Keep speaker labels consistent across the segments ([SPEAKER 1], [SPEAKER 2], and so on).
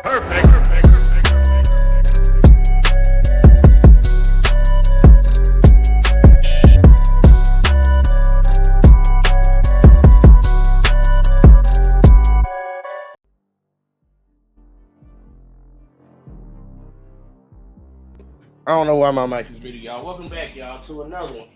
[SPEAKER 1] Perfect. I don't know why my mic is muted, y'all. Welcome back, y'all, to another one.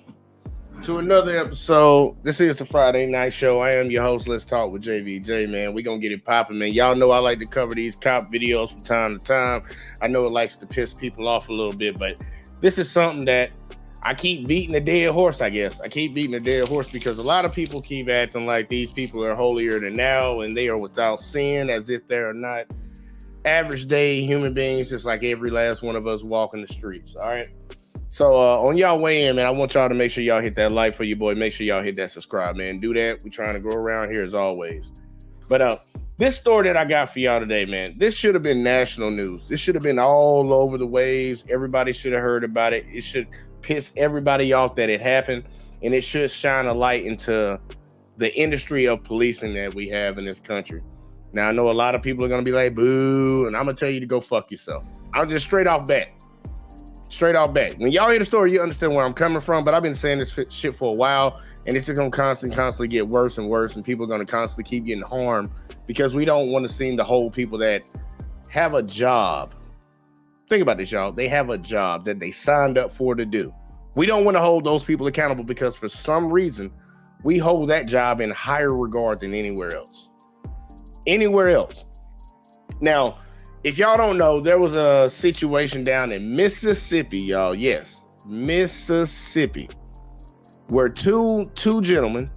[SPEAKER 1] To another episode. This is a Friday night show. I am your host. Let's talk with JVJ, man. We gonna get it popping, man. Y'all know I like to cover these cop videos from time to time. I know it likes to piss people off a little bit, but this is something that I keep beating a dead horse, I guess. I keep beating a dead horse because a lot of people keep acting like these people are holier than thou and they are without sin, as if they are not average day human beings, just like every last one of us walking the streets. All right. So on y'all way in, man, I want y'all to make sure y'all hit that like for your boy. Make sure y'all hit that subscribe, man. Do that. We're trying to grow around here as always. But this story that I got for y'all today, man, this should have been national news. This should have been all over the waves. Everybody should have heard about it. It should piss everybody off that it happened. And it should shine a light into the industry of policing that we have in this country. Now, I know a lot of people are going to be like, boo, and I'm going to tell you to go fuck yourself. I'm just straight off back. Straight off back. When y'all hear the story, you understand where I'm coming from, but I've been saying this shit for a while, and it's going to constantly get worse and worse, and people are going to constantly keep getting harmed because we don't want to seem to hold people that have a job. Think about this, y'all. They have a job that they signed up for to do. We don't want to hold those people accountable because for some reason, we hold that job in higher regard than anywhere else. Anywhere else. Now, if y'all don't know, there was a situation down in Mississippi, y'all. Yes, Mississippi, where two gentlemen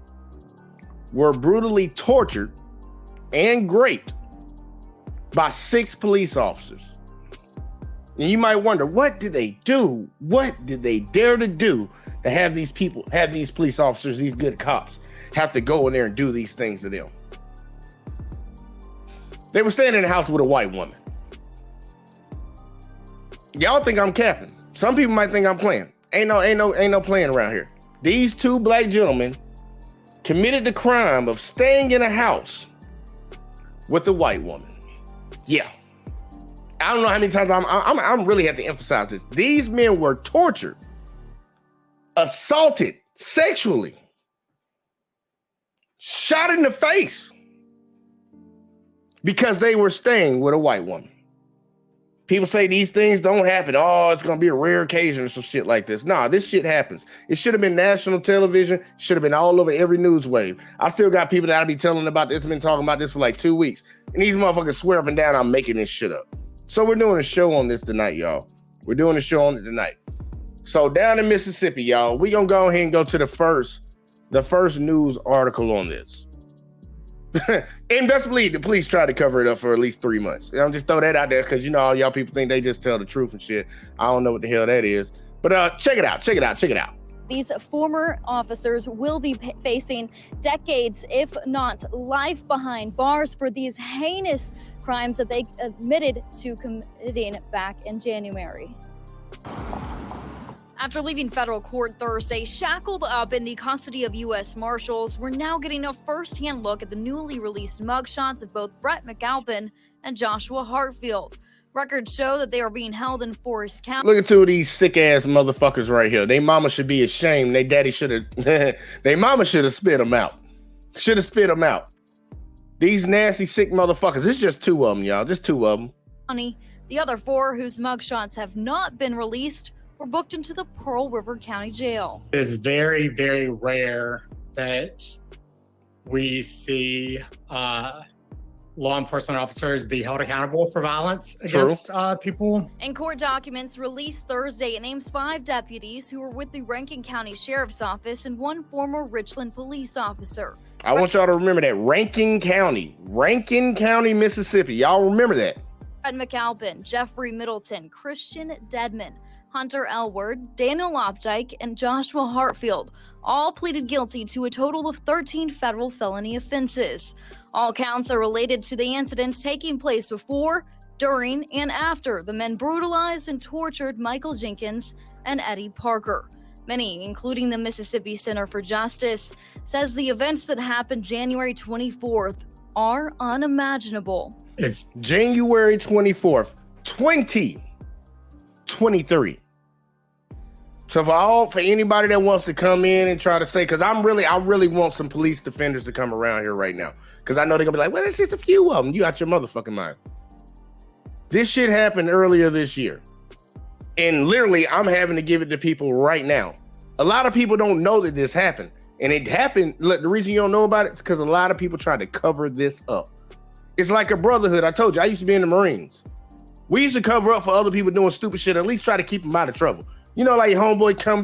[SPEAKER 1] were brutally tortured and raped by 6 police officers. And you might wonder, what did they do? What did they dare to do to have these people, have these police officers, these good cops, have to go in there and do these things to them? They were staying in the house with a white woman. Y'all think I'm capping. Some people might think I'm playing. Ain't no playing around here. These 2 black gentlemen committed the crime of staying in a house with a white woman. Yeah. I don't know how many times I'm really have to emphasize this. These men were tortured, assaulted sexually, shot in the face because they were staying with a white woman. People say these things don't happen. Oh, it's going to be a rare occasion or some shit like this. Nah, this shit happens. It should have been national television. Should have been all over every news wave. I still got people that I be telling about this, been talking about this for like 2 weeks. And these motherfuckers swear up and down I'm making this shit up. So we're doing a show on this tonight, y'all. We're doing a show on it tonight. So down in Mississippi, y'all, we going to go ahead and go to the first news article on this. And best believe the police tried to cover it up for at least 3 months. I'm just throw that out there because you know all y'all people think they just tell the truth and shit. I don't know what the hell that is. But check it out.
[SPEAKER 2] These former officers will be facing decades, if not life, behind bars for these heinous crimes that they admitted to committing back in January. After leaving federal court Thursday, shackled up in the custody of U.S. Marshals, we're now getting a first-hand look at the newly released mugshots of both Brett McAlpin and Joshua Hartfield. Records show that they are being held in Forest County.
[SPEAKER 1] Look at 2 of these sick-ass motherfuckers right here. They mama should be ashamed. They daddy should have... They mama should have spit them out. Should have spit them out. These nasty, sick motherfuckers. It's just 2 of them, y'all. Just 2 of them.
[SPEAKER 2] The other 4, whose mugshots have not been released, were booked into the Pearl River County Jail.
[SPEAKER 3] It is very, very rare that we see law enforcement officers be held accountable for violence against people.
[SPEAKER 2] In court documents released Thursday, it names 5 deputies who were with the Rankin County Sheriff's Office and 1 former Richland police officer.
[SPEAKER 1] I want y'all to remember that. Rankin County, Mississippi. Y'all remember that.
[SPEAKER 2] Brett McAlpin, Jeffrey Middleton, Christian Dedman, Hunter Elward, Daniel Opdyke, and Joshua Hartfield all pleaded guilty to a total of 13 federal felony offenses. All counts are related to the incidents taking place before, during, and after the men brutalized and tortured Michael Jenkins and Eddie Parker. Many, including the Mississippi Center for Justice, says the events that happened January 24th are unimaginable.
[SPEAKER 3] It's
[SPEAKER 1] January 24th, 2023. So for anybody that wants to come in and try to say, because I really want some police defenders to come around here right now. Because I know they're gonna be like, well, it's just a few of them. You out your motherfucking mind. This shit happened earlier this year. And literally, I'm having to give it to people right now. A lot of people don't know that this happened. And it happened, look, the reason you don't know about it is because a lot of people tried to cover this up. It's like a brotherhood. I told you, I used to be in the Marines. We used to cover up for other people doing stupid shit, at least try to keep them out of trouble. You know, like your homeboy come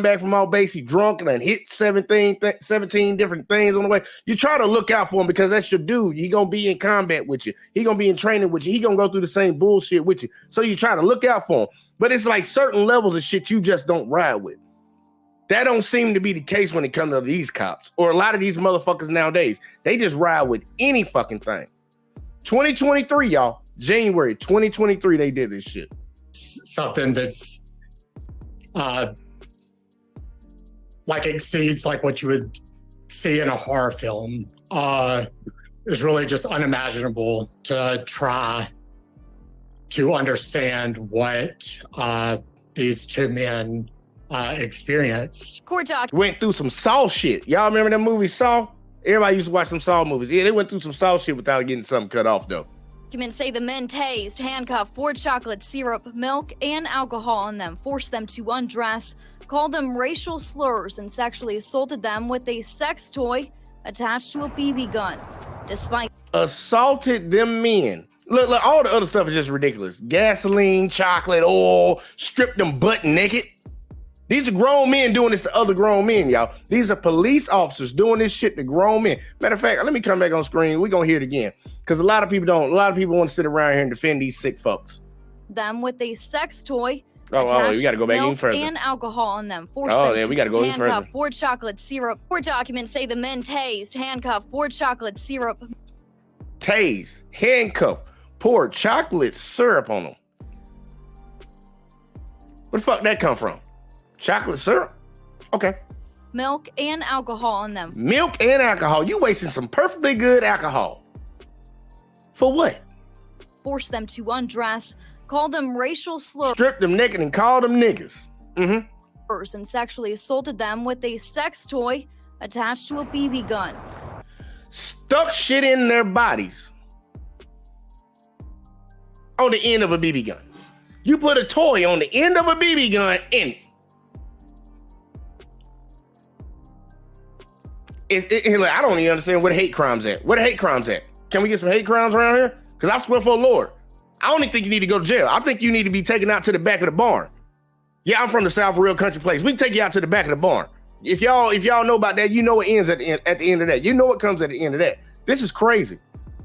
[SPEAKER 1] back from all base, he drunk and hit 17 different things on the way. You try to look out for him because that's your dude. He gonna be in combat with you. He gonna be in training with you. He gonna go through the same bullshit with you. So you try to look out for him. But it's like certain levels of shit you just don't ride with. That don't seem to be the case when it comes to these cops or a lot of these motherfuckers nowadays. They just ride with any fucking thing. 2023, y'all. January 2023, they did this shit.
[SPEAKER 3] something that's like exceeds like what you would see in a horror film. Is really just unimaginable to try to understand what these two men experienced.
[SPEAKER 2] Court doc
[SPEAKER 1] Went through some Saw shit. Y'all remember that movie Saw? Everybody used to watch some Saw movies. Yeah, they went through some Saw shit without getting something cut off though.
[SPEAKER 2] documents say the men tased, handcuffed, poured chocolate syrup, milk, and alcohol on them, forced them to undress, called them racial slurs, and sexually assaulted them with a sex toy attached to a BB gun. Despite
[SPEAKER 1] Assaulted them men. Look, all the other stuff is just ridiculous. Gasoline, chocolate, oil, stripped them butt naked. These are grown men doing this to other grown men, y'all. These are police officers doing this shit to grown men. Matter of fact, let me come back on screen. We're gonna hear it again. Because a lot of people want to sit around here and defend these sick fucks.
[SPEAKER 2] them with a sex toy
[SPEAKER 1] Oh, we gotta go back even
[SPEAKER 2] milk
[SPEAKER 1] further.
[SPEAKER 2] and alcohol on them, forced
[SPEAKER 1] Oh,
[SPEAKER 2] them
[SPEAKER 1] yeah,
[SPEAKER 2] to
[SPEAKER 1] we gotta go even
[SPEAKER 2] handcuff,
[SPEAKER 1] further.
[SPEAKER 2] poured chocolate syrup. Court documents say the men tased, handcuffed, poured chocolate syrup,
[SPEAKER 1] Tased, handcuffed, poured chocolate syrup on them. Where the fuck that come from? Chocolate syrup? Okay.
[SPEAKER 2] milk, and alcohol on them,
[SPEAKER 1] Milk and alcohol. You wasting some perfectly good alcohol. For what?
[SPEAKER 2] forced them to undress, called them racial slurs,
[SPEAKER 1] Stripped them naked and called them niggas. Mm-hmm.
[SPEAKER 2] and sexually assaulted them with a sex toy attached to a BB gun.
[SPEAKER 1] Stuck shit in their bodies on the end of a BB gun. You put a toy on the end of a BB gun in it. Like, I don't even understand where the hate crimes at. Where the hate crimes at? Can we get some hate crimes around here? Because I swear for the Lord, I don't even think you need to go to jail. I think you need to be taken out to the back of the barn. Yeah, I'm from the South, real country place. We can take you out to the back of the barn. If y'all know about that, you know what ends at the end of that. You know what comes at the end of that. This is crazy.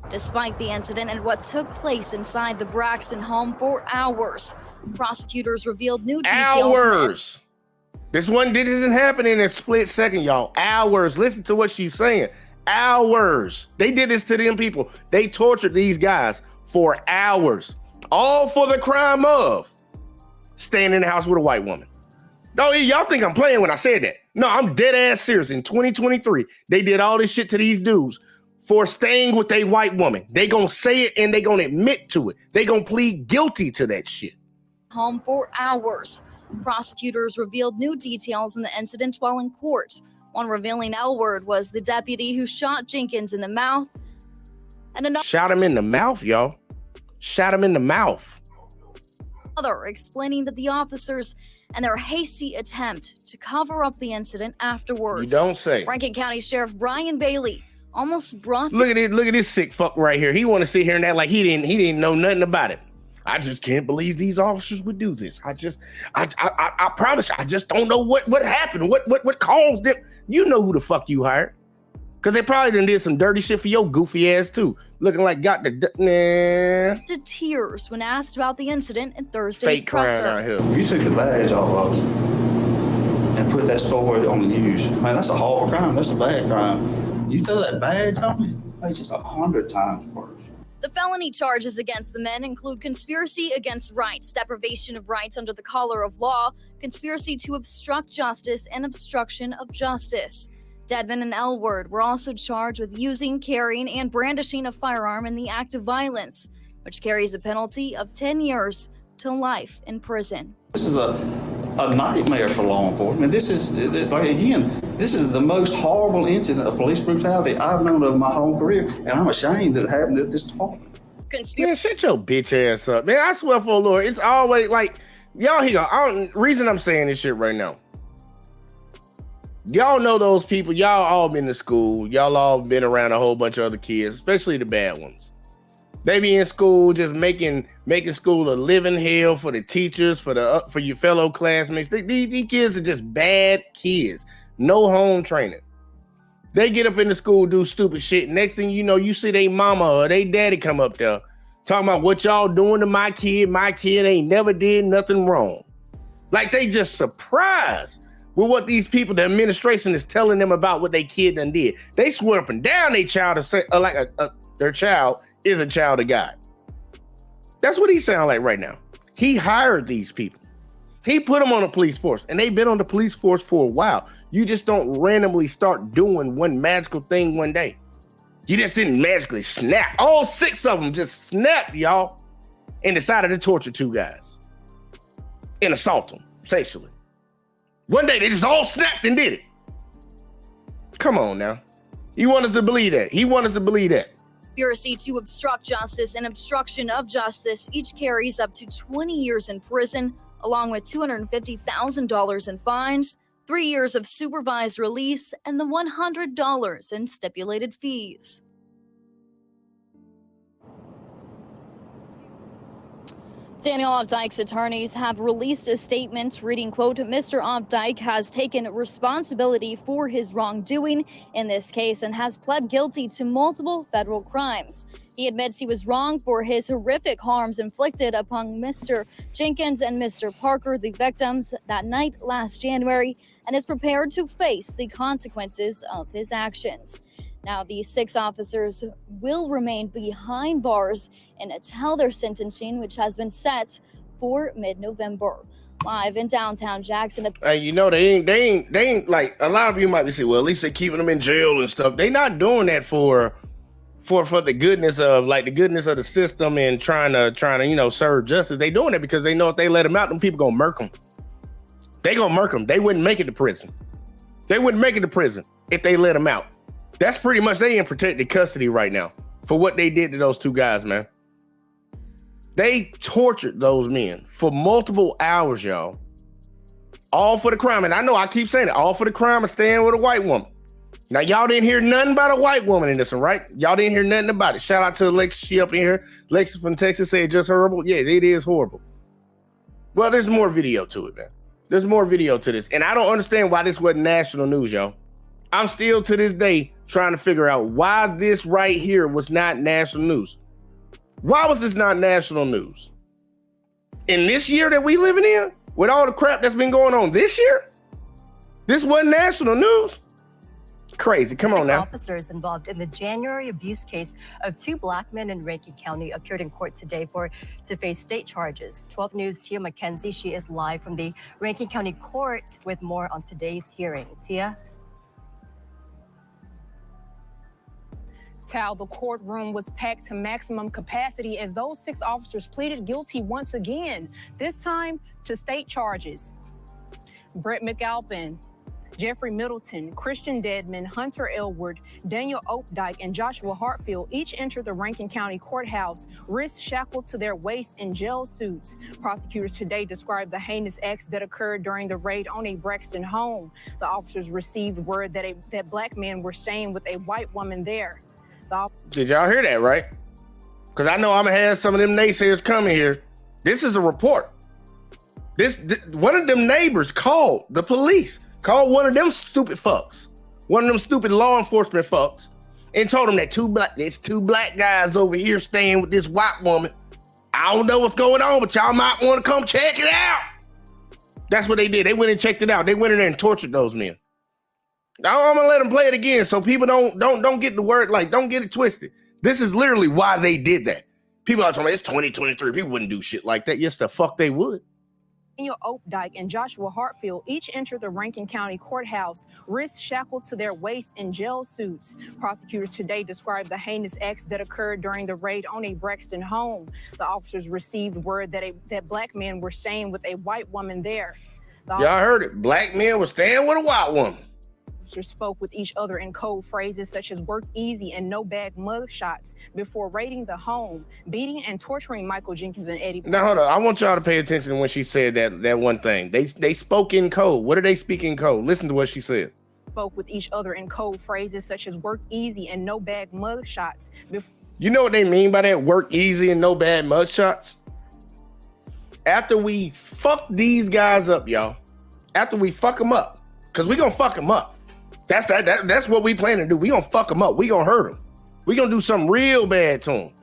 [SPEAKER 2] Despite the incident and what took place inside the Braxton home for hours, prosecutors revealed new details.
[SPEAKER 1] Hours. This didn't happen in a split second, y'all. Hours. Listen to what she's saying. Hours. They did this to them people. They tortured these guys for hours. All for the crime of staying in the house with a white woman. No, y'all think I'm playing when I said that. No, I'm dead ass serious. In 2023, they did all this shit to these dudes for staying with a white woman. They gonna say it and they gonna admit to it. They gonna plead guilty to that shit.
[SPEAKER 2] Home for hours. Prosecutors revealed new details in the incident while in court. One revealing L-word was the deputy who shot Jenkins in the mouth, and
[SPEAKER 1] Shot him in the mouth, y'all. Shot him in the mouth.
[SPEAKER 2] another explaining that the officers and their hasty attempt to cover up the incident afterwards.
[SPEAKER 1] You don't say.
[SPEAKER 2] Rankin County Sheriff Brian Bailey almost brought to
[SPEAKER 1] Look at this sick fuck right here. He want to sit here and act like he didn't know nothing about it. I just can't believe these officers would do this. I promise you, I just don't know what happened. What caused them. You know who the fuck you hired. Because they probably done did some dirty shit for your goofy ass too. Looking like got the
[SPEAKER 2] to tears when asked about the incident in Thursday's
[SPEAKER 1] fake crying
[SPEAKER 2] presser.
[SPEAKER 1] out here.
[SPEAKER 4] If you took the badge off and put that story on the news, man, that's a horrible crime. That's a bad crime. You throw that badge on me, it's just 100 times worse.
[SPEAKER 2] The felony charges against the men include conspiracy against rights, deprivation of rights under the color of law, conspiracy to obstruct justice, and obstruction of justice. Dedman and Elward were also charged with using, carrying, and brandishing a firearm in the act of violence, which carries a penalty of 10 years to life in prison.
[SPEAKER 4] This is a nightmare for law enforcement. This is, like, again, this is the most horrible incident of police brutality I've known of my whole career, and I'm ashamed that it happened at this department.
[SPEAKER 1] Man, shut your bitch ass up, man. I swear for the Lord, it's always like, y'all here. Reason I'm saying this shit right now. Y'all know those people. Y'all all been to school. Y'all all been around a whole bunch of other kids, especially the bad ones. They be in school just making school a living hell for the teachers, for your fellow classmates. These kids are just bad kids. No home training. They get up in the school, do stupid shit. Next thing you know, you see they mama or they daddy come up there talking about what y'all doing to my kid. My kid ain't never did nothing wrong. Like they just surprised with what these people, the administration is telling them about what their kid done did. They swear up and down their child is their child is a child of God. That's what he sound like right now. He hired these people. He put them on the police force, and they've been on the police force for a while. You just don't randomly start doing one magical thing one day. You just didn't magically snap. All 6 of them just snapped, y'all, and decided to torture 2 guys and assault them sexually. One day they just all snapped and did it. Come on now. You want us to believe that? He wants us to believe that.
[SPEAKER 2] Conspiracy to obstruct justice and obstruction of justice each carries up to 20 years in prison, along with $250,000 in fines, 3 years of supervised release, and the $100 in stipulated fees. Daniel Opdyke's attorneys have released a statement reading, quote, Mr. Opdyke has taken responsibility for his wrongdoing in this case and has pled guilty to multiple federal crimes. He admits he was wrong for his horrific harms inflicted upon Mr. Jenkins and Mr. Parker, the victims, that night last January, and is prepared to face the consequences of his actions. Now, the 6 officers will remain behind bars until their sentencing, which has been set for mid-November. Live in downtown Jackson.
[SPEAKER 1] Hey, you know, they ain't like, a lot of you might be saying, well, at least they're keeping them in jail and stuff. They not doing that for the goodness of the system and trying to, you know, serve justice. They doing it because they know if they let them out, them people gonna murk them. They gonna murk them. They wouldn't make it to prison. They wouldn't make it to prison if they let them out. That's pretty much, they in protected custody right now for what they did to those 2 guys, man. They tortured those men for multiple hours, y'all. All for the crime. And I know I keep saying it, all for the crime of staying with a white woman. Now, y'all didn't hear nothing about a white woman in this one, right? Y'all didn't hear nothing about it. Shout out to Alexis, she up in here. Alexis from Texas said just horrible. Yeah, it is horrible. Well, there's more video to it, man. There's more video to this. And I don't understand why this wasn't national news, y'all. I'm still to this day trying to figure out why this right here was not national news. Why was this not national news? In this year that we living in, with all the crap that's been going on this year, this wasn't national news? Crazy. Come on now.
[SPEAKER 5] Officers involved in the January abuse case of 2 black men in Rankin County appeared in court today to face state charges. 12 News' Tia McKenzie, she is live from the Rankin County Court with more on today's hearing. Tia?
[SPEAKER 6] The courtroom was packed to maximum capacity as those 6 officers pleaded guilty once again, this time to state charges. Brett McAlpin, Jeffrey Middleton, Christian Dedman, Hunter Elward, Daniel Opdyke, and Joshua Hartfield each entered the Rankin County Courthouse, wrists shackled to their waists in jail suits. Prosecutors today described the heinous acts that occurred during the raid on a Braxton home. The officers received word that black men were staying with a white woman there.
[SPEAKER 1] Did y'all hear that, right? Because I know I'm gonna have some of them naysayers coming here. This is a report. This one of them neighbors called the police, called one of them stupid fucks, one of them stupid law enforcement fucks, and told them that there's 2 black guys over here staying with this white woman. I don't know what's going on, but y'all might want to come check it out. That's what they did. They went and checked it out. They went in there and tortured those men. I'm gonna let them play it again so people don't get the word, like, don't get it twisted. This is literally why they did that. People are talking about it's 2023. People wouldn't do shit like that. Yes, the fuck they would.
[SPEAKER 6] Daniel Opdyke and Joshua Hartfield each entered the Rankin County Courthouse, wrists shackled to their waists in jail suits. Prosecutors today described the heinous acts that occurred during the raid on a Braxton home. The officers received word that black men were staying with a white woman there.
[SPEAKER 1] Y'all heard it. Black men were staying with a white woman.
[SPEAKER 6] Officers spoke with each other in code phrases such as work easy and no bag mug shots before raiding the home, beating and torturing Michael Jenkins and Eddie.
[SPEAKER 1] Now, hold on. I want y'all to pay attention when she said that one thing. They spoke in code. What did they speak in code? Listen to what she said.
[SPEAKER 6] Spoke with each other in code phrases such as work easy and no bag mug shots.
[SPEAKER 1] You know what they mean by that? Work easy and no bad mug shots? After we fuck these guys up, y'all. After we fuck them up. Because we going to fuck them up. That's what we plan to do. We gonna fuck them up. We gonna hurt them. We gonna do something real bad to them.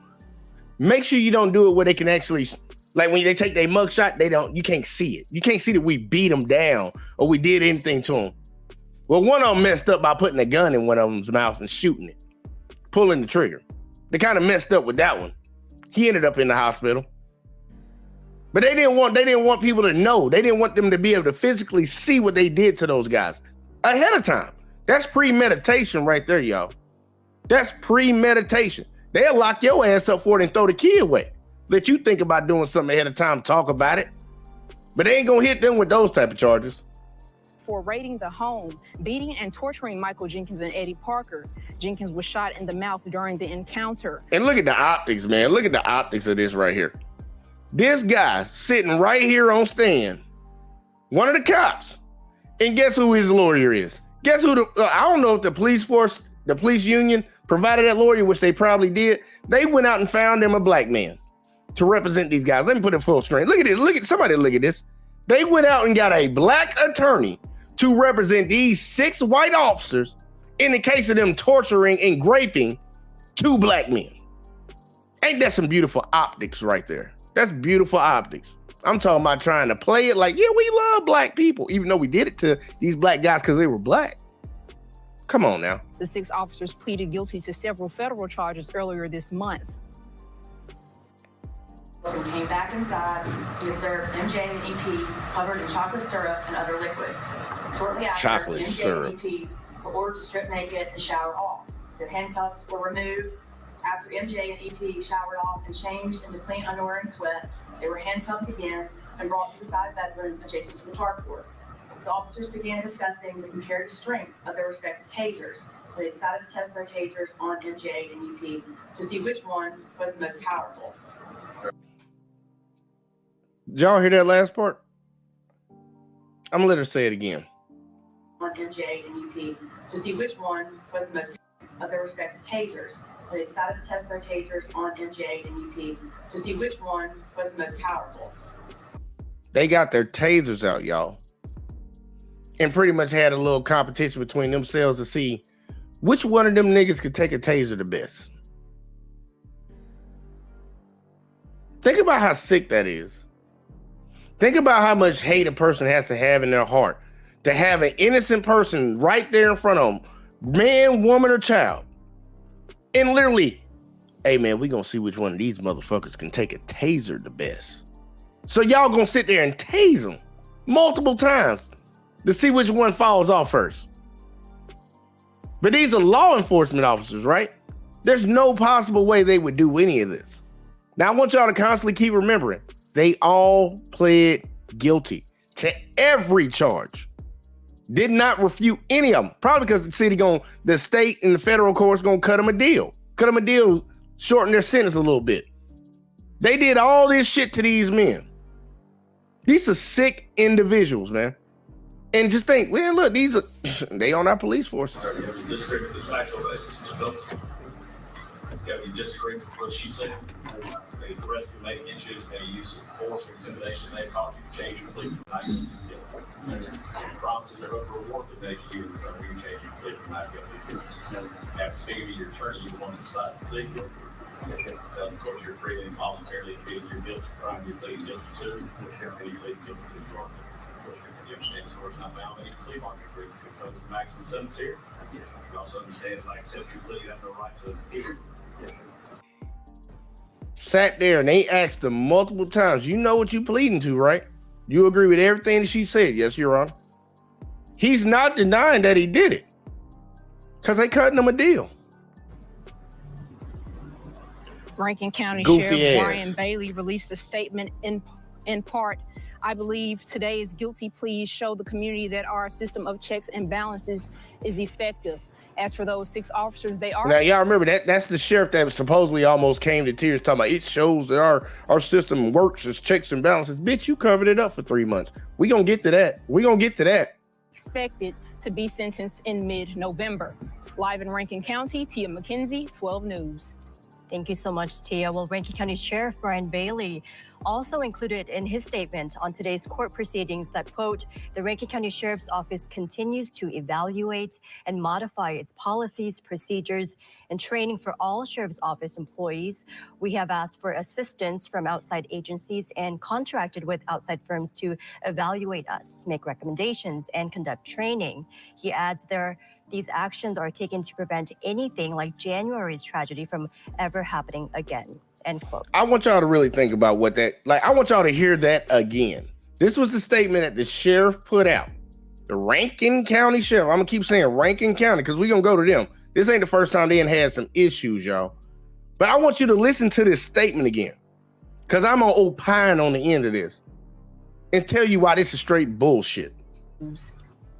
[SPEAKER 1] Make sure you don't do it where they can actually, like when they take their mug shot, you can't see it. You can't see that we beat them down or we did anything to them. Well, one of them messed up by putting a gun in one of them's mouth and shooting it, pulling the trigger. They kind of messed up with that one. He ended up in the hospital. But they didn't want people to know. They didn't want them to be able to physically see what they did to those guys ahead of time. That's premeditation right there, y'all. That's premeditation. They'll lock your ass up for it and throw the key away. Let you think about doing something ahead of time, talk about it. But they ain't gonna hit them with those type of charges.
[SPEAKER 6] For raiding the home, beating and torturing Michael Jenkins and Eddie Parker. Jenkins was shot in the mouth during the encounter.
[SPEAKER 1] And look at the optics, man. Look at the optics of this right here. This guy sitting right here on stand, one of the cops. And guess who his lawyer is? Guess who I don't know if the police force, the police union provided that lawyer, which they probably did. They went out and found them a black man to represent these guys. Let me put it full screen. Look at this. Somebody look at this. They went out and got a black attorney to represent these 6 white officers in the case of them torturing and raping 2 black men. Ain't that some beautiful optics right there? That's beautiful optics. I'm talking about trying to play it like, yeah, we love black people, even though we did it to these black guys because they were black. Come on now.
[SPEAKER 6] The 6 officers pleaded guilty to several federal charges earlier this month.
[SPEAKER 7] Came back inside. We observed MJ and EP covered in chocolate syrup and other liquids. Shortly after,
[SPEAKER 1] Chocolate
[SPEAKER 7] MJ
[SPEAKER 1] syrup.
[SPEAKER 7] and EP were ordered to strip naked and shower off. Their handcuffs were removed. After MJ and EP showered off and changed into clean underwear and sweats, they were handcuffed again and brought to the side bedroom adjacent to the carport. The officers began discussing the comparative strength of their respective tasers. They decided to test their tasers on MJ and EP to see which one was the most powerful.
[SPEAKER 1] Did y'all hear that last part? I'm gonna let her say it again.
[SPEAKER 7] On MJ and EP to see which one was the most of their respective tasers. They decided to test their tasers on MJ and EP to see which one was the most powerful.
[SPEAKER 1] They got their tasers out, y'all, and pretty much had a little competition between themselves to see which one of them niggas could take a taser the best. Think about how sick that is. Think about how much hate a person has to have in their heart to have an innocent person right there in front of them, man, woman, or child. And literally, hey man, we gonna see which one of these motherfuckers can take a taser the best. So y'all gonna sit there and tase them multiple times to see which one falls off first. But these are law enforcement officers, right? There's no possible way they would do any of this. Now I want y'all to constantly keep remembering, they all pled guilty to every charge. Did not refute any of them. Probably because the state and the federal courts gonna cut them a deal. Shorten their sentence a little bit. They did all this shit to these men. These are sick individuals, man. And just think, well, look, they on our police forces.
[SPEAKER 8] You have to disagree with this factual basis. You have to disagree with what she said. The arrest you made against you is a use of force, intimidation. They caught you to change your plea not guilty. Promises are up reward the next year. So you change your plea not guilty. After speaking to your attorney, you want to decide to plead guilty. Of course, you're free and voluntarily admitting your guilty crime. You plead guilty to, and you plead guilty to the charge. Of course, you understand the court's not bound any plea bargaining agreement because the maximum sentence here. You also understand if I accept your plea, you have no right to appeal.
[SPEAKER 1] Sat there and they asked them multiple times, you know what you pleading to, right? You agree with everything that she said? Yes, Your Honor. He's not denying that he did it because they cutting him a deal.
[SPEAKER 6] Rankin County
[SPEAKER 1] Goofy
[SPEAKER 6] Sheriff
[SPEAKER 1] ass.
[SPEAKER 6] Brian Bailey released a statement in part. I believe today's guilty pleas show the community that our system of checks and balances is effective. As for those 6 officers, they are.
[SPEAKER 1] Now, y'all remember that's the sheriff that supposedly almost came to tears talking about it shows that our system works as checks and balances. Bitch, you covered it up for 3 months. We gonna get to that.
[SPEAKER 6] Expected to be sentenced in mid-November. Live in Rankin County, Tia McKenzie, 12 News.
[SPEAKER 5] Thank you so much, Tia. Well, Rankin County Sheriff Brian Bailey also included in his statement on today's court proceedings that, quote, the Rankin County Sheriff's Office continues to evaluate and modify its policies, procedures, and training for all Sheriff's Office employees. We have asked for assistance from outside agencies and contracted with outside firms to evaluate us, make recommendations, and conduct training. He adds these actions are taken to prevent anything like January's tragedy from ever happening again, end quote.
[SPEAKER 1] I want y'all to really think about what I want y'all to hear that again. This was the statement that the sheriff put out. The Rankin County Sheriff. I'm gonna keep saying Rankin County because we're gonna go to them. This ain't the first time they had some issues, y'all. But I want you to listen to this statement again because I'm gonna opine on the end of this and tell you why this is straight bullshit.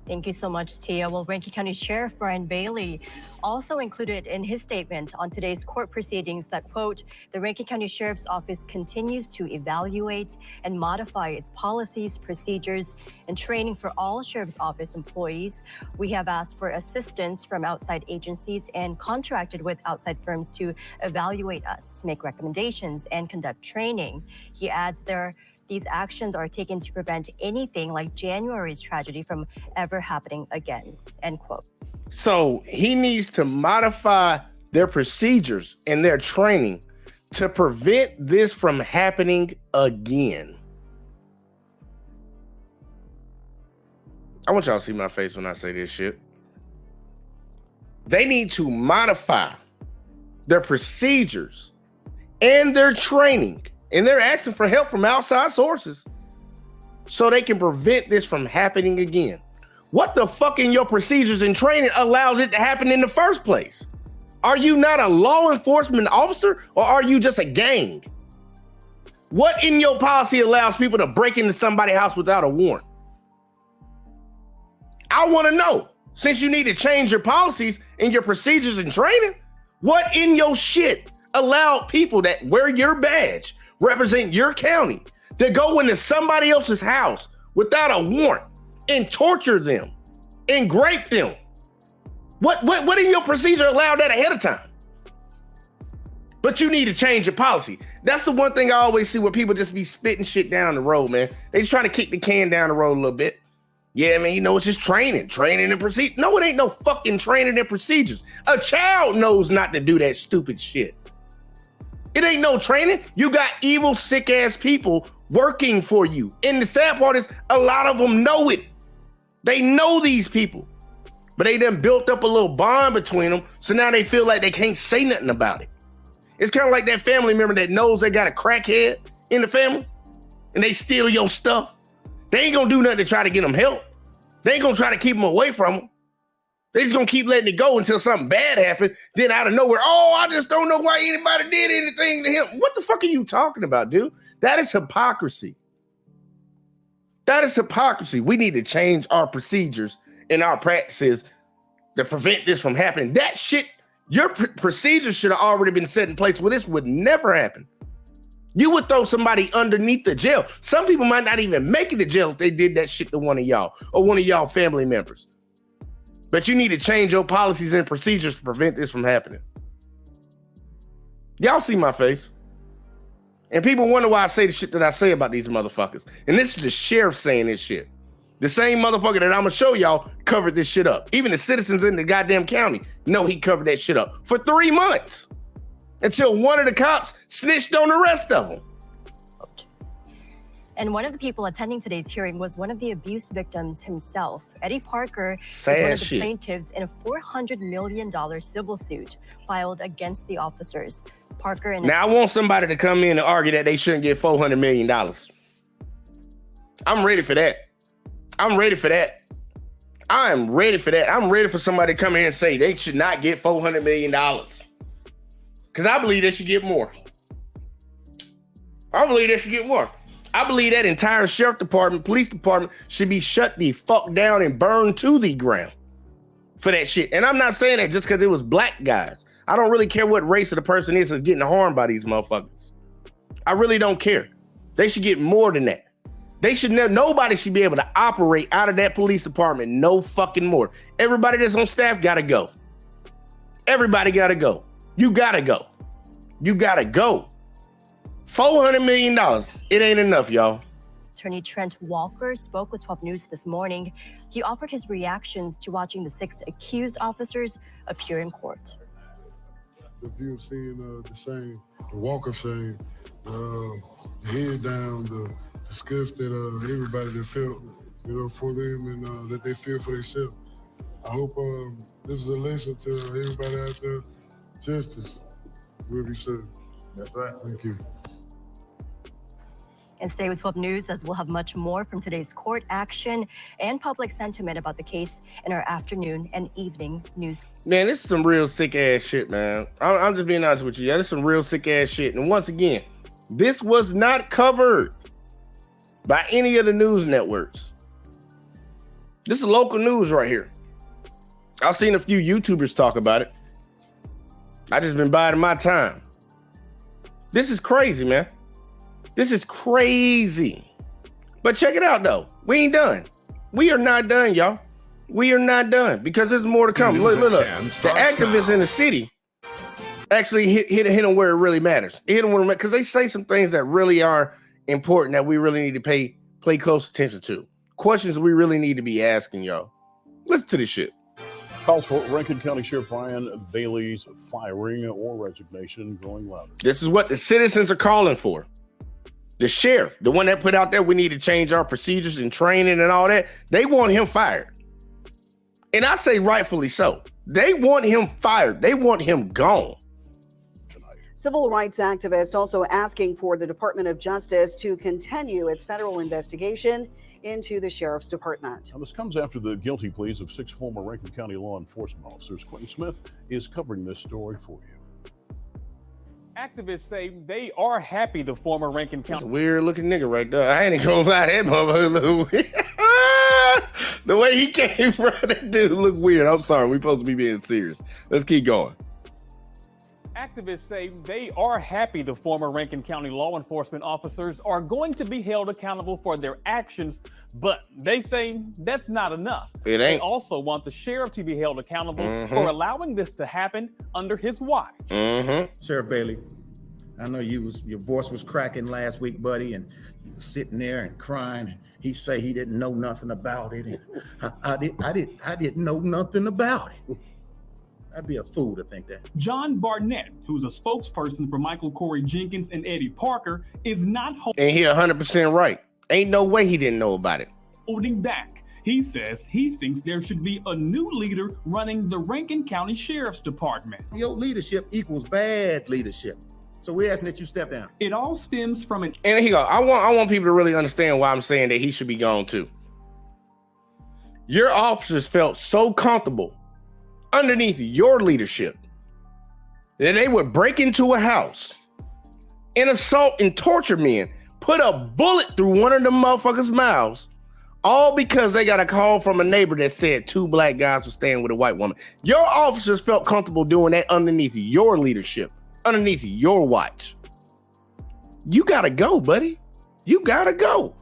[SPEAKER 5] Thank you so much, Tia. Well, Rankin County Sheriff Brian Bailey also included in his statement on today's court proceedings that, quote, the Rankin County Sheriff's Office continues to evaluate and modify its policies, procedures, and training for all Sheriff's Office employees. We have asked for assistance from outside agencies and contracted with outside firms to evaluate us, make recommendations, and conduct training. He adds these actions are taken to prevent anything like January's tragedy from ever happening again, end quote.
[SPEAKER 1] So he needs to modify their procedures and their training to prevent this from happening again. I want y'all to see my face when I say this shit. They need to modify their procedures and their training. And they're asking for help from outside sources so they can prevent this from happening again. What the fuck in your procedures and training allows it to happen in the first place? Are you not a law enforcement officer or are you just a gang? What in your policy allows people to break into somebody's house without a warrant? I want to know, since you need to change your policies and your procedures and training, what in your shit allowed people that wear your badge, represent your county, to go into somebody else's house without a warrant and torture them and rape them? What in your procedure allowed that ahead of time? But you need to change your policy. That's the one thing I always see where people just be spitting shit down the road, man. They just trying to kick the can down the road a little bit. Yeah, man, it's just training and procedure. No, it ain't no fucking training and procedures. A child knows not to do that stupid shit. It ain't no training. You got evil, sick ass people working for you. And the sad part is a lot of them know it. They know these people, but they done built up a little bond between them. So now they feel like they can't say nothing about it. It's kind of like that family member that knows they got a crackhead in the family and they steal your stuff. They ain't gonna do nothing to try to get them help. They ain't gonna try to keep them away from them. They just gonna keep letting it go until something bad happened. Then out of nowhere, I just don't know why anybody did anything to him. What the fuck are you talking about, dude? That is hypocrisy. That is hypocrisy. We need to change our procedures and our practices to prevent this from happening. That shit, your procedures should have already been set in place where this would never happen. You would throw somebody underneath the jail. Some people might not even make it to jail if they did that shit to one of y'all or one of y'all family members. But you need to change your policies and procedures to prevent this from happening. Y'all see my face. And people wonder why I say the shit that I say about these motherfuckers. And this is the sheriff saying this shit. The same motherfucker that I'm gonna show y'all covered this shit up. Even the citizens in the goddamn county know he covered that shit up for 3 months until one of the cops snitched on the rest of them.
[SPEAKER 5] And one of the people attending today's hearing was one of the abuse victims himself. Eddie Parker
[SPEAKER 1] Sad
[SPEAKER 5] is one of the
[SPEAKER 1] shit.
[SPEAKER 5] plaintiffs in a $400 million civil suit filed against the officers. Parker and
[SPEAKER 1] Now I want somebody to come in and argue that they shouldn't get $400 million. I'm ready for that. I'm ready for that. I am ready for that. I'm ready for somebody to come in and say they should not get $400 million. Because I believe they should get more. I believe they should get more. I believe that entire sheriff department, police department should be shut the fuck down and burned to the ground for that shit. And I'm not saying that just because it was black guys. I don't really care what race of the person is that's getting harmed by these motherfuckers. I really don't care. They should get more than that. They should nobody should be able to operate out of that police department no fucking more. Everybody that's on staff gotta go. Everybody gotta go. You gotta go. You gotta go. $400 million. It ain't enough, y'all.
[SPEAKER 5] Attorney Trent Walker spoke with 12 News this morning. He offered his reactions to watching the 6 accused officers appear in court.
[SPEAKER 9] If you've seen the Walker saying, head down, the disgust that everybody that felt, for them and that they feel for themselves. I hope this is a lesson to everybody out there. Justice will be served.
[SPEAKER 10] That's right.
[SPEAKER 9] Thank you.
[SPEAKER 5] And stay with 12 News as we'll have much more from today's court action and public sentiment about the case in our afternoon and evening news.
[SPEAKER 1] Man, this is some real sick ass shit, man. I'm just being honest with you. Yeah, this is some real sick ass shit. And once again, this was not covered by any of the news networks. This is local news right here. I've seen a few YouTubers talk about it. I just been biding my time. This is crazy, man. This is crazy. But check it out, though. We ain't done. We are not done, y'all. We are not done because there's more to come. Look. The activists in the city actually hit them where it really matters. Hit them because they say some things that really are important that we really need to pay close attention to. Questions we really need to be asking, y'all. Listen to this shit.
[SPEAKER 11] Calls for Rankin County Sheriff Brian Bailey's firing or resignation growing louder.
[SPEAKER 1] This is what the citizens are calling for. The sheriff, the one that put out there, we need to change our procedures and training and all that. They want him fired. And I say rightfully so. They want him fired. They want him gone.
[SPEAKER 12] Civil rights activists also asking for the Department of Justice to continue its federal investigation into the sheriff's department.
[SPEAKER 11] Now, this comes after the guilty pleas of 6 former Rankin County law enforcement officers. Quentin Smith is covering this story for you.
[SPEAKER 13] Activists say they are happy the former Rankin County...
[SPEAKER 1] That's a weird looking nigga right there. I ain't gonna lie, that motherfucker. The way he came from, that dude look weird. I'm sorry, we supposed to be being serious. Let's keep going.
[SPEAKER 13] Activists say they are happy the former Rankin County law enforcement officers are going to be held accountable for their actions, but they say that's not enough.
[SPEAKER 1] It ain't.
[SPEAKER 13] They also want the sheriff to be held accountable for allowing this to happen under his watch.
[SPEAKER 10] Sheriff Bailey, I know your voice was cracking last week, buddy, and you was sitting there and crying. He say he didn't know nothing about it, and I didn't know nothing about it. I'd be a fool to think that.
[SPEAKER 13] John Barnett, who's a spokesperson for Michael Corey Jenkins and Eddie Parker, is not
[SPEAKER 1] and he 100% right. Ain't no way he didn't know about it.
[SPEAKER 13] Holding back. He says he thinks there should be a new leader running the Rankin County Sheriff's Department.
[SPEAKER 10] Your leadership equals bad leadership. So we're asking that you step down.
[SPEAKER 13] It all stems from an...
[SPEAKER 1] And here you go. I want people to really understand why I'm saying that he should be gone too. Your officers felt so comfortable underneath your leadership that they would break into a house and assault and torture men, put a bullet through one of them motherfuckers' mouths, all because they got a call from a neighbor that said 2 black guys were staying with a white woman. Your officers felt comfortable doing that underneath your leadership, underneath your watch. You gotta go, buddy. You gotta go.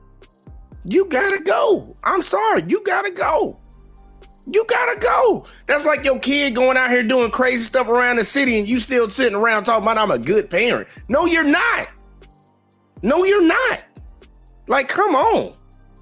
[SPEAKER 1] You gotta go. I'm sorry. You gotta go. You gotta go. That's like your kid going out here doing crazy stuff around the city and you still sitting around talking about I'm a good parent. No, you're not. No, you're not. Like, come on.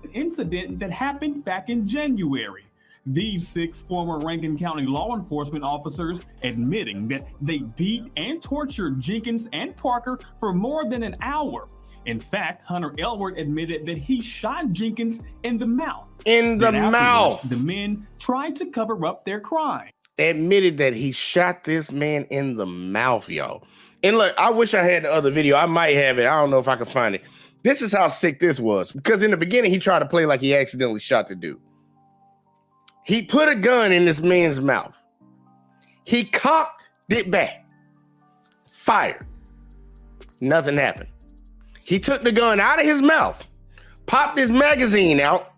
[SPEAKER 13] An incident that happened back in January. These 6 former Rankin County law enforcement officers admitting that they beat and tortured Jenkins and Parker for more than an hour. In fact, Hunter Elward admitted that he shot Jenkins in the mouth.
[SPEAKER 1] In the mouth.
[SPEAKER 13] The men tried to cover up their crime.
[SPEAKER 1] Admitted that he shot this man in the mouth, y'all. And look, I wish I had the other video. I might have it. I don't know if I can find it. This is how sick this was. Because in the beginning, he tried to play like he accidentally shot the dude. He put a gun in this man's mouth. He cocked it back. Fired. Nothing happened. He took the gun out of his mouth, popped his magazine out,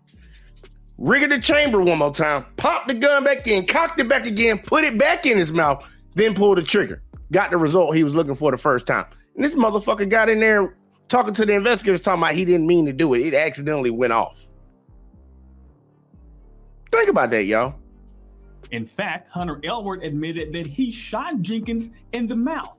[SPEAKER 1] rigged the chamber one more time, popped the gun back in, cocked it back again, put it back in his mouth, then pulled the trigger. Got the result he was looking for the first time. And this motherfucker got in there talking to the investigators, talking about he didn't mean to do it. It accidentally went off. Think about that, y'all.
[SPEAKER 13] In fact, Hunter Elward admitted that he shot Jenkins in the mouth.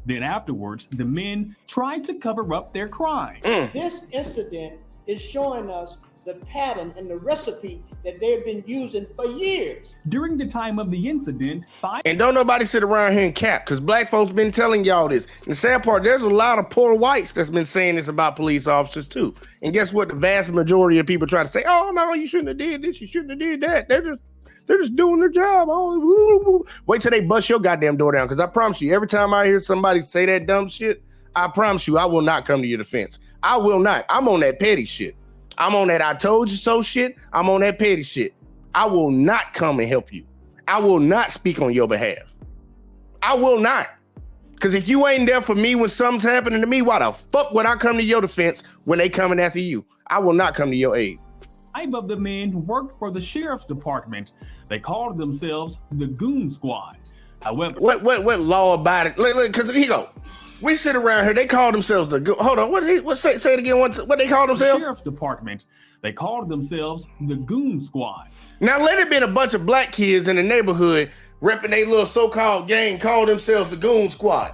[SPEAKER 13] Then afterwards, the men tried to cover up their crime.
[SPEAKER 14] This incident is showing us the pattern and the recipe that they've been using for years.
[SPEAKER 13] During the time of the incident,
[SPEAKER 1] and don't nobody sit around here and cap, because black folks been telling y'all this. And the sad part, there's a lot of poor whites that's been saying this about police officers too. And guess what? The vast majority of people try to say, oh no, you shouldn't have did this, you shouldn't have did that. They're just doing their job. Oh, wait till they bust your goddamn door down, because I promise you, every time I hear somebody say that dumb shit, I promise you, I will not come to your defense. I will not. I'm on that petty shit. I'm on that I told you so shit. I'm on that petty shit. I will not come and help you. I will not speak on your behalf. I will not. Because if you ain't there for me when something's happening to me, why the fuck would I come to your defense when they coming after you? I will not come to your aid.
[SPEAKER 13] 5 of the men worked for the sheriff's department. They called themselves the Goon Squad. However,
[SPEAKER 1] what law about it? Because here you go. We sit around here. They call themselves the. Hold on. Say it again. What they call themselves?
[SPEAKER 13] The sheriff's department. They called themselves the Goon Squad.
[SPEAKER 1] Now let it been a bunch of black kids in the neighborhood repping their little so-called gang, call themselves the Goon Squad.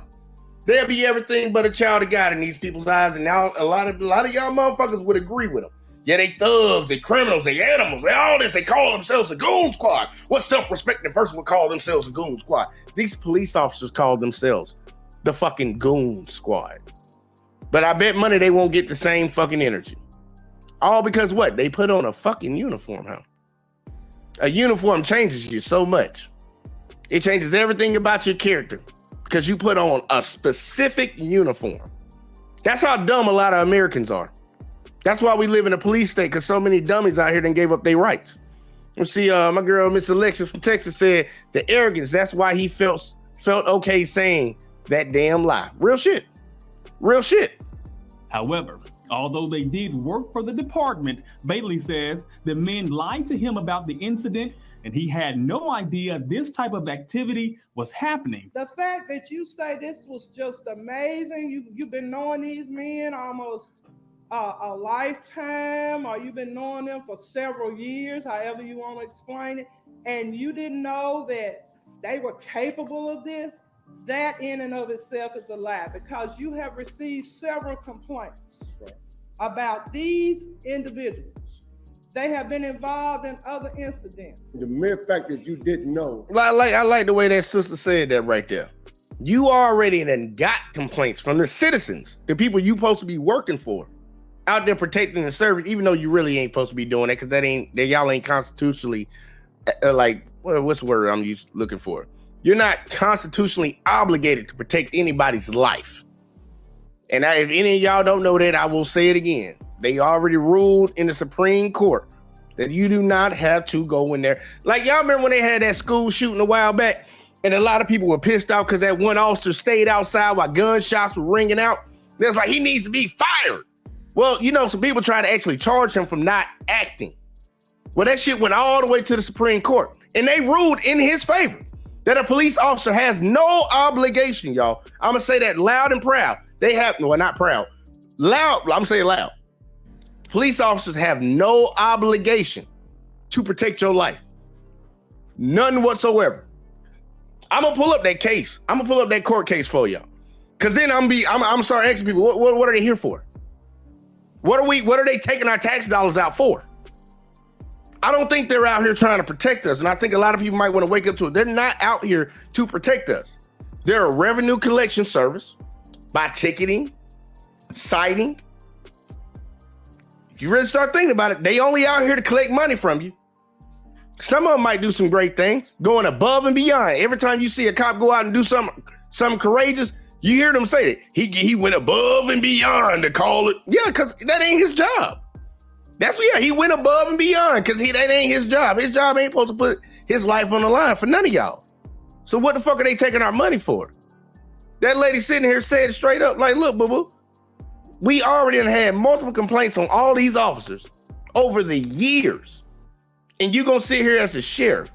[SPEAKER 1] They'll be everything but a child of God in these people's eyes, and now a lot of y'all motherfuckers would agree with them. Yeah, they thugs, they criminals, they animals, they all this. They call themselves the Goon Squad. What self-respecting person would call themselves the Goon Squad? These police officers call themselves the fucking Goon Squad. But I bet money they won't get the same fucking energy. All because what? They put on a fucking uniform, huh? A uniform changes you so much. It changes everything about your character because you put on a specific uniform. That's how dumb a lot of Americans are. That's why we live in a police state, because so many dummies out here done gave up their rights. You see, my girl, Miss Alexis from Texas, said the arrogance, that's why he felt okay saying that damn lie. Real shit. Real shit.
[SPEAKER 13] However, although they did work for the department, Bailey says the men lied to him about the incident and he had no idea this type of activity was happening.
[SPEAKER 15] The fact that you say this was just amazing, you've been knowing these men almost a lifetime, or you've been knowing them for several years, however you want to explain it, and you didn't know that they were capable of this, that in and of itself is a lie, because you have received several complaints about these individuals. They have been involved in other incidents.
[SPEAKER 16] The mere fact that you didn't know.
[SPEAKER 1] I like the way that sister said that right there. You already then got complaints from the citizens, the people you supposed to be working for, out there protecting and serving, even though you really ain't supposed to be doing that, because y'all ain't constitutionally, what's the word I'm looking for? You're not constitutionally obligated to protect anybody's life. And if any of y'all don't know that, I will say it again. They already ruled in the Supreme Court that you do not have to go in there. Like, y'all remember when they had that school shooting a while back, and a lot of people were pissed off because that one officer stayed outside while gunshots were ringing out? They was like, he needs to be fired. Well, some people try to actually charge him from not acting. Well, that shit went all the way to the Supreme Court, and they ruled in his favor that a police officer has no obligation, y'all. I'm gonna say that loud and proud. Not proud. Loud, I'm saying loud. Police officers have no obligation to protect your life. None whatsoever. I'm gonna pull up that case. I'm gonna pull up that court case for y'all. Cause then I'm gonna start asking people, what are they here for? What are they taking our tax dollars out for? I don't think they're out here trying to protect us. And I think a lot of people might want to wake up to it. They're not out here to protect us. They're a revenue collection service by ticketing, citing. If you really start thinking about it, they only out here to collect money from you. Some of them might do some great things, going above and beyond. Every time you see a cop go out and do something courageous, You hear them say that. He went above and beyond to call it. Yeah, because that ain't his job. That's what, yeah, he went above and beyond because that ain't his job. His job ain't supposed to put his life on the line for none of y'all. So what the fuck are they taking our money for? That lady sitting here said straight up, like, look, boo-boo, we already had multiple complaints on all these officers over the years. And you gonna sit here as a sheriff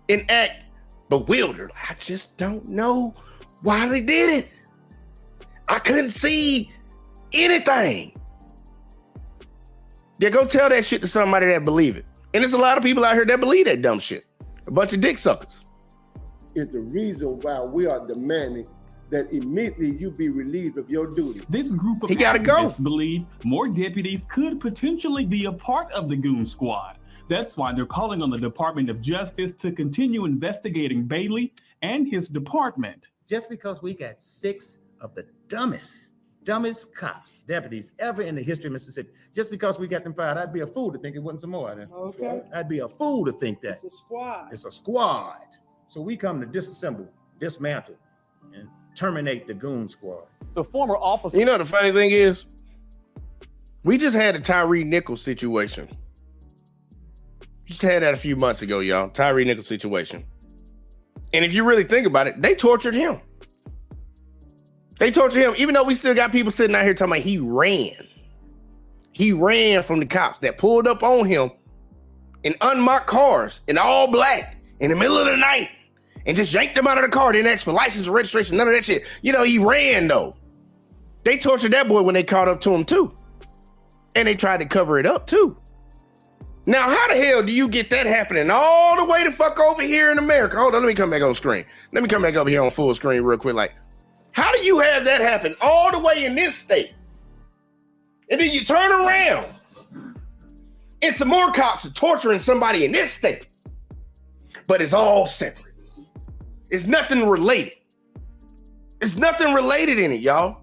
[SPEAKER 1] and act bewildered. I just don't know why they did it. I couldn't see anything. Yeah, go tell that shit to somebody that believe it. And there's a lot of people out here that believe that dumb shit. A bunch of dick suckers.
[SPEAKER 16] Is the reason why we are demanding that immediately you be relieved of your duty.
[SPEAKER 13] This group of
[SPEAKER 1] He gotta go.
[SPEAKER 13] activists believe more deputies could potentially be a part of the goon squad. That's why they're calling on the Department of Justice to continue investigating Bailey and his department.
[SPEAKER 10] Just because we got 6 of the dumbest cops, deputies ever in the history of Mississippi, just because we got them fired, I'd be a fool to think it wasn't some more out there.
[SPEAKER 15] Okay.
[SPEAKER 10] I'd be a fool to think that.
[SPEAKER 15] It's a squad.
[SPEAKER 10] It's a squad. So we come to disassemble, dismantle, and terminate the goon squad.
[SPEAKER 17] The former officer.
[SPEAKER 1] You know the funny thing is, we just had a Tyree Nichols situation. Just had that a few months ago, y'all. Tyree Nichols situation. And if you really think about it, they tortured him. They tortured him, even though we still got people sitting out here talking about he ran. He ran from the cops that pulled up on him in unmarked cars in all black in the middle of the night and just yanked him out of the car. Didn't ask for license or registration, none of that shit. You know, he ran though. They tortured that boy when they caught up to him too. And they tried to cover it up too. Now, how the hell do you get that happening all the way the fuck over here in America? Hold on, let me come back on screen. Let me come back over here on full screen real quick. Like, how do you have that happen all the way in this state? And then you turn around and some more cops are torturing somebody in this state. But it's all separate. It's nothing related. It's nothing related in it, y'all.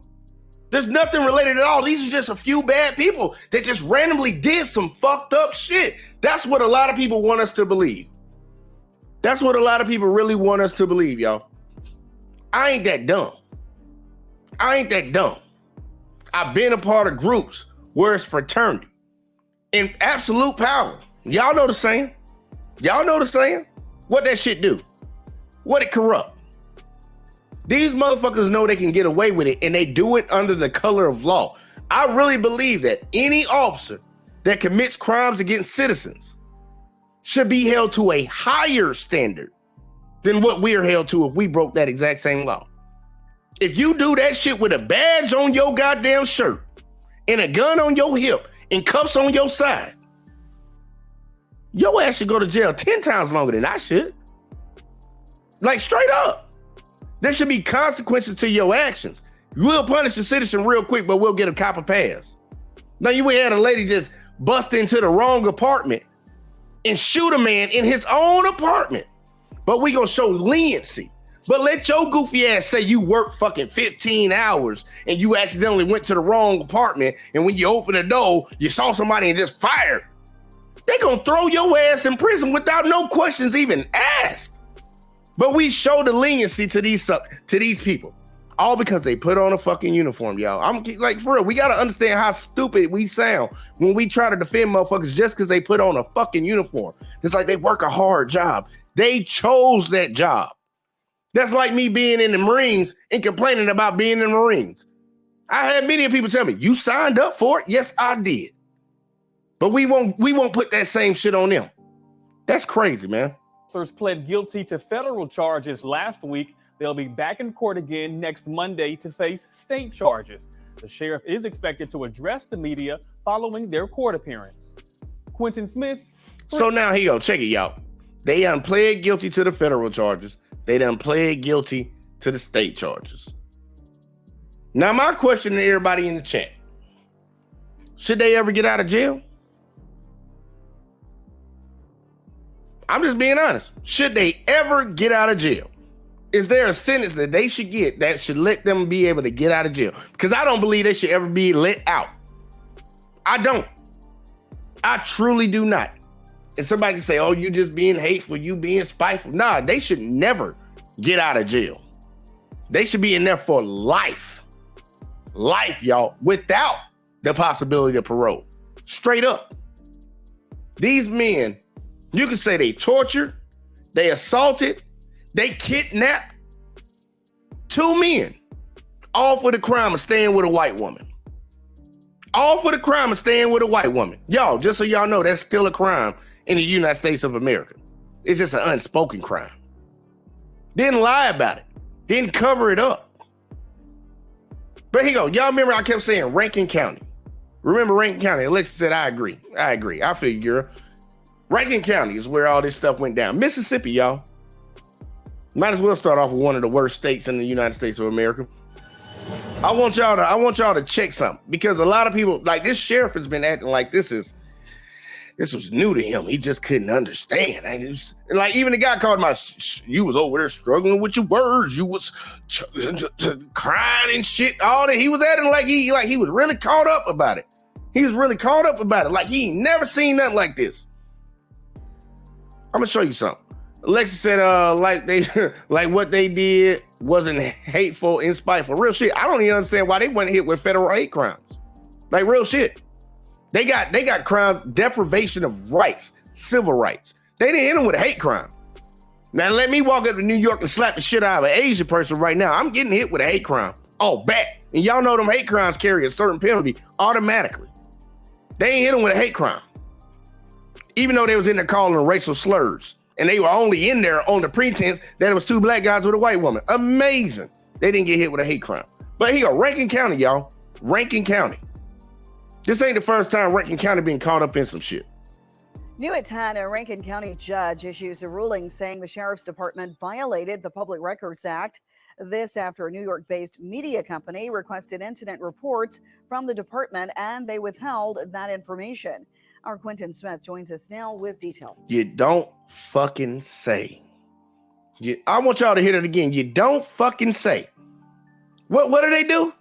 [SPEAKER 1] There's nothing related at all. These are just a few bad people that just randomly did some fucked up shit. That's what a lot of people want us to believe. That's what a lot of people really want us to believe, y'all. I ain't that dumb. I ain't that dumb. I've been a part of groups where it's fraternity and absolute power. Y'all know the saying. Y'all know the saying. What that shit do? What it corrupt? These motherfuckers know they can get away with it and they do it under the color of law. I really believe that any officer that commits crimes against citizens should be held to a higher standard than what we are held to if we broke that exact same law. If you do that shit with a badge on your goddamn shirt and a gun on your hip and cuffs on your side, your ass should go to jail 10 times longer than I should. Like straight up. There should be consequences to your actions. We'll punish the citizen real quick, but we'll get a cop a pass. Now you had a lady just bust into the wrong apartment and shoot a man in his own apartment. But we gonna show leniency. But let your goofy ass say you worked fucking 15 hours and you accidentally went to the wrong apartment, and when you open the door, you saw somebody and just fired. They gonna throw your ass in prison without no questions even asked. But we show the leniency to these people, all because they put on a fucking uniform, y'all. I'm like, for real, we gotta understand how stupid we sound when we try to defend motherfuckers just because they put on a fucking uniform. It's like they work a hard job. They chose that job. That's like me being in the Marines and complaining about being in the Marines. I had many people tell me, you signed up for it? Yes, I did. But we won't put that same shit on them. That's crazy, man.
[SPEAKER 17] Officers pled guilty to federal charges last week. They'll be back in court again next Monday to face state charges. The sheriff is expected to address the media following their court appearance. Quentin Smith.
[SPEAKER 1] So now here you go. Check it, y'all. They done pled guilty to the federal charges. They done pled guilty to the state charges. Now my question to everybody in the chat. Should they ever get out of jail? I'm just being honest. Should they ever get out of jail? Is there a sentence that they should get that should let them be able to get out of jail? Because I don't believe they should ever be let out. I don't. I truly do not. And somebody can say, oh, you just being hateful, you being spiteful. Nah, they should never get out of jail. They should be in there for life. Life, y'all, without the possibility of parole. Straight up. These men, you can say they tortured, they assaulted, they kidnapped 2 men, all for the crime of staying with a white woman. All for the crime of staying with a white woman. Y'all, just so y'all know, that's still a crime in the United States of America. It's just an unspoken crime. Didn't lie about it. Didn't cover it up. But here you go. Y'all remember I kept saying Rankin County. Remember Rankin County? Alexa said, I agree. I feel you, girl. Rankin County is where all this stuff went down. Mississippi, y'all. Might as well start off with one of the worst states in the United States of America. I want y'all to check something, because a lot of people, like, this sheriff has been acting like this was new to him. He just couldn't understand. And like, even the guy called him out, you was over there struggling with your words. You was crying and shit. All that. He was acting like he was really caught up about it. He was really caught up about it. Like he ain't never seen nothing like this. I'm gonna show you something. Alexa said, like what they did wasn't hateful and spiteful. Real shit. I don't even understand why they weren't hit with federal hate crimes. Like real shit. They got crime, deprivation of rights, civil rights. They didn't hit them with a hate crime. Now let me walk up to New York and slap the shit out of an Asian person right now. I'm getting hit with a hate crime. Oh, bet. And y'all know them hate crimes carry a certain penalty automatically. They ain't hit them with a hate crime. Even though they was in there calling them racial slurs. And they were only in there on the pretense that it was 2 black guys with a white woman. Amazing. They didn't get hit with a hate crime. But here, Rankin County, y'all. Rankin County. This ain't the first time Rankin County being caught up in some shit.
[SPEAKER 12] New at 10, a Rankin County judge issues a ruling saying the sheriff's department violated the Public Records Act. This after a New York-based media company requested incident reports from the department and they withheld that information. Our Quentin Smith joins us now with detail.
[SPEAKER 1] You don't fucking say. I want y'all to hear that again. You don't fucking say. What do they do?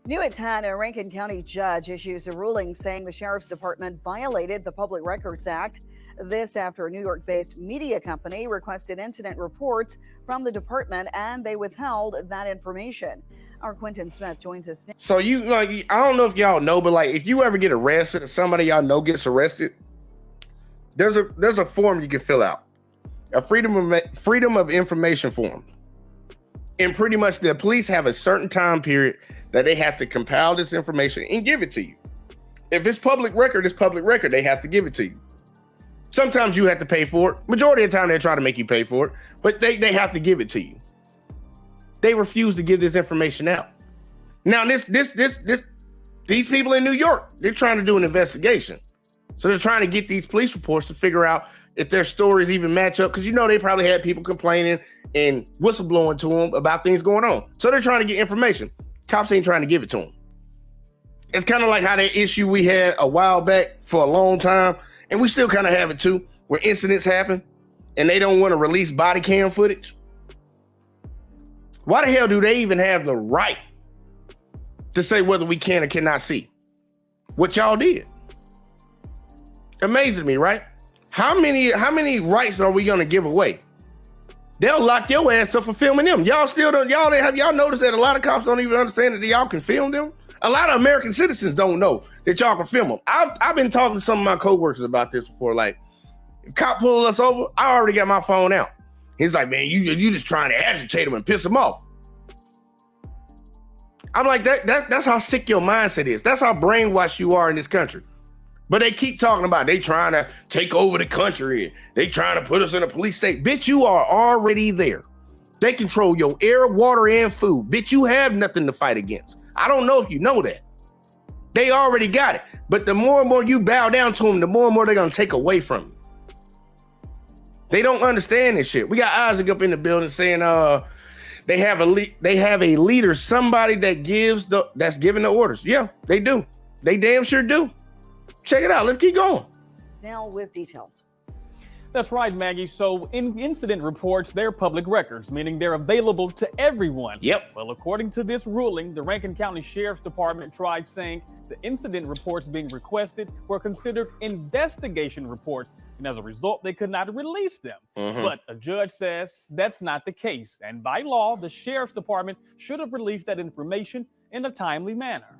[SPEAKER 12] New at 10, a Rankin County judge issues a ruling saying the sheriff's department violated the Public Records Act. This after a New York-based media company requested incident reports from the department and they withheld that information. Our Quentin Smith joins us now.
[SPEAKER 1] So I don't know if y'all know, but like if you ever get arrested or somebody y'all know gets arrested, there's a form you can fill out, a freedom of information form. And pretty much the police have a certain time period that they have to compile this information and give it to you. If it's public record, it's public record. They have to give it to you. Sometimes you have to pay for it. Majority of the time they try to make you pay for it, but they have to give it to you. They refuse to give this information out. Now these people in New York, they're trying to do an investigation. So they're trying to get these police reports to figure out if their stories even match up, because they probably had people complaining and whistleblowing to them about things going on. So they're trying to get information. Cops ain't trying to give it to them. It's kind of like how that issue we had a while back for a long time, and we still kind of have it too, where incidents happen and they don't want to release body cam footage. Why the hell do they even have the right to say whether we can or cannot see what y'all did? Amazing to me, right? How many rights are we gonna give away? They'll lock your ass up for filming them. Y'all noticed that a lot of cops don't even understand that y'all can film them? A lot of American citizens don't know that y'all can film them. I've been talking to some of my coworkers about this before. Like, if cop pull us over, I already got my phone out. He's like, man, you just trying to agitate them and piss them off. I'm like, that's how sick your mindset is. That's how brainwashed you are in this country. But they keep talking about they trying to take over the country. They trying to put us in a police state. Bitch, you are already there. They control your air, water, and food. Bitch, you have nothing to fight against. I don't know if you know that. They already got it. But the more and more you bow down to them, the more and more they're going to take away from you. They don't understand this shit. We got Isaac up in the building saying they have a leader, somebody that's giving the orders. Yeah, they do. They damn sure do. Check it out. Let's keep going.
[SPEAKER 12] Now with details.
[SPEAKER 17] That's right, Maggie. So incident reports, they're public records, meaning they're available to everyone.
[SPEAKER 1] Yep.
[SPEAKER 17] Well, according to this ruling, the Rankin County Sheriff's Department tried saying the incident reports being requested were considered investigation reports and as a result, they could not release them.
[SPEAKER 1] Mhm.
[SPEAKER 17] But a judge says that's not the case, and by law, the sheriff's department should have released that information in a timely manner.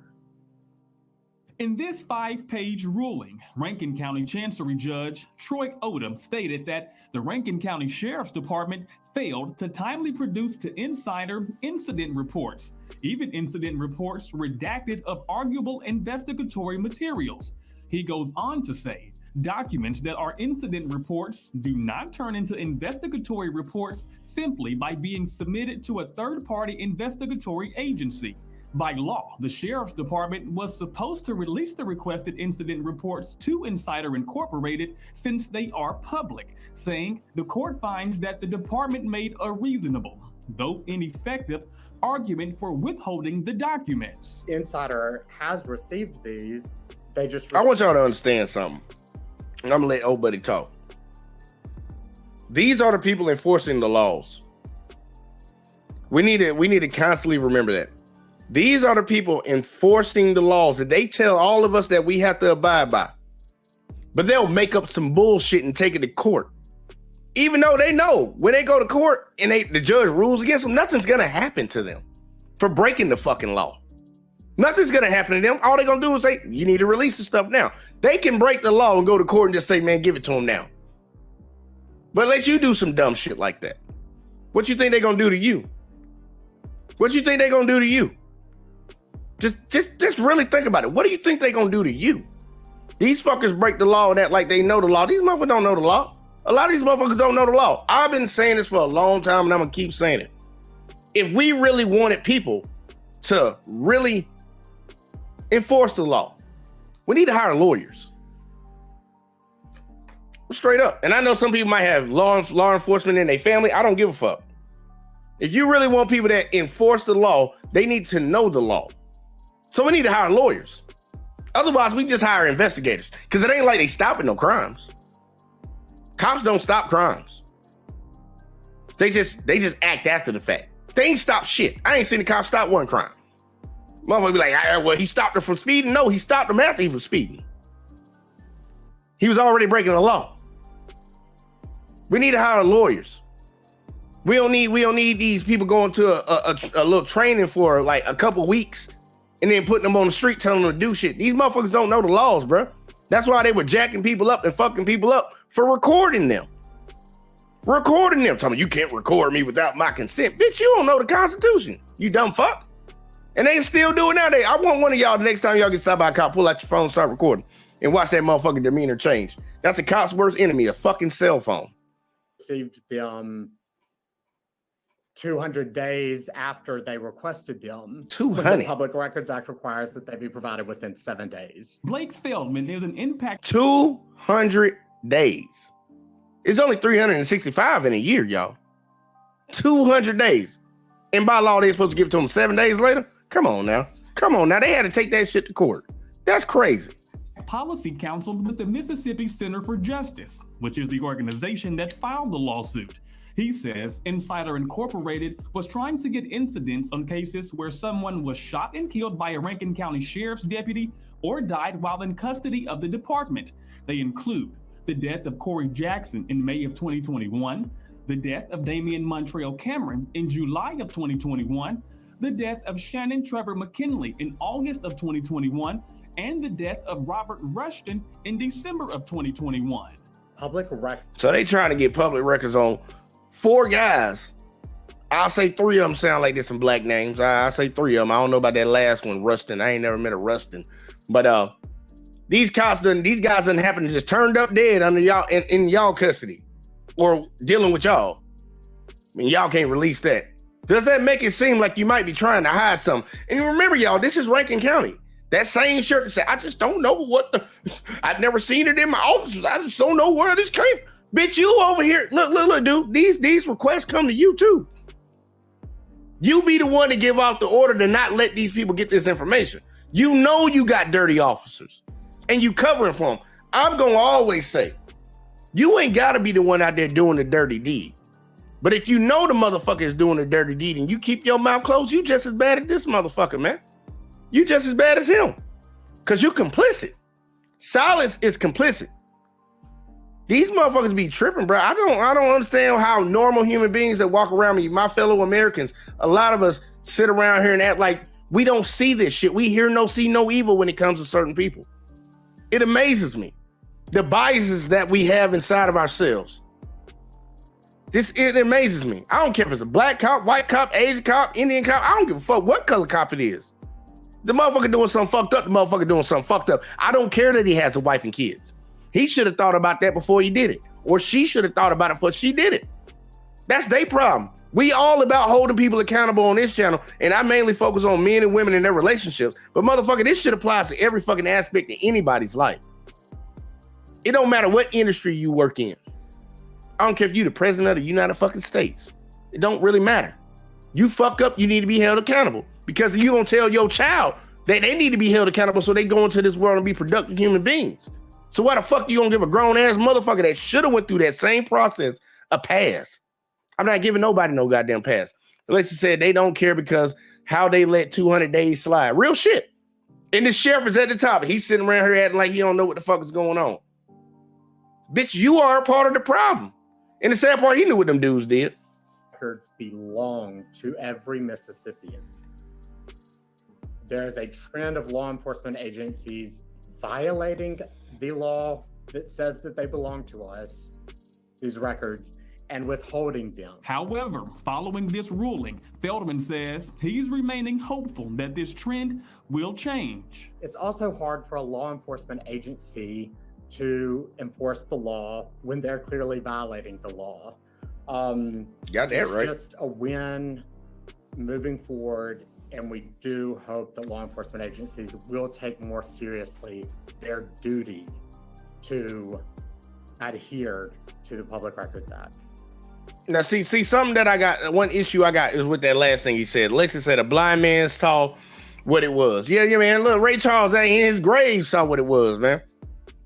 [SPEAKER 13] In this 5-page ruling, Rankin County Chancery Judge Troy Odom stated that the Rankin County Sheriff's Department failed to timely produce to insider incident reports, even incident reports redacted of arguable investigatory materials. He goes on to say, documents that are incident reports do not turn into investigatory reports simply by being submitted to a third-party investigatory agency. By law, the Sheriff's Department was supposed to release the requested incident reports to Insider Incorporated since they are public, saying the court finds that the department made a reasonable, though ineffective, argument for withholding the documents.
[SPEAKER 3] Insider has received these. They just.
[SPEAKER 1] I want y'all to understand something. I'm gonna let old buddy talk. These are the people enforcing the laws. We need to constantly remember that. These are the people enforcing the laws that they tell all of us that we have to abide by. But they'll make up some bullshit and take it to court. Even though they know when they go to court and the judge rules against them, nothing's gonna happen to them for breaking the fucking law. Nothing's gonna happen to them. All they're gonna do is say, you need to release the stuff now. They can break the law and go to court and just say, man, give it to them now. But let you do some dumb shit like that. What you think they're gonna do to you? What you think they're gonna do to you? Just really think about it. What do you think they're gonna do to you? These fuckers break the law and act like they know the law. These motherfuckers don't know the law. A lot of these motherfuckers don't know the law. I've been saying this for a long time and I'm gonna keep saying it. If we really wanted people to really enforce the law, we need to hire lawyers. Straight up. And I know some people might have law enforcement in their family. I don't give a fuck. If you really want people that enforce the law, they need to know the law. So we need to hire lawyers. Otherwise, we just hire investigators. Because it ain't like they stopping no crimes. Cops don't stop crimes. They just act after the fact. They ain't stopped shit. I ain't seen the cops stop one crime. Motherfucker be like, well, he stopped her from speeding. No, he stopped him after he was speeding. He was already breaking the law. We need to hire lawyers. We don't need these people going to a little training for like a couple weeks and then putting them on the street telling them to do shit. These motherfuckers don't know the laws, bro. That's why they were jacking people up and fucking people up for recording them. Telling me you can't record me without my consent. Bitch, you don't know the Constitution, you dumb fuck. And they still do it nowadays. I want one of y'all the next time y'all get stopped by a cop, pull out your phone, start recording, and watch that motherfucking demeanor change. That's a cop's worst enemy, a fucking cell phone.
[SPEAKER 3] Received the 200 days after they requested them.
[SPEAKER 1] 200.
[SPEAKER 3] The Public Records Act requires that they be provided within 7 days.
[SPEAKER 13] Blake Feldman is an impact.
[SPEAKER 1] 200 days. It's only 365 in a year, y'all. 200 days. And by law, they're supposed to give it to them 7 days later? Come on now. They had to take that shit to court. That's crazy.
[SPEAKER 13] Policy counsel with the Mississippi Center for Justice, which is the organization that filed the lawsuit. He says Insider Incorporated was trying to get incidents on cases where someone was shot and killed by a Rankin County Sheriff's deputy or died while in custody of the department. They include the death of Corey Jackson in May of 2021, the death of Damian Montrell Cameron in July of 2021, the death of Shannon Trevor McKinley in August of 2021, and the death of Robert Rushton in December of 2021.
[SPEAKER 3] Public record.
[SPEAKER 1] So they trying to get public records on 4 guys. I'll say 3 of them sound like there's some black names. I'll say 3 of them. I don't know about that last one, Rustin. I ain't never met a Rustin. But these guys didn't happen to just turned up dead under y'all in y'all custody or dealing with y'all. I mean, y'all can't release that. Does that make it seem like you might be trying to hide something? And remember, y'all, this is Rankin County. That same shirt that said, I just don't know I've never seen it in my office. I just don't know where this came from. Bitch, you over here. Look, dude, these requests come to you too. You be the one to give out the order to not let these people get this information. You know you got dirty officers and you covering for them. I'm going to always say, you ain't got to be the one out there doing the dirty deed. But if you know the motherfucker is doing the dirty deed and you keep your mouth closed, you just as bad as this motherfucker, man. You just as bad as him because you're complicit. Silence is complicit. These motherfuckers be tripping, bro. I don't understand how normal human beings that walk around me, my fellow Americans, a lot of us sit around here and act like we don't see this shit. We see no evil when it comes to certain people. It amazes me. The biases that we have inside of ourselves. It amazes me. I don't care if it's a black cop, white cop, Asian cop, Indian cop. I don't give a fuck what color cop it is. The motherfucker doing something fucked up, the motherfucker doing something fucked up. I don't care that he has a wife and kids. He should have thought about that before he did it. Or she should have thought about it before she did it. That's their problem. We all about holding people accountable on this channel, and I mainly focus on men and women and their relationships. But motherfucker, this shit applies to every fucking aspect of anybody's life. It don't matter what industry you work in. I don't care if you the president of the United fucking States. It don't really matter. You fuck up, you need to be held accountable. Because you gonna tell your child that they need to be held accountable so they go into this world and be productive human beings. So why the fuck you gonna give a grown ass motherfucker that should have went through that same process a pass? I'm not giving nobody no goddamn pass. Alexa said they don't care because how they let 200 days slide. Real shit. And the sheriff is at the top. He's sitting around here acting like he don't know what the fuck is going on. Bitch, you are a part of the problem. And the sad part, he knew what them dudes did.
[SPEAKER 3] Records belong to every Mississippian. There is a trend of law enforcement agencies violating the law that says that they belong to us, these records, and withholding them.
[SPEAKER 13] However, following this ruling, Feldman says he's remaining hopeful that this trend will change.
[SPEAKER 3] It's also hard for a law enforcement agency to enforce the law when they're clearly violating the law.
[SPEAKER 1] Got that right.
[SPEAKER 3] It's just a win moving forward, and we do hope that law enforcement agencies will take more seriously their duty to adhere to the Public Records Act.
[SPEAKER 1] Now, see, something that I got, one issue I got is with that last thing he said. Alexis said a blind man saw what it was. Yeah, man, look, Ray Charles in his grave saw what it was, man.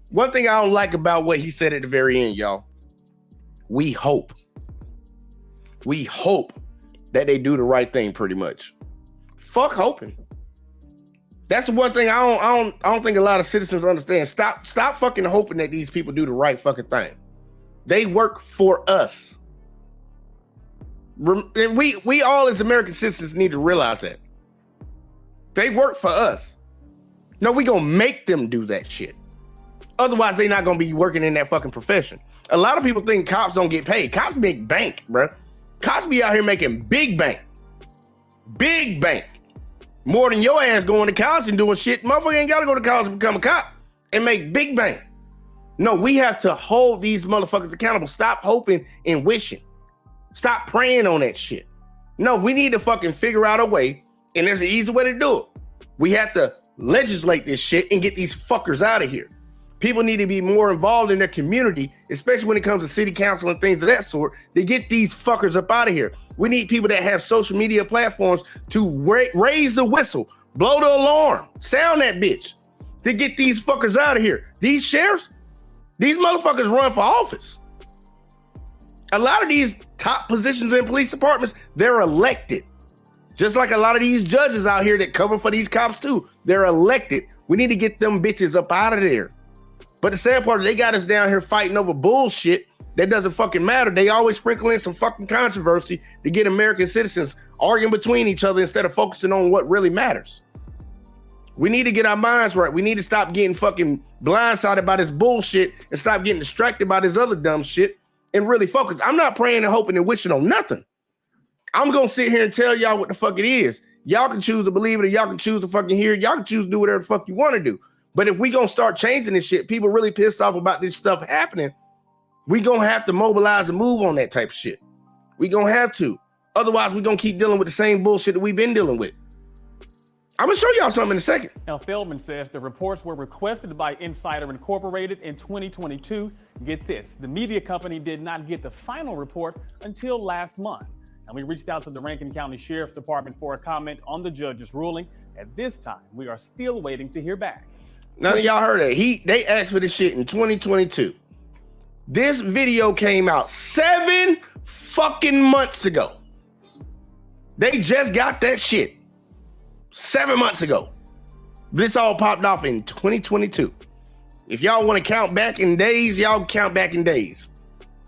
[SPEAKER 1] One thing I don't like about what he said at the very end, y'all, we hope that they do the right thing pretty much. Fuck hoping. That's the one thing I don't think a lot of citizens understand. Stop fucking hoping that these people do the right fucking thing. They work for us. And we all as American citizens need to realize that. They work for us. No, we gonna make them do that shit. Otherwise, they not gonna be working in that fucking profession. A lot of people think cops don't get paid. Cops make bank, bro. Cops be out here making big bank. Big bank. More than your ass going to college and doing shit. Motherfucker ain't gotta go to college to become a cop and make big bank. No, we have to hold these motherfuckers accountable. Stop hoping and wishing. Stop praying on that shit. No, we need to fucking figure out a way, and there's an easy way to do it. We have to legislate this shit and get these fuckers out of here. People need to be more involved in their community, especially when it comes to city council and things of that sort, to get these fuckers up out of here. We need people that have social media platforms to raise the whistle, blow the alarm, sound that bitch, to get these fuckers out of here. These sheriffs, these motherfuckers run for office. A lot of these top positions in police departments, they're elected. Just like a lot of these judges out here that cover for these cops too, they're elected. We need to get them bitches up out of there. But the sad part is they got us down here fighting over bullshit that doesn't fucking matter. They always sprinkle in some fucking controversy to get American citizens arguing between each other instead of focusing on what really matters. We need to get our minds right. We need to stop getting fucking blindsided by this bullshit and stop getting distracted by this other dumb shit and really focus. I'm not praying and hoping and wishing on nothing. I'm going to sit here and tell y'all what the fuck it is. Y'all can choose to believe it or y'all can choose to fucking hear it. Y'all can choose to do whatever the fuck you want to do. But if we going to start changing this shit, people really pissed off about this stuff happening, we going to have to mobilize and move on that type of shit. We going to have to. Otherwise, we going to keep dealing with the same bullshit that we've been dealing with. I'm going to show y'all something in a second.
[SPEAKER 17] Now, Feldman says the reports were requested by Insider Incorporated in 2022. Get this, the media company did not get the final report until last month. And we reached out to the Rankin County Sheriff's Department for a comment on the judge's ruling. At this time, we are still waiting to hear back.
[SPEAKER 1] None of y'all heard that. They asked for this shit in 2022. This video came out 7 fucking months ago. They just got that shit 7 months ago. This all popped off in 2022. If y'all want to count back in days, y'all count back in days.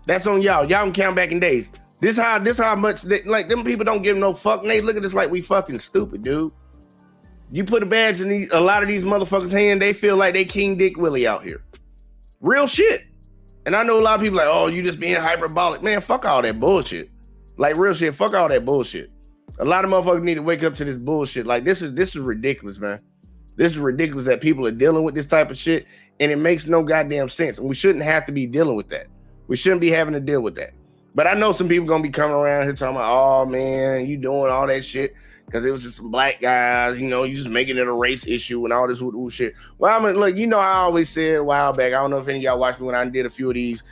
[SPEAKER 1] That's on y'all. Y'all can count back in days. This how much like them people don't give no fuck. And they look at us like we fucking stupid, dude. You put a badge in a lot of these motherfuckers' hand, they feel like they King Dick Willie out here. Real shit. And I know a lot of people like, oh, you just being hyperbolic. Man, fuck all that bullshit. Like real shit, fuck all that bullshit. A lot of motherfuckers need to wake up to this bullshit. Like this is ridiculous, man. This is ridiculous that people are dealing with this type of shit, and it makes no goddamn sense. And we shouldn't have to be dealing with that. We shouldn't be having to deal with that. But I know some people gonna be coming around here talking about, oh man, you doing all that shit because it was just some black guys, you know, you just making it a race issue and all this shit. Well, I mean, look, you know, I always said a while back, I don't know if any of y'all watched me when I did a few of these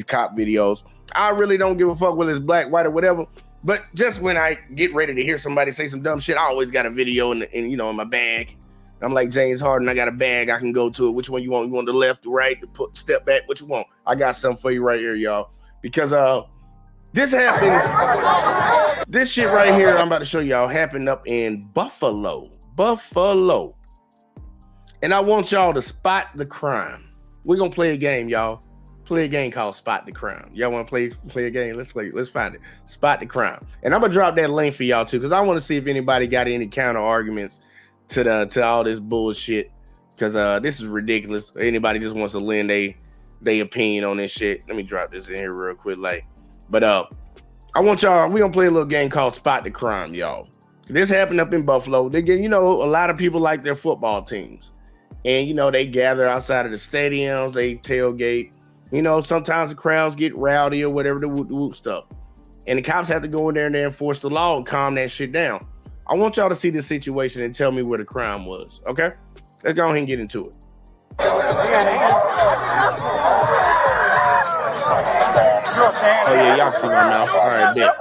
[SPEAKER 1] cop videos. I really don't give a fuck whether it's black, white, or whatever. But just when I get ready to hear somebody say some dumb shit, I always got a video in you know, in my bag. I'm like James Harden, I got a bag, I can go to it. Which one you want? You want the left, the right, the step back? What you want? I got something for you right here, y'all. Because this happened, this shit right here I'm about to show y'all happened up in Buffalo. And I want y'all to spot the crime. We're gonna play a game, y'all. Play a game called Spot the Crime. Y'all want to play a game? Let's find it. Spot the Crime. And I'm gonna drop that link for y'all too, because I want to see if anybody got any counter arguments to all this bullshit. Because this is ridiculous. Anybody just wants to lend they opinion on this shit. Let me drop this in here real quick, like. But I want y'all. We gonna play a little game called Spot the Crime, y'all. This happened up in Buffalo. They get, you know, a lot of people like their football teams, and you know they gather outside of the stadiums. They tailgate. You know, sometimes the crowds get rowdy or whatever, the whoop stuff. And the cops have to go in there and enforce the law and calm that shit down. I want y'all to see this situation and tell me where the crime was, okay? Let's go ahead and get into it. Oh, yeah, y'all see my mouth. All right, bet.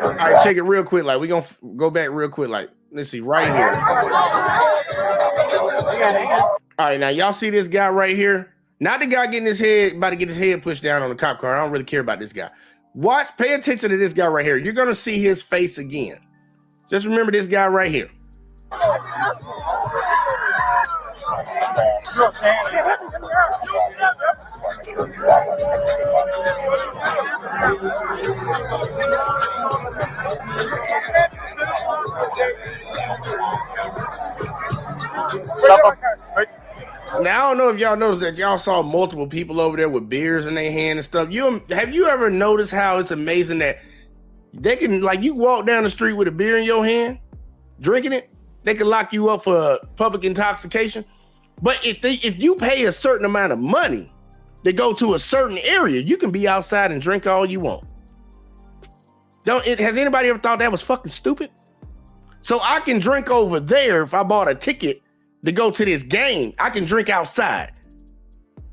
[SPEAKER 1] All right, check it real quick. Like, we gonna go back real quick. Like, let's see, right here. All right, now, y'all see this guy right here? Not the guy about to get his head pushed down on the cop car. I don't really care about this guy. Pay attention to this guy right here. You're going to see his face again. Just remember this guy right here. Now, I don't know if y'all noticed that y'all saw multiple people over there with beers in their hand and stuff. Have you ever noticed how it's amazing that they can, like, you walk down the street with a beer in your hand, drinking it, they can lock you up for public intoxication. But if you pay a certain amount of money to go to a certain area, you can be outside and drink all you want. Has anybody ever thought that was fucking stupid? So I can drink over there if I bought a ticket to go to this game. I can drink outside.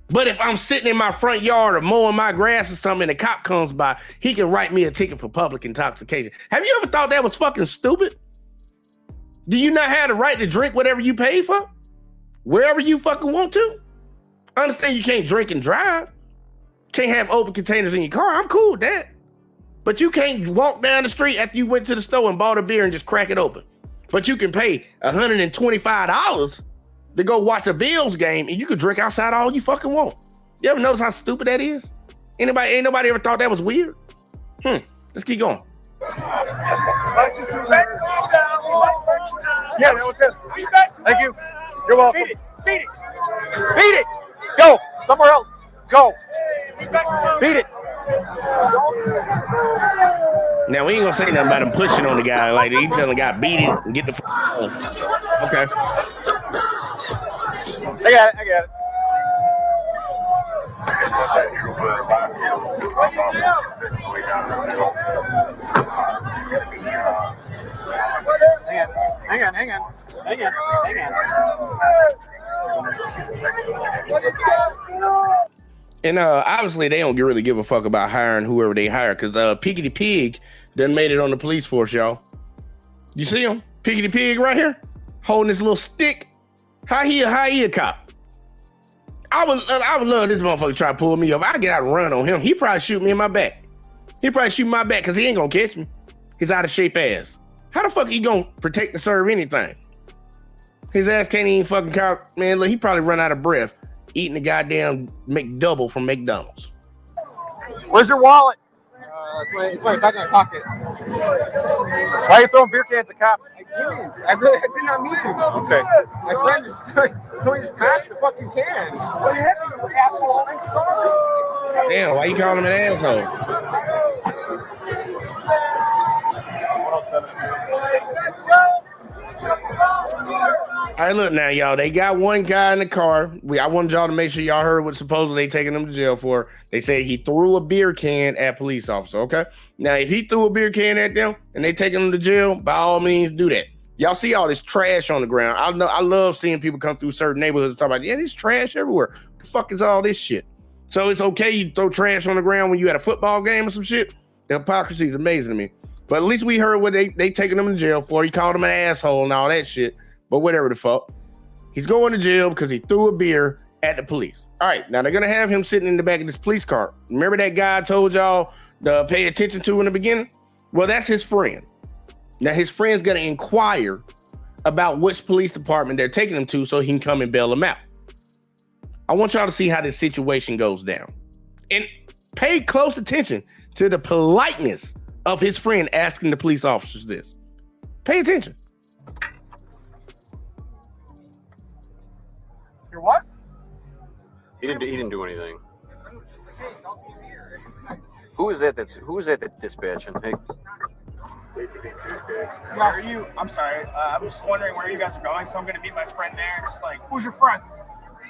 [SPEAKER 1] But if I'm sitting in my front yard or mowing my grass or something and a cop comes by, he can write me a ticket for public intoxication. Have you ever thought that was fucking stupid? Do you not have the right to drink whatever you pay for? Wherever you fucking want to? I understand you can't drink and drive. Can't have open containers in your car. I'm cool with that. But you can't walk down the street after you went to the store and bought a beer and just crack it open. But you can pay $125 to go watch a Bills game and you can drink outside all you fucking want. You ever notice how stupid that is? Ain't nobody ever thought that was weird? Let's keep going.
[SPEAKER 18] Yeah, that was it. Thank you. You're welcome. Beat it. Beat it. Go. Somewhere else. Go. Beat it.
[SPEAKER 1] Now, we ain't gonna say nothing about him pushing on the guy. Like, he telling the guy, beat it and get the on. Okay.
[SPEAKER 18] I got it. Hang on.
[SPEAKER 1] And obviously, they don't really give a fuck about hiring whoever they hire, because Peekity Pig done made it on the police force, y'all. You see him? Peekity Pig right here, holding this little stick. How he a cop? I would love this motherfucker try to pull me off. I get out and run on him. He probably shoot me in my back. He probably shoot my back because he ain't gonna catch me. His out of shape ass. How the fuck he gonna protect and serve anything? His ass can't even fucking count. Man, look, he probably run out of breath. eating the goddamn McDouble from McDonald's.
[SPEAKER 18] Where's your wallet?
[SPEAKER 19] It's right back in my pocket.
[SPEAKER 18] Why are you throwing beer cans at cops?
[SPEAKER 19] I didn't. I did not mean to.
[SPEAKER 18] Okay.
[SPEAKER 19] My friend just told me just pass the fucking can. Well, you hit me, you asshole. I'm sorry.
[SPEAKER 1] Damn, why you calling him an asshole? All right, look now, y'all. They got one guy in the car. I wanted y'all to make sure y'all heard what supposedly they taking him to jail for. They said he threw a beer can at police officer. Okay. Now, if he threw a beer can at them and they taking him to jail, by all means, do that. Y'all see all this trash on the ground. I love seeing people come through certain neighborhoods and talk about, yeah, there's trash everywhere. What the fuck is all this shit? So it's okay you throw trash on the ground when you at a football game or some shit? The hypocrisy is amazing to me. But at least we heard what they taking him to jail for. He called him an asshole and all that shit. But whatever the fuck. He's going to jail because he threw a beer at the police. All right, now they're going to have him sitting in the back of this police car. Remember that guy I told y'all to pay attention to in the beginning? Well, that's his friend. Now, his friend's going to inquire about which police department they're taking him to so he can come and bail him out. I want y'all to see how this situation goes down. And pay close attention to the politeness of his friend asking the police officers this. Pay attention.
[SPEAKER 18] Your what?
[SPEAKER 20] He didn't do anything. Who is that that's dispatching? Hey.
[SPEAKER 18] Where are you? I'm sorry. I'm just wondering where you guys are going, so I'm gonna meet my friend there and just like, who's your friend?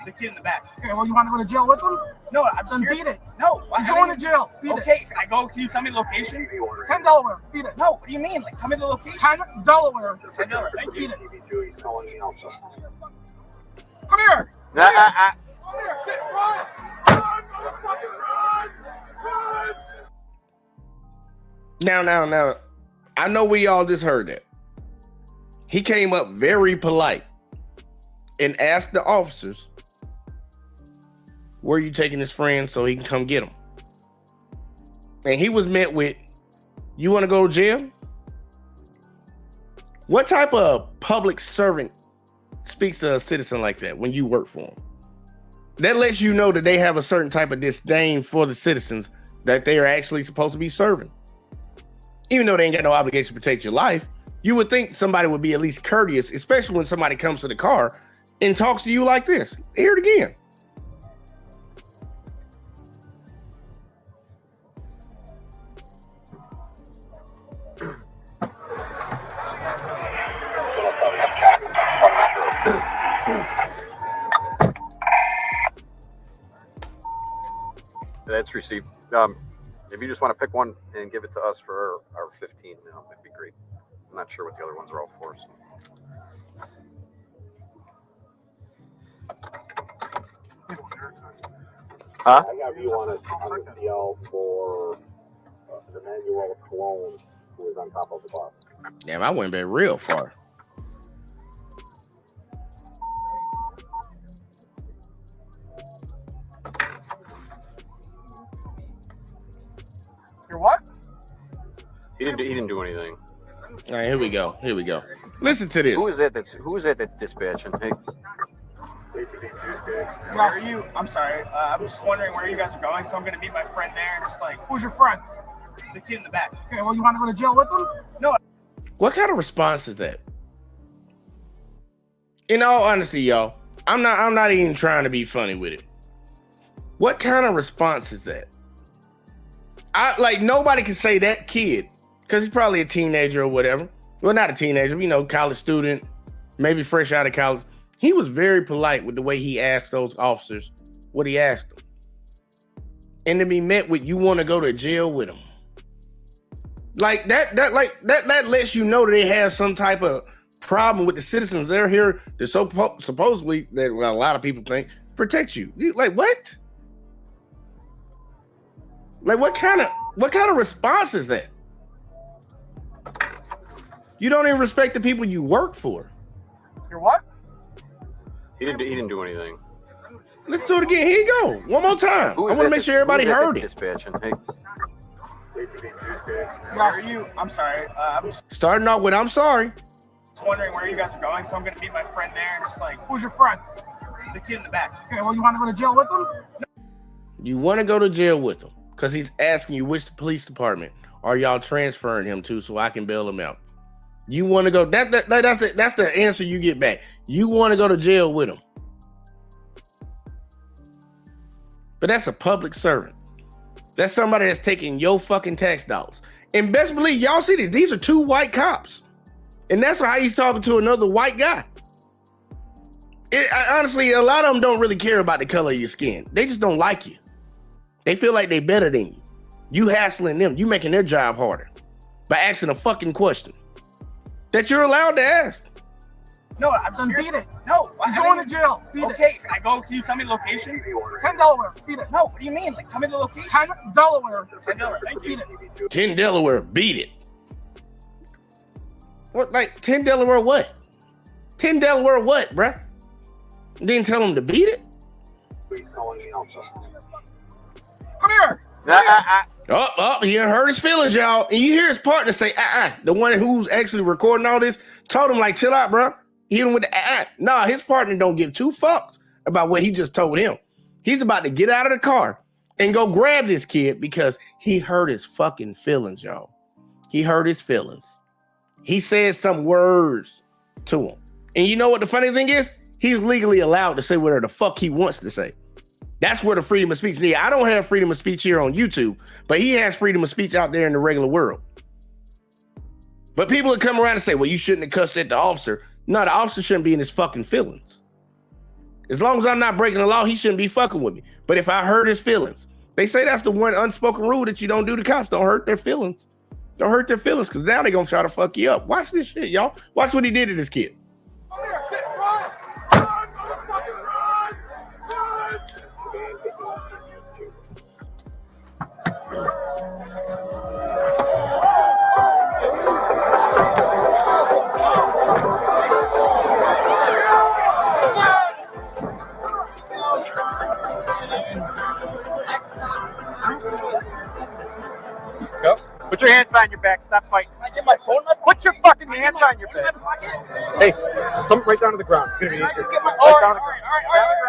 [SPEAKER 18] The kid in the back. Okay, well, you want to go to jail with him? No, I'm just curious. Beat it. No, he's going to jail. Beat okay, it. Can I go? Can you tell me the location? 10 Delaware. Beat it. No, what do you mean? Like, tell me the location. 10 Delaware. 10 Delaware. Thank you. Beat it. Come here. Come here. Sit. Run. Run, motherfucker, run. Run.
[SPEAKER 1] Now. I know we all just heard that. He came up very polite and asked the officers, where are you taking his friend so he can come get him? And he was met with, you want to go to jail? What type of public servant speaks to a citizen like that when you work for them? That lets you know that they have a certain type of disdain for the citizens that they are actually supposed to be serving. Even though they ain't got no obligation to protect your life, you would think somebody would be at least courteous, especially when somebody comes to the car and talks to you like this. Hear it again.
[SPEAKER 20] That's received. If you just want to pick one and give it to us for our 15 now, that'd be great. I'm not sure what the other ones are all for. So. Huh?
[SPEAKER 8] I got you on a DL for Emmanuel Cologne, who is on top of the bus.
[SPEAKER 1] Damn, I went back real far.
[SPEAKER 18] Your what?
[SPEAKER 20] He didn't do anything.
[SPEAKER 1] All right, here we go. Listen to this.
[SPEAKER 20] Who is that that's dispatching? Hey.
[SPEAKER 18] Where are you? I'm sorry. I'm just wondering where you guys are going, so I'm gonna meet my friend there and just like, who's your friend? The kid in the back. Okay, well, you want to go to jail with him? No.
[SPEAKER 1] What kind of response is that? In all honesty, y'all, I'm not even trying to be funny with it. What kind of response is that? Nobody can say that kid, because he's probably a teenager or whatever. Well, not a teenager, college student, maybe fresh out of college. He was very polite with the way he asked those officers what he asked them. And to be met with, you want to go to jail with him. That lets you know that they have some type of problem with the citizens. They're here to supposedly, that a lot of people think, protect you. Like, what? Like, what kind of response is that? You don't even respect the people you work for.
[SPEAKER 18] Your what?
[SPEAKER 20] He didn't do anything.
[SPEAKER 1] Let's do it again. Here you go. One more time. I want to make sure everybody heard it.
[SPEAKER 20] Dispatching. Hey.
[SPEAKER 18] Where are you? I'm sorry. I'm just
[SPEAKER 1] starting off with I'm sorry.
[SPEAKER 18] Just wondering where you guys are going, so I'm gonna meet my friend there and just like, who's your friend? the kid in the back. Okay, well, you want to go to jail with him?
[SPEAKER 1] You want to go to jail with him because he's asking you which police department are y'all transferring him to so I can bail him out. You want to go, that's the answer you get back. You want to go to jail with him. But that's a public servant. That's somebody that's taking your fucking tax dollars. And best believe, y'all see this. These are two white cops. And that's how he's talking to another white guy. Honestly, a lot of them don't really care about the color of your skin. They just don't like you. They feel like they better than you. You hassling them. You making their job harder by asking a fucking question that you're allowed to ask.
[SPEAKER 18] No, I'm scared. Beat it. No, I'm going to jail. Beat okay, it. Can I go? Can you tell me the location? 10 Delaware. Beat it. No, what do you mean? Like, tell me the location. 10 Delaware. 10 Delaware. Thank you. Beat it.
[SPEAKER 1] 10 Delaware. Beat it. What? Like 10 Delaware? What? 10 Delaware? What, bruh? Didn't tell him to beat it.
[SPEAKER 18] Come here.
[SPEAKER 1] He hurt his feelings, y'all. And you hear his partner say, the one who's actually recording all this told him, like, chill out, bro. Hit him with the Nah, his partner don't give two fucks about what he just told him. He's about to get out of the car and go grab this kid because he hurt his fucking feelings, y'all. He hurt his feelings. He said some words to him. And you know what the funny thing is? He's legally allowed to say whatever the fuck he wants to say. That's where the freedom of speech is. I don't have freedom of speech here on YouTube, but he has freedom of speech out there in the regular world. But people would come around and say, well, you shouldn't have cussed at the officer. No, the officer shouldn't be in his fucking feelings. As long as I'm not breaking the law, he shouldn't be fucking with me. But if I hurt his feelings, they say that's the one unspoken rule that you don't do to cops. Don't hurt their feelings. Don't hurt their feelings because now they're going to try to fuck you up. Watch this shit, y'all. Watch what he did to this kid.
[SPEAKER 19] Put your hands behind your back. Stop fighting. Can I get my phone? Put your fucking hands behind your back. Hey, come right down to the ground. It's gonna be easier. Right down to the ground. Down to the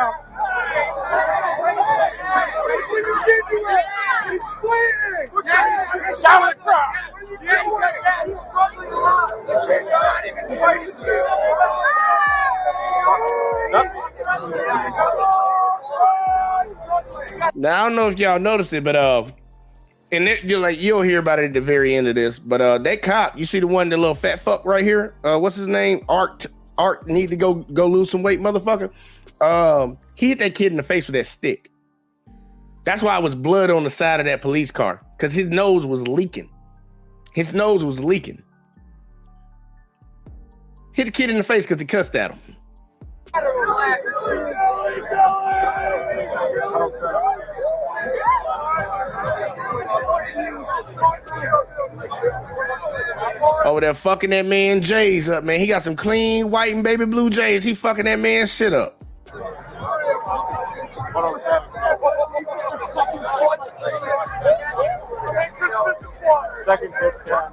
[SPEAKER 19] ground.
[SPEAKER 1] Now I don't know if y'all noticed it, but and you'll hear about it at the very end of this. But that cop, you see the one, the little fat fuck right here. What's his name? Art need to go lose some weight, motherfucker. He hit that kid in the face with that stick. That's why it was blood on the side of that police car, because his nose was leaking. His nose was leaking. Hit the kid in the face because he cussed at him. Over there fucking that man J's up, man. He got some clean white and baby blue J's. He fucking that man's shit up.
[SPEAKER 19] Second pitch, yeah.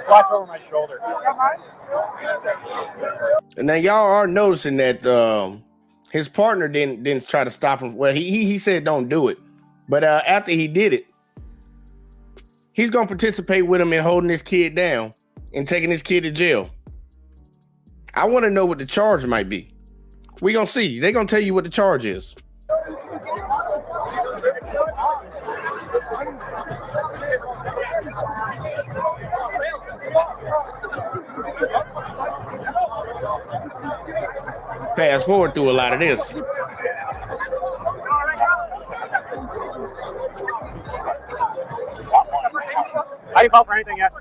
[SPEAKER 19] Watch over my shoulder.
[SPEAKER 1] And now y'all are noticing that his partner didn't try to stop him. Well, he said don't do it, but after he did it, he's gonna participate with him in holding this kid down and taking this kid to jail. I want to know what the charge might be. We gonna see. They're gonna tell you what the charge is. Fast forward through a lot of this.
[SPEAKER 19] I didn't call for anything yet.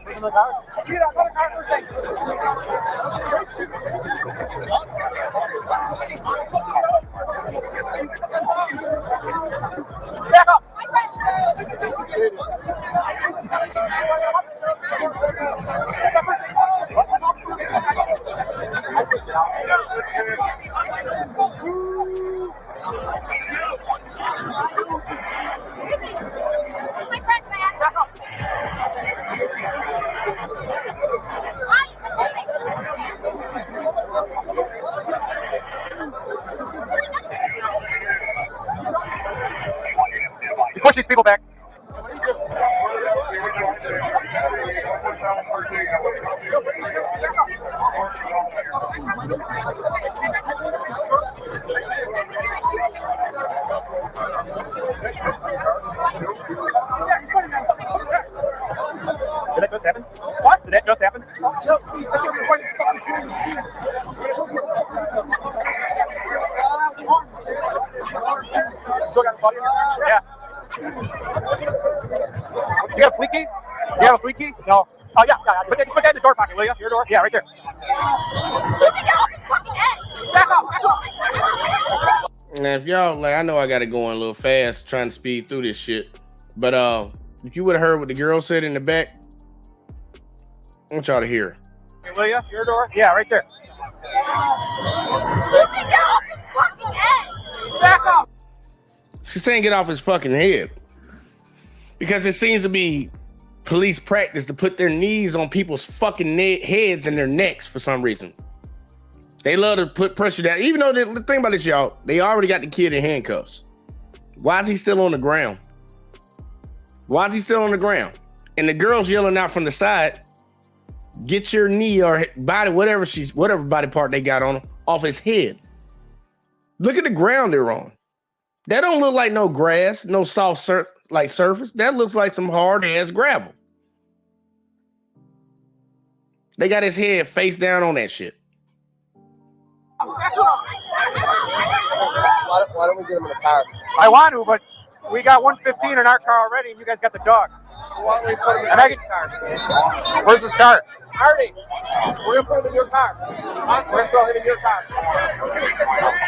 [SPEAKER 19] Back up. You push these people back. Did that just happen? What? Did that just happen? Still got the body? Yeah. You got a flea key? You have a flea key? No. Oh, yeah. Put that in the door pocket, will you? Your door? Yeah, right there. Back up.
[SPEAKER 1] Now, if y'all, like, I know I got to go on a little fast trying to speed through this shit, but if you would have heard what the girl said in the back, I want y'all to hear.
[SPEAKER 19] Hey, will you? Your door? Yeah, right there. Back up.
[SPEAKER 1] She's saying get off his fucking head because it seems to be police practice to put their knees on people's fucking heads and their necks for some reason. They love to put pressure down. Even though, the thing about this, y'all, they already got the kid in handcuffs. Why is he still on the ground? Why is he still on the ground? And the girl's yelling out from the side, get your knee or body, whatever body part they got on him, off his head. Look at the ground they're on. That don't look like no grass, no soft surface. That looks like some hard ass gravel. They got his head face down on that shit.
[SPEAKER 19] Why don't we get him in the car? I want to, but we got 115 in our car already, and you guys got the dog. Why don't we put him in his car? Where's the car? Artie, we're gonna put him in your car. We're gonna throw him in your car.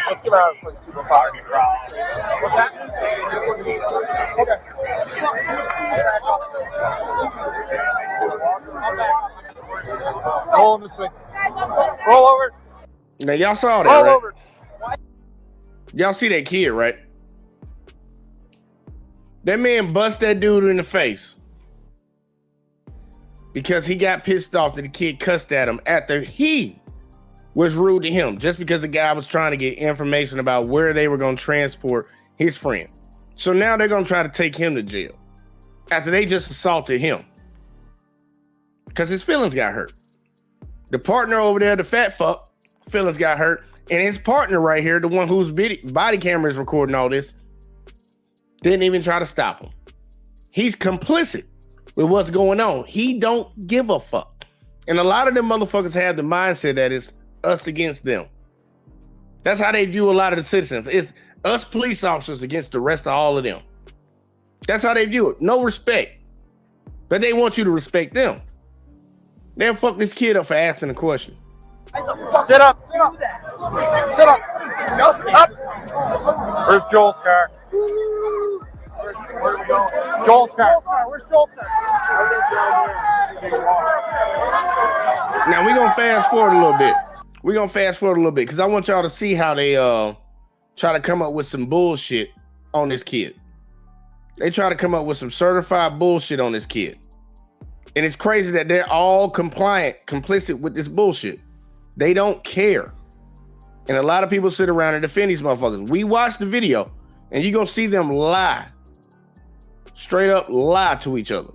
[SPEAKER 19] Let's get out of place. What's that? Okay. Roll this way. Roll over.
[SPEAKER 1] Now y'all saw that,
[SPEAKER 19] Roll
[SPEAKER 1] right?
[SPEAKER 19] over.
[SPEAKER 1] Y'all see that kid, right? That man bust that dude in the face because he got pissed off that the kid cussed at him after he was rude to him, just because the guy was trying to get information about where they were going to transport his friend. So now they're going to try to take him to jail after they just assaulted him because his feelings got hurt. The partner over there, the fat fuck, feelings got hurt, and his partner right here, the one whose body camera is recording all this, didn't even try to stop him. He's complicit with what's going on. He don't give a fuck. And a lot of them motherfuckers have the mindset that it's us against them. That's how they view a lot of the citizens. It's us police officers against the rest of all of them. That's how they view it. No respect. But they want you to respect them. They'll fuck this kid up for asking a question.
[SPEAKER 19] Sit up. Sit up. Up. Where's Joel's car? Where are we going? Joel's car. Where's Joel's car?
[SPEAKER 1] Now we're gonna fast forward a little bit. Because I want y'all to see how they try to come up with some bullshit on this kid. They try to come up with some certified bullshit on this kid. And it's crazy that they're all complicit with this bullshit. They don't care. And a lot of people sit around and defend these motherfuckers. We watched the video and you're gonna see them lie. Straight up lie to each other.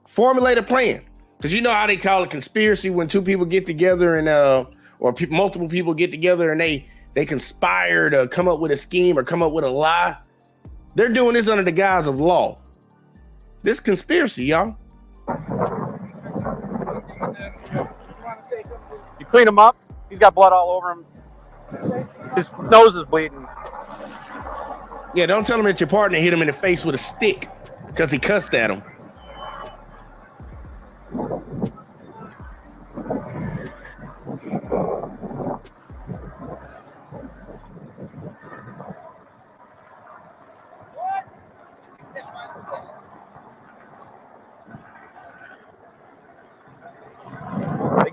[SPEAKER 1] Formulate a plan. Because you know how they call it conspiracy when two people get together and multiple people get together and they conspire to come up with a scheme or come up with a lie. They're doing this under the guise of law. This conspiracy, y'all.
[SPEAKER 19] You clean him up. He's got blood all over him. His nose is bleeding.
[SPEAKER 1] Yeah, don't tell him that your partner hit him in the face with a stick because he cussed at him.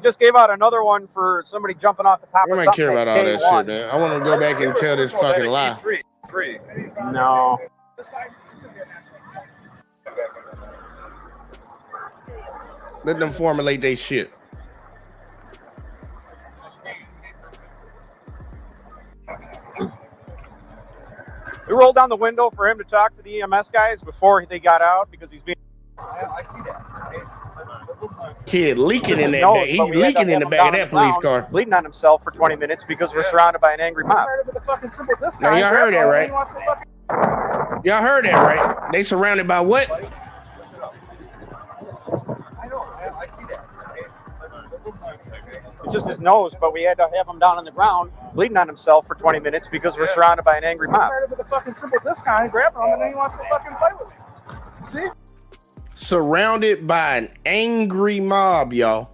[SPEAKER 19] just gave out another one for somebody jumping off the top
[SPEAKER 1] I
[SPEAKER 19] of
[SPEAKER 1] don't
[SPEAKER 19] something
[SPEAKER 1] care about
[SPEAKER 19] at
[SPEAKER 1] all that
[SPEAKER 19] K1.
[SPEAKER 1] shit, man. I want to go back and tell this fucking lie.
[SPEAKER 19] No.
[SPEAKER 1] Let them formulate their shit.
[SPEAKER 19] We rolled down the window for him to talk to the EMS guys before they got out because he's being.
[SPEAKER 18] I see that.
[SPEAKER 1] Kid leaking in that
[SPEAKER 19] knows,
[SPEAKER 1] back. He's
[SPEAKER 19] but we had to
[SPEAKER 1] leaking in
[SPEAKER 19] have
[SPEAKER 1] the
[SPEAKER 19] him
[SPEAKER 1] back
[SPEAKER 19] down
[SPEAKER 1] of
[SPEAKER 19] on
[SPEAKER 1] that
[SPEAKER 19] the
[SPEAKER 1] police
[SPEAKER 19] ground,
[SPEAKER 1] car.
[SPEAKER 19] bleeding on himself for 20 minutes because we're surrounded by an angry mob.
[SPEAKER 1] Now y'all heard that, right? Y'all heard that, right? They surrounded by what?
[SPEAKER 18] I know. I see that.
[SPEAKER 19] It's just his nose, but we had to have him down on the ground, bleeding on himself for 20 minutes because we're surrounded by an angry mob.
[SPEAKER 18] Started with a fucking simple discount, grabbing him, and then he wants to fucking fight with me. See?
[SPEAKER 1] Surrounded by an angry mob, y'all.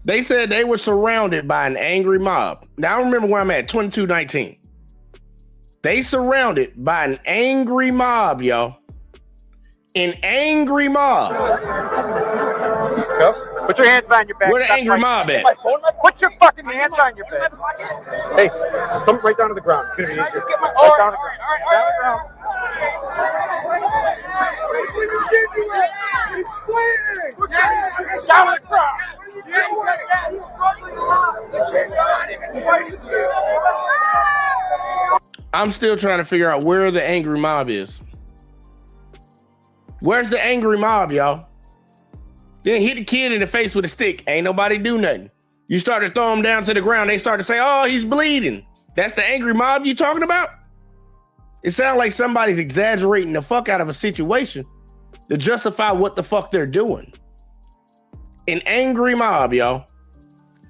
[SPEAKER 1] They said they were surrounded by an angry mob. Now I remember where I'm at, 2219. They surrounded by an angry mob, y'all. An angry mob.
[SPEAKER 19] Put your hands behind your back.
[SPEAKER 1] Where the angry mob at?
[SPEAKER 19] Put your fucking hands on your back. Hey, come right down to the ground. It's gonna be easier. Right down to the ground. Down to the ground. Down to the ground.
[SPEAKER 1] I'm still trying to figure out where the angry mob is. Where's the angry mob, y'all? Then hit the kid in the face with a stick. Ain't nobody do nothing. You start to throw him down to the ground. They start to say, oh, he's bleeding. That's the angry mob you talking about? It sounds like somebody's exaggerating the fuck out of a situation to justify what the fuck they're doing. An angry mob, y'all.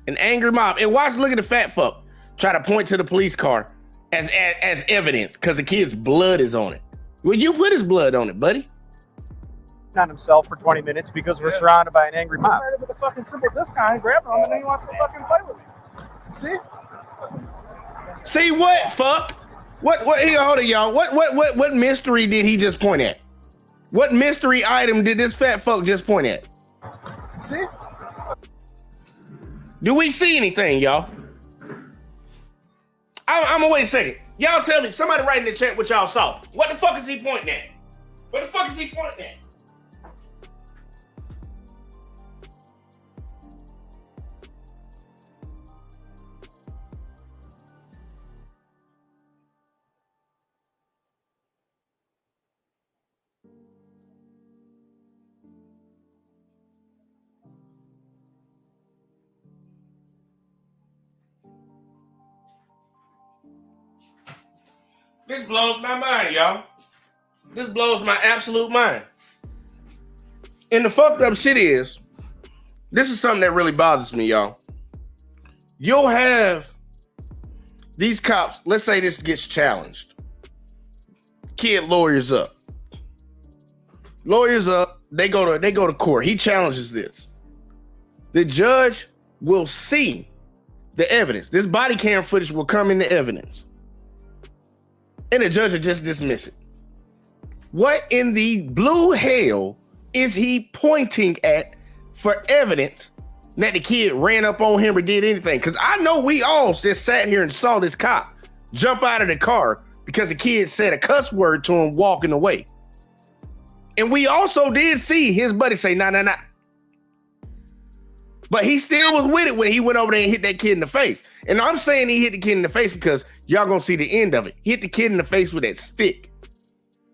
[SPEAKER 1] An angry mob. And watch, look at the fat fuck try to point to the police car as evidence because the kid's blood is on it. Well, you put his blood on it, buddy.
[SPEAKER 19] On himself for 20 minutes because we're surrounded by an angry mob.
[SPEAKER 18] Started with a fucking simple discount, grabbing him, and then he wants to fucking fight with me. See?
[SPEAKER 1] See what? Fuck. What? Here, hold on, y'all. What mystery did he just point at? What mystery item did this fat fuck just point at?
[SPEAKER 18] See?
[SPEAKER 1] Do we see anything, y'all? I'm gonna wait a second. Y'all tell me. Somebody write in the chat what y'all saw. What the fuck is he pointing at? What the fuck is he pointing at? This blows my mind, y'all. This blows my absolute mind. And the fucked up shit is, this is something that really bothers me, y'all. You'll have these cops, let's say this gets challenged. Kid lawyers up. Lawyers up, they go to court. He challenges this. The judge will see the evidence. This body cam footage will come into evidence. And the judge will just dismiss it. What in the blue hell is he pointing at for evidence that the kid ran up on him or did anything? Because I know we all just sat here and saw this cop jump out of the car because the kid said a cuss word to him walking away. And we also did see his buddy say, nah. But he still was with it when he went over there and hit that kid in the face. And I'm saying he hit the kid in the face because y'all gonna see the end of it. He hit the kid in the face with that stick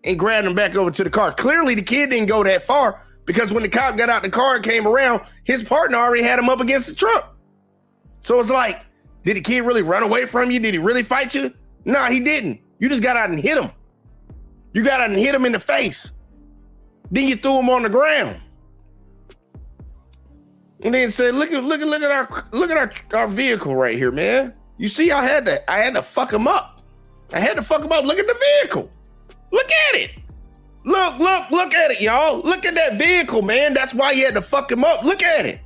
[SPEAKER 1] and grabbed him back over to the car. Clearly the kid didn't go that far because when the cop got out the car and came around, his partner already had him up against the trunk. So it's like, did the kid really run away from you? Did he really fight you? No, he didn't. You just got out and hit him. You got out and hit him in the face. Then you threw him on the ground. And then said, look at our vehicle right here, man. You see, I had to fuck him up. I had to fuck him up. Look at the vehicle. Look at it. Look at it, y'all. Look at that vehicle, man. That's why you had to fuck him up. Look at it.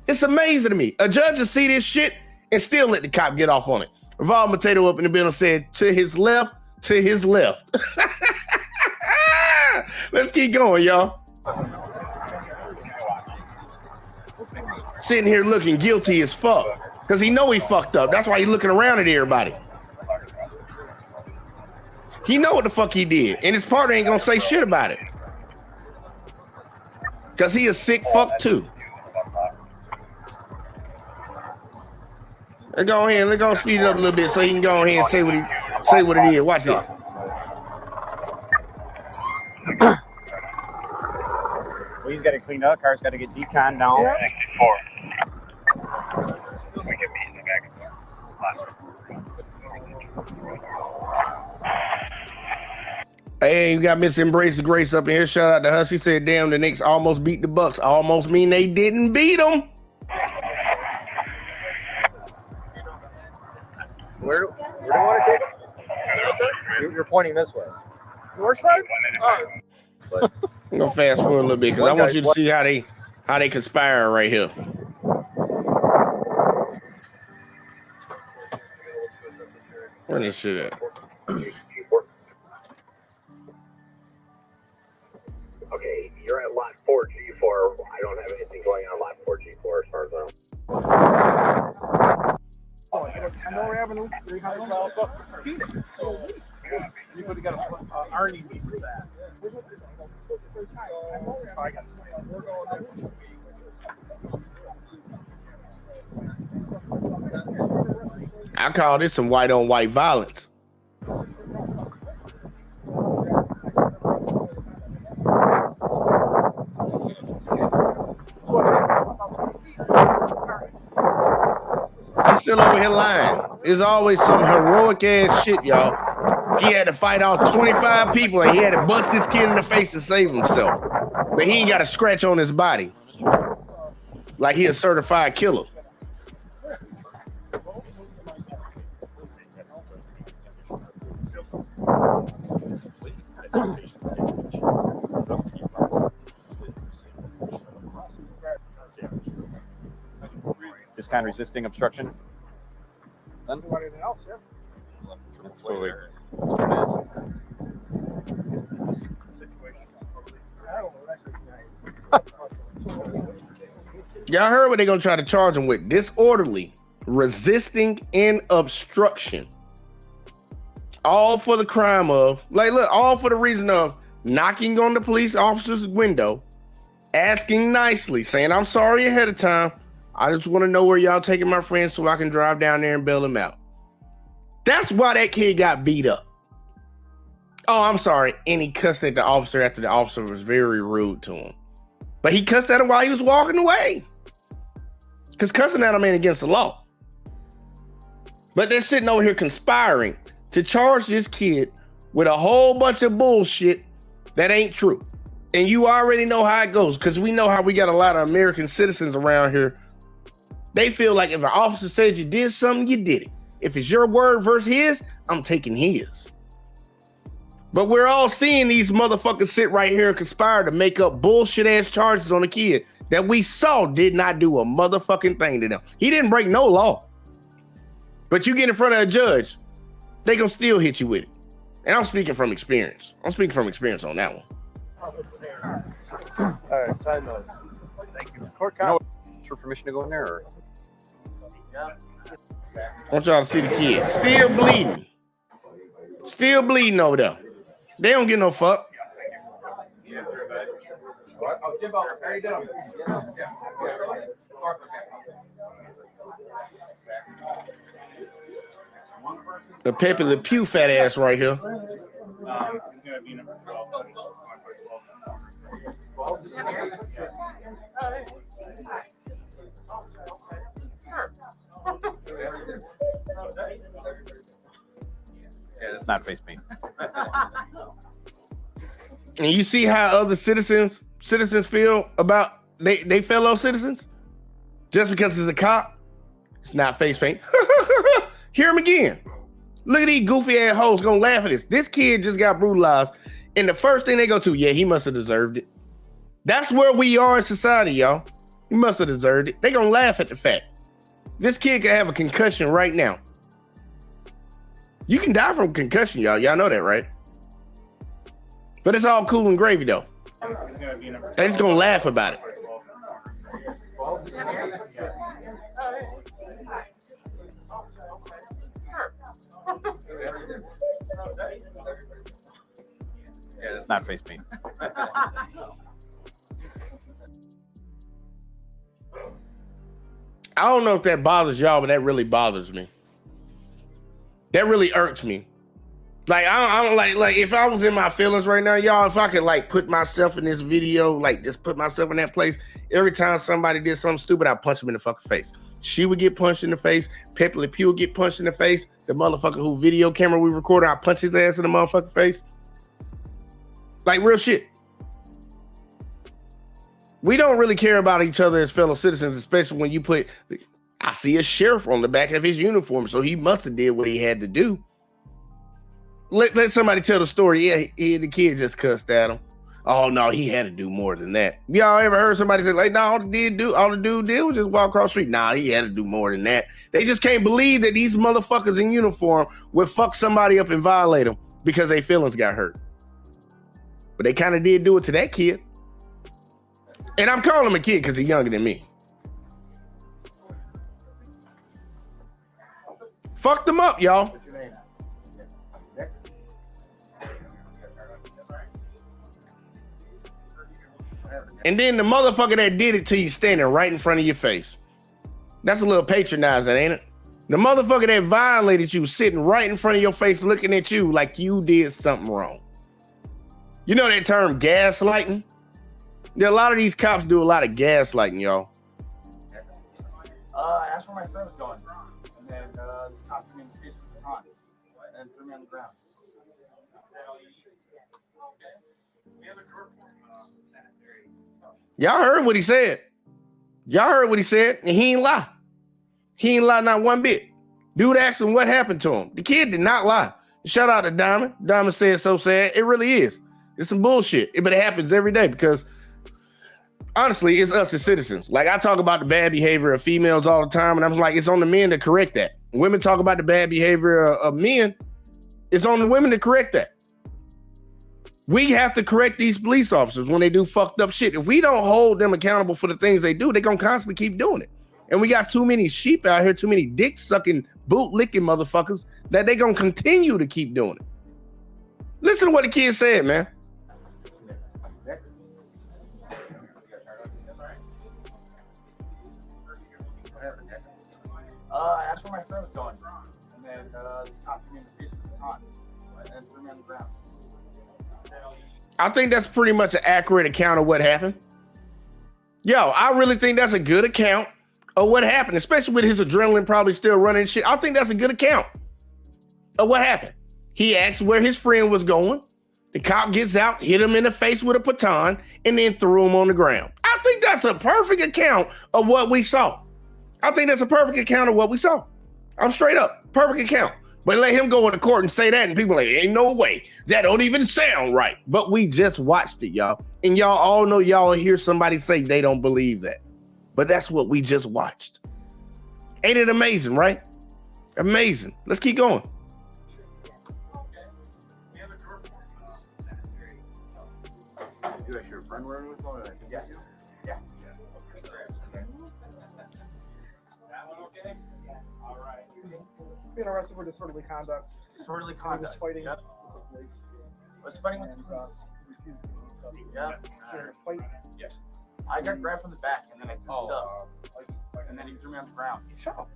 [SPEAKER 1] It's amazing to me. A judge will see this shit and still let the cop get off on it. Revolve Potato up in the building said, to his left. Let's keep going, y'all. sitting here looking guilty as fuck because he know he fucked up. That's why he looking around at everybody. He know what the fuck he did, and his partner ain't gonna say shit about it because he a sick fuck too. Let's go ahead. Let's go speed it up a little bit so he can go ahead and say what it is. Watch this.
[SPEAKER 19] Well, he's got to clean up. Car's got to get decon down.
[SPEAKER 8] Yeah. 64. We can meet in the back.
[SPEAKER 1] Hey, you got Miss Embrace the Grace up in here. Shout out to her. She said, damn, the Knicks almost beat the Bucks. Almost mean they didn't beat them.
[SPEAKER 19] Where do you want to take him? You're pointing this way. North side? But
[SPEAKER 1] I'm gonna fast forward a little bit because I want you to see how they conspire right here. Where this shit at?
[SPEAKER 8] Okay, you're at lot 4G4. I don't have anything going on lot 4G4 as far as I know.
[SPEAKER 18] Oh, you know, Tenor Avenue, 300 miles up. Beat it. So you could have got a Arnie piece of that. I got
[SPEAKER 1] I call this some white on white violence. He's still over here lying. There's always some heroic ass shit, y'all. He had to fight off 25 people and he had to bust this kid in the face to save himself. But he ain't got a scratch on his body. Like he a certified killer.
[SPEAKER 19] just kind of resisting obstruction. Then?
[SPEAKER 18] Anything else, yeah.
[SPEAKER 19] That's totally, that's what it is.
[SPEAKER 1] Y'all heard what they're gonna try to charge him with: disorderly, resisting, and obstruction. All for the crime of, like, look, all for the reason of knocking on the police officer's window, asking nicely, saying, "I'm sorry ahead of time. I just want to know where y'all taking my friend so I can drive down there and bail him out." That's why that kid got beat up. Oh, I'm sorry. And he cussed at the officer after the officer was very rude to him. But he cussed at him while he was walking away. Because cussing at him ain't against the law. But they're sitting over here conspiring to charge this kid with a whole bunch of bullshit that ain't true. And you already know how it goes, because we know how we got a lot of American citizens around here. They feel like if an officer says you did something, you did it. If it's your word versus his, I'm taking his. But we're all seeing these motherfuckers sit right here and conspire to make up bullshit ass charges on a kid that we saw did not do a motherfucking thing to them. He didn't break no law. But you get in front of a judge, they gonna still hit you with it. And I'm speaking from experience. I'm speaking from experience on that one.
[SPEAKER 19] All right, side note. Thank you. Court cop. For permission to go in there, or?
[SPEAKER 1] I want y'all to see the kid. Still bleeding. Still bleeding over there. They don't get no fuck. The Pepe Le Pew fat ass right here.
[SPEAKER 19] Yeah, that's not face paint.
[SPEAKER 1] And you see how other citizens feel about they fellow citizens? Just because it's a cop, it's not face paint. Hear him again. Look at these goofy ass hoes gonna laugh at this. This kid just got brutalized, and the first thing they go to, yeah, he must have deserved it. That's where we are in society, y'all. He must have deserved it. They gonna laugh at the fact. This kid could have a concussion right now. You can die from concussion, y'all. Y'all know that, right? But it's all cool and gravy, though. They just gonna laugh about it.
[SPEAKER 20] Yeah, that's not face paint.
[SPEAKER 1] I don't know if that bothers y'all, but that really bothers me. That really irks me. Like, I don't like if I was in my feelings right now, y'all, if I could like put myself in this video, like just put myself in that place, every time somebody did something stupid, I'd punch them in the fucking face. She would get punched in the face. Pepe Le Pew would get punched in the face. The motherfucker who video camera we recorded, I punch his ass in the motherfucking face. Like real shit. We don't really care about each other as fellow citizens, especially when you put, I see a sheriff on the back of his uniform, so he must have did what he had to do. Let somebody tell the story. Yeah, the kid just cussed at him. Oh no, he had to do more than that. Y'all ever heard somebody say like, no, all the dude did was just walk across the street? Nah, he had to do more than that. They just can't believe that these motherfuckers in uniform would fuck somebody up and violate them because their feelings got hurt. But they kind of did do it to that kid. And I'm calling him a kid because he's younger than me. Fucked them up, y'all. And then the motherfucker that did it to you standing right in front of your face. That's a little patronizing, ain't it? The motherfucker that violated you sitting right in front of your face looking at you like you did something wrong. You know that term gaslighting? Yeah, a lot of these cops do a lot of gaslighting, y'all.
[SPEAKER 19] Asked where my friend was going. And then this cop came in the face with the baton and threw me on the ground.
[SPEAKER 1] Y'all heard what he said. Y'all heard what he said, and he ain't lie. He ain't lie not one bit. Dude asked him what happened to him. The kid did not lie. Shout out to Diamond. Diamond said so sad. It really is. It's some bullshit. But it happens every day because honestly, it's us as citizens. Like I talk about the bad behavior of females all the time, and I'm like, it's on the men to correct that. Women talk about the bad behavior of men. It's on the women to correct that. We have to correct these police officers when they do fucked up shit. If we don't hold them accountable for the things they do, they're going to constantly keep doing it. And we got too many sheep out here, too many dick-sucking, boot-licking motherfuckers that they're going to continue to keep doing it. Listen to what the kid said, man.
[SPEAKER 19] I asked where my friend was going. And then this cop came in the face with the baton and threw me on the ground.
[SPEAKER 1] I think that's pretty much an accurate account of what happened. Yo, I really think that's a good account of what happened, especially with his adrenaline probably still running shit. I think that's a good account of what happened. He asked where his friend was going. The cop gets out, hit him in the face with a baton, and then threw him on the ground. I think that's a perfect account of what we saw. I think that's a perfect account of what we saw. I'm straight up, perfect account. But let him go into court and say that, and people are like, ain't no way. That don't even sound right. But we just watched it, y'all. And y'all all know y'all hear somebody say they don't believe that. But that's what we just watched. Ain't it amazing, right? Amazing. Let's keep going.
[SPEAKER 19] You asked your friend where he was going? Yes. Yeah. That one okay? All right.
[SPEAKER 18] Being arrested for disorderly conduct.
[SPEAKER 19] Disorderly
[SPEAKER 18] He
[SPEAKER 19] conduct.
[SPEAKER 18] was fighting
[SPEAKER 19] Yep.
[SPEAKER 18] with the police.
[SPEAKER 19] Was fighting with
[SPEAKER 18] And,
[SPEAKER 19] the police.
[SPEAKER 18] he refused to give himself.
[SPEAKER 19] Yeah.
[SPEAKER 18] During a fight.
[SPEAKER 19] Yes. I got grabbed from the back and then I pushed up. And then he threw me on the ground.
[SPEAKER 18] Shut up.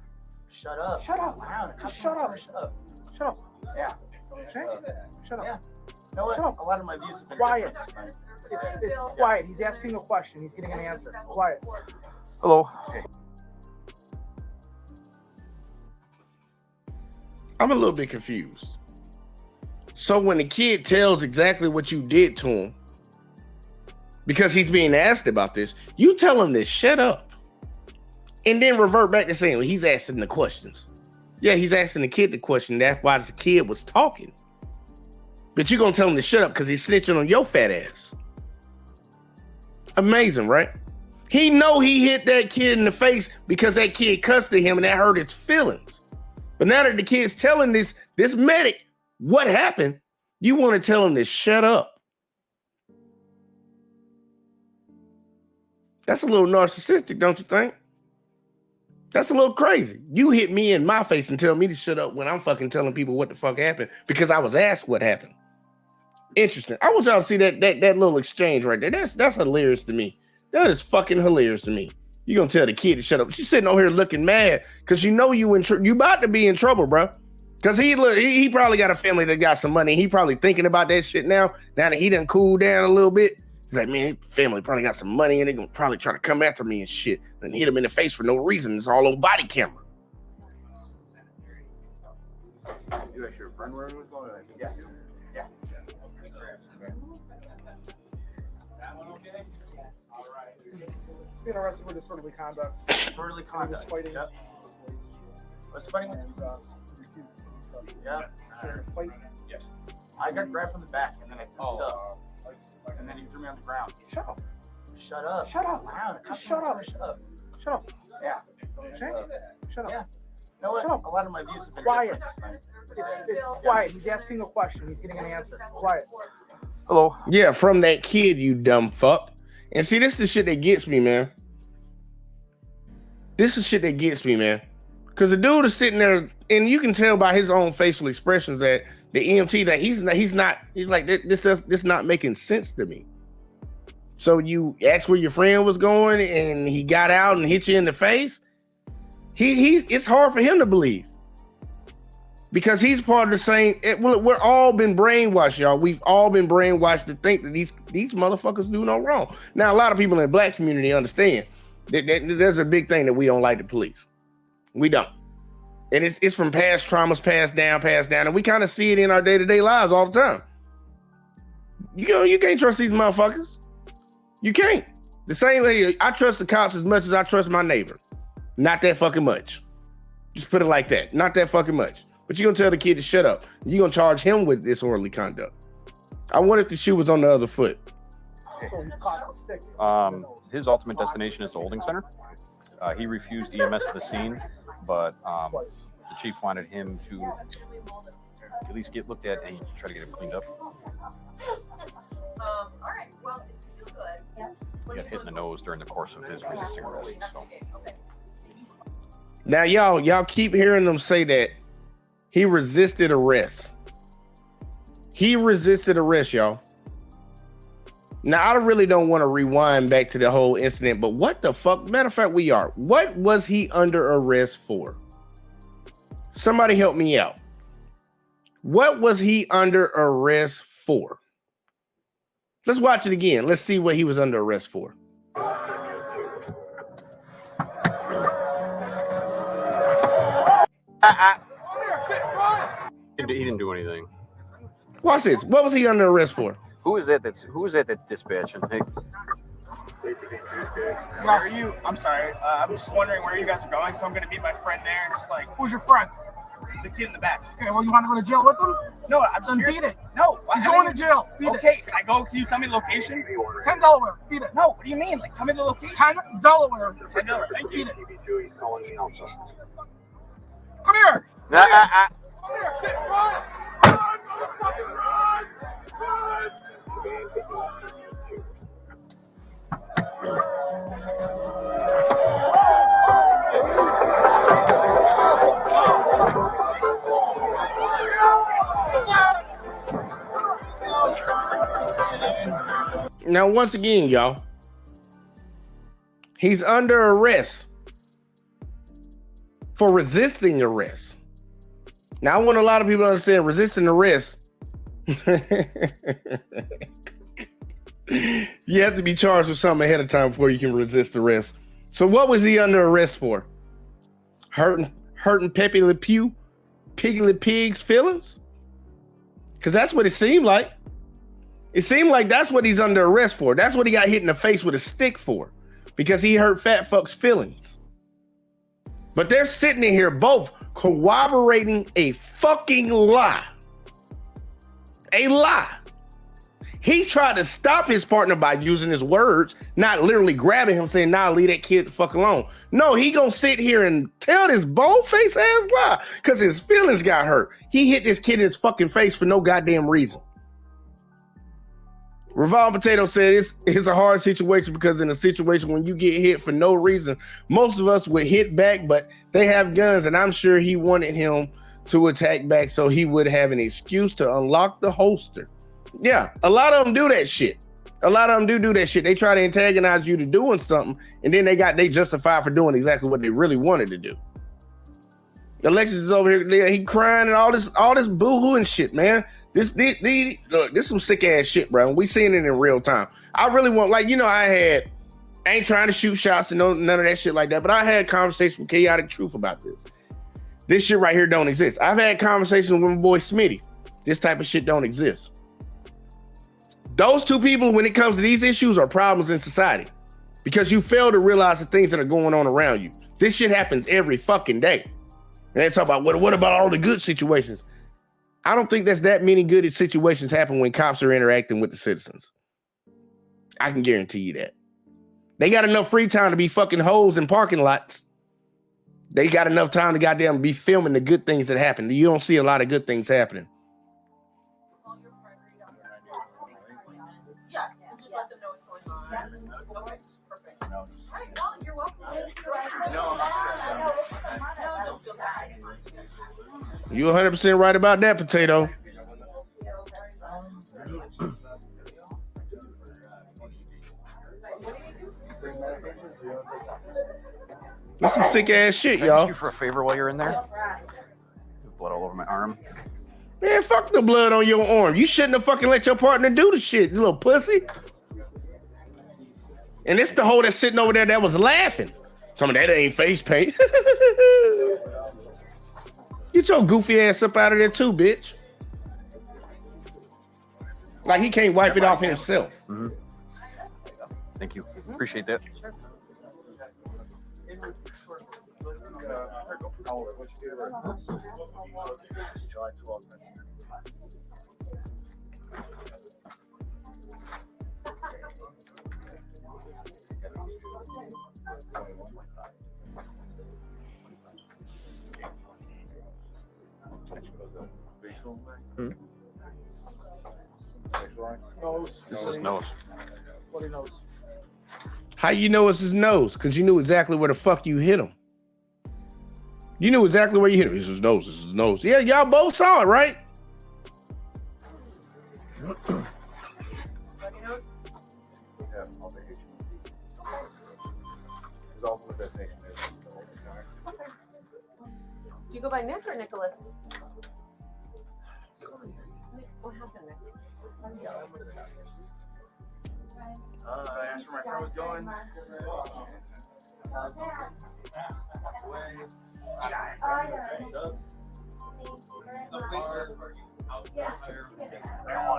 [SPEAKER 19] Shut up.
[SPEAKER 18] Shut up.
[SPEAKER 19] Wow.
[SPEAKER 18] Just shut up.
[SPEAKER 19] Shut up.
[SPEAKER 18] Shut up.
[SPEAKER 19] Yeah.
[SPEAKER 18] Okay? Shut up.
[SPEAKER 19] Yeah. You know what?
[SPEAKER 18] Shut up.
[SPEAKER 19] A lot of my views have been
[SPEAKER 18] Quiet.
[SPEAKER 19] different.
[SPEAKER 18] It's quiet. He's asking a question. He's getting an answer. Quiet.
[SPEAKER 19] Hello.
[SPEAKER 1] I'm a little bit confused. So when the kid tells exactly what you did to him, because he's being asked about this, you tell him to shut up and then revert back to saying, well, he's asking the questions. Yeah, he's asking the kid the question. That's why the kid was talking. But you're going to tell him to shut up because he's snitching on your fat ass. Amazing, right? He know he hit that kid in the face because that kid cussed at him and that hurt his feelings. But now that the kid's telling this medic what happened, you want to tell him to shut up. That's a little narcissistic, don't you think? That's a little crazy. You hit me in my face and tell me to shut up when I'm fucking telling people what the fuck happened because I was asked what happened. Interesting. I want y'all to see that little exchange right there. That's hilarious to me. That is fucking hilarious to me. You gonna tell the kid to shut up? She's sitting over here looking mad because you know you about to be in trouble, bro. Because he probably got a family that got some money. He probably thinking about that shit now. Now that he done cooled down a little bit, he's like, man, family probably got some money and they gonna probably try to come after me and shit and hit him in the face for no reason. It's all on body camera.
[SPEAKER 19] You asked your friend where he was going? Yes. Yeah.
[SPEAKER 18] That one okay? All right. Being arrested for disorderly conduct. Disorderly conduct. Was fighting. Yep. Was fighting with yeah. Fight. Yes. I got grabbed from the back and then I pushed up. And then he threw me on the ground. Shut up. Shut up. Shut up. Wow. Just shut up. Shut up. Shut up. Yeah. Shut up. Yeah. You know what? Shut up. A lot of my views have been quiet. It's quiet. He's asking a question. He's getting an answer. Quiet.
[SPEAKER 1] Hello. Yeah, from that kid, you dumb fuck. And see, this is the shit that gets me, man. This is shit that gets me, man. Because the dude is sitting there, and you can tell by his own facial expressions that the EMT that he's like, this not making sense to me. So you asked where your friend was going, and he got out and hit you in the face. It's hard for him to believe because he's part of the same. We're all been brainwashed, y'all. We've all been brainwashed to think that these motherfuckers do no wrong. Now, a lot of people in the black community understand that there's a big thing that we don't like the police. We don't. And it's from past traumas, passed down. And we kind of see it in our day-to-day lives all the time. You can't trust these motherfuckers. You can't. The same way I trust the cops as much as I trust my neighbor. Not that fucking much. Just put it like that. Not that fucking much. But you're going to tell the kid to shut up. You're going to charge him with disorderly conduct. I wonder if the shoe was on the other foot.
[SPEAKER 20] His ultimate destination is the holding center. He refused EMS to the scene, but the chief wanted him to at least get looked at and try to get him cleaned up.
[SPEAKER 21] All right. Well, if you feel good. Yeah.
[SPEAKER 20] He got hit in the nose during the course of his resisting arrest. So.
[SPEAKER 1] Now, y'all keep hearing them say that he resisted arrest. He resisted arrest, y'all. Now, I really don't want to rewind back to the whole incident, but what the fuck? Matter of fact, we are. What was he under arrest for? Somebody help me out. What was he under arrest for? Let's watch it again. Let's see what he was under arrest for.
[SPEAKER 20] He didn't do anything.
[SPEAKER 1] Watch this. What was he under arrest for?
[SPEAKER 20] Who is that that's dispatching? Hey.
[SPEAKER 18] Where are you? I'm sorry. I'm just wondering where you guys are going, so I'm gonna meet my friend there and just like, who's your friend? The kid in the back. Okay, well, you want to go to jail with him? No, I'm just curious. Beat it. No, he's going to jail. Beat it. Can I go? Can you tell me the location? 10 Delaware. Beat it. No, what do you mean? Like, tell me the location. 10 Delaware. 10 Delaware. Thank you. Beat it. Come here. Come here. Sit. Run. Run, motherfucker, run. Run.
[SPEAKER 1] Now, once again, y'all, he's under arrest for resisting arrest. Now, I want a lot of people to understand resisting arrest. You have to be charged with something ahead of time before you can resist arrest. So what was he under arrest for? Hurting Pepe Le Pew, Piggy Le Pig's feelings? Because that's what it seemed like. It seemed like that's what he's under arrest for. That's what he got hit in the face with a stick for. Because he hurt fat fuck's feelings. But they're sitting in here both corroborating a fucking lie. A lie. He tried to stop his partner by using his words, not literally grabbing him saying, nah, leave that kid the fuck alone. No, he gonna sit here and tell this bold-faced ass lie because his feelings got hurt. He hit this kid in his fucking face for no goddamn reason. Revolve Potato said it's a hard situation because in a situation when you get hit for no reason, most of us would hit back, but they have guns, and I'm sure he wanted him to attack back so he would have an excuse to unlock the holster. Yeah, a lot of them do that shit. A lot of them do that shit. They try to antagonize you to doing something, and then they justify for doing exactly what they really wanted to do. Alexis is over here, he crying and all this boo-hoo and shit, man. This some sick ass shit, bro. And we seeing it in real time. I really want, like, I ain't trying to shoot shots and none of that shit like that, but I had conversations with Chaotic Truth about this. This shit right here don't exist. I've had conversations with my boy Smitty. This type of shit don't exist. Those two people, when it comes to these issues, are problems in society because you fail to realize the things that are going on around you. This shit happens every fucking day. And they talk about what about all the good situations? I don't think there's that many good situations happen when cops are interacting with the citizens. I can guarantee you that. They got enough free time to be fucking hoes in parking lots. They got enough time to goddamn be filming the good things that happen. You don't see a lot of good things happening. You're 100% right about that, Potato. That's some sick ass shit,
[SPEAKER 20] Can I ask
[SPEAKER 1] y'all.
[SPEAKER 20] you for a favor while you're in there? Blood all over my arm.
[SPEAKER 1] Man, fuck the blood on your arm. You shouldn't have fucking let your partner do the shit, you little pussy. And it's the hoe that's sitting over there that was laughing. Some of that ain't face paint. Get your goofy ass up out of there too, bitch. Like he can't wipe it off himself.
[SPEAKER 20] Mm-hmm. Thank you. Appreciate that. This is nose.
[SPEAKER 14] What he knows.
[SPEAKER 1] How you know it's his nose? Because you knew exactly where the fuck you hit him. You knew exactly where you hit him. This is his nose. This is his nose. Yeah, y'all both saw it, right?
[SPEAKER 21] Do you go by Nick or Nicholas? What happened, Nick?
[SPEAKER 18] I asked where my friend was going.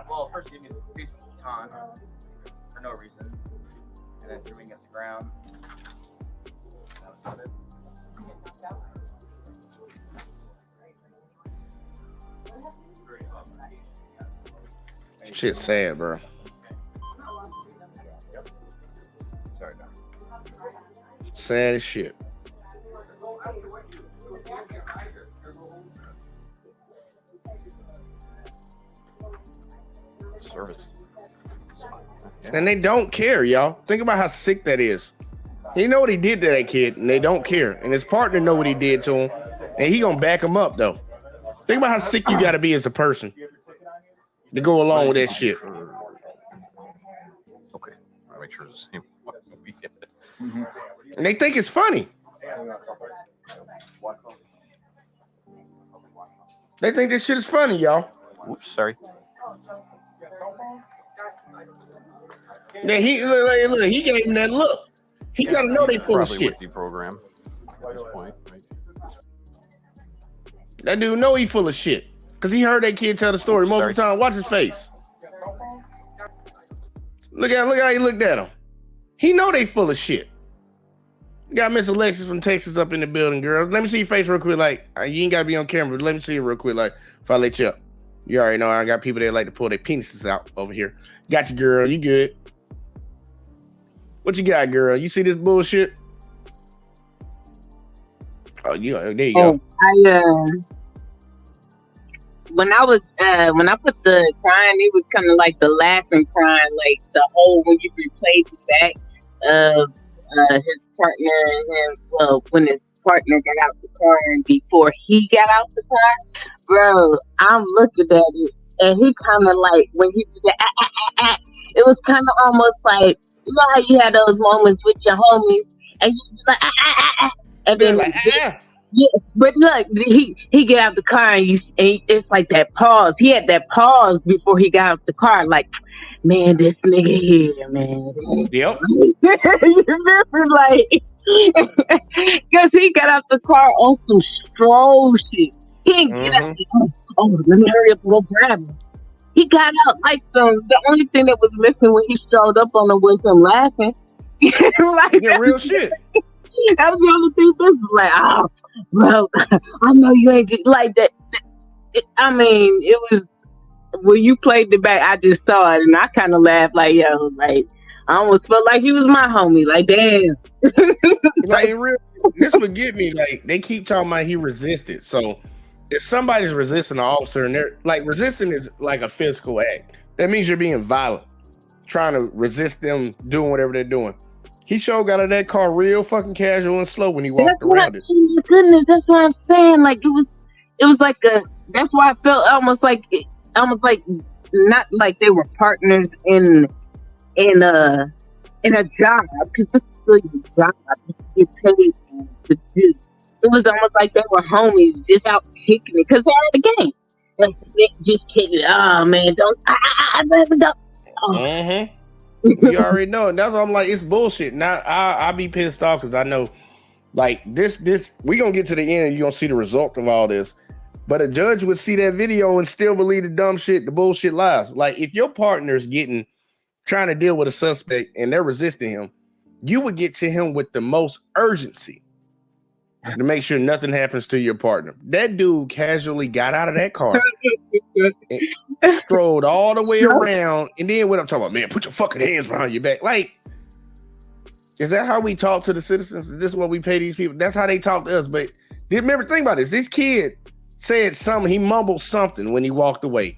[SPEAKER 18] Well, first he gave me the face baton for no reason, and then threw me against the ground. That was about it.
[SPEAKER 1] Shit's sad, bro.
[SPEAKER 18] Sorry, Doc.
[SPEAKER 1] Sad as shit.
[SPEAKER 20] Service.
[SPEAKER 1] And they don't care, y'all. Think about how sick that is. He know what he did to that kid, and they don't care. And his partner know what he did to him, and he gonna back him up, though. Think about how sick you gotta be as a person to go along with that shit.
[SPEAKER 20] Okay, I'll make sure it's the same one we get.
[SPEAKER 1] And they think it's funny. They think this shit is funny, y'all.
[SPEAKER 20] Oops, sorry.
[SPEAKER 1] Yeah, look, he gave him that look. He gotta know they full of
[SPEAKER 20] Probably
[SPEAKER 1] shit.
[SPEAKER 20] with the program at this point. Right?
[SPEAKER 1] That dude know he full of shit. Cause he heard that kid tell the story multiple times. Watch his face. Look how he looked at him. He know they full of shit. Got Miss Alexis from Texas up in the building, girl. Let me see your face real quick. Like, you ain't gotta be on camera, but let me see it real quick. Like, if I let you up. You already know I got people that like to pull their penises out over here. Got you, girl. You good. What you got, girl? You see this bullshit? Oh, there you go.
[SPEAKER 4] when I put the crying, it was kind of like the laughing crying, like the whole when you replayed the back of his partner and him. Well, when his partner got out the car and before he got out the car, bro, I'm looking at it and he kind of like when he did that, it was kind of almost like you know how you had those moments with your homies and you just like and then
[SPEAKER 1] like
[SPEAKER 4] yeah, but look, he get out the car and it's like that pause. He had that pause before he got out the car, like, man, this nigga here, man.
[SPEAKER 1] Yep.
[SPEAKER 4] You remember, like, because he got out the car on some stroll shit. He didn't get out the car. Oh, let me hurry up and go grab him. He got out like the only thing that was missing when he showed up on him was him laughing. Like,
[SPEAKER 1] yeah, real shit.
[SPEAKER 4] That was the only thing that was like, oh, bro, I know you ain't like that. I mean, it was when you played the back, I just saw it and I kind of laughed like, yo, like, I almost felt like he was my homie. Like, damn.
[SPEAKER 1] Like, in real, this would get me. Like, they keep talking about he resisted. So, if somebody's resisting an officer and they're like, resisting is like a physical act. That means you're being violent, trying to resist them doing whatever they're doing. He sure got out of that car real fucking casual and slow when he walked around it.
[SPEAKER 4] Goodness, that's what I'm saying. Like it was like that's why I felt almost like not like they were partners in a job, because this is really a job to get paid to do. It was almost like they were homies just out kicking it because they had a game. Like just kicking it. Oh man, don't I don't. Oh.
[SPEAKER 1] You already know, and that's why I'm like, it's bullshit. Now I be pissed off because I know, like this we gonna get to the end and you gonna see the result of all this. But a judge would see that video and still believe the dumb shit, the bullshit lies. Like if your partner's trying to deal with a suspect and they're resisting him, you would get to him with the most urgency to make sure nothing happens to your partner. That dude casually got out of that car. Strolled all the way around, and then what I'm talking about, man, put your fucking hands behind your back. Like, is that how we talk to the citizens? Is this what we pay these people? That's how they talk to us. But remember, think about this. This kid said something, he mumbled something when he walked away.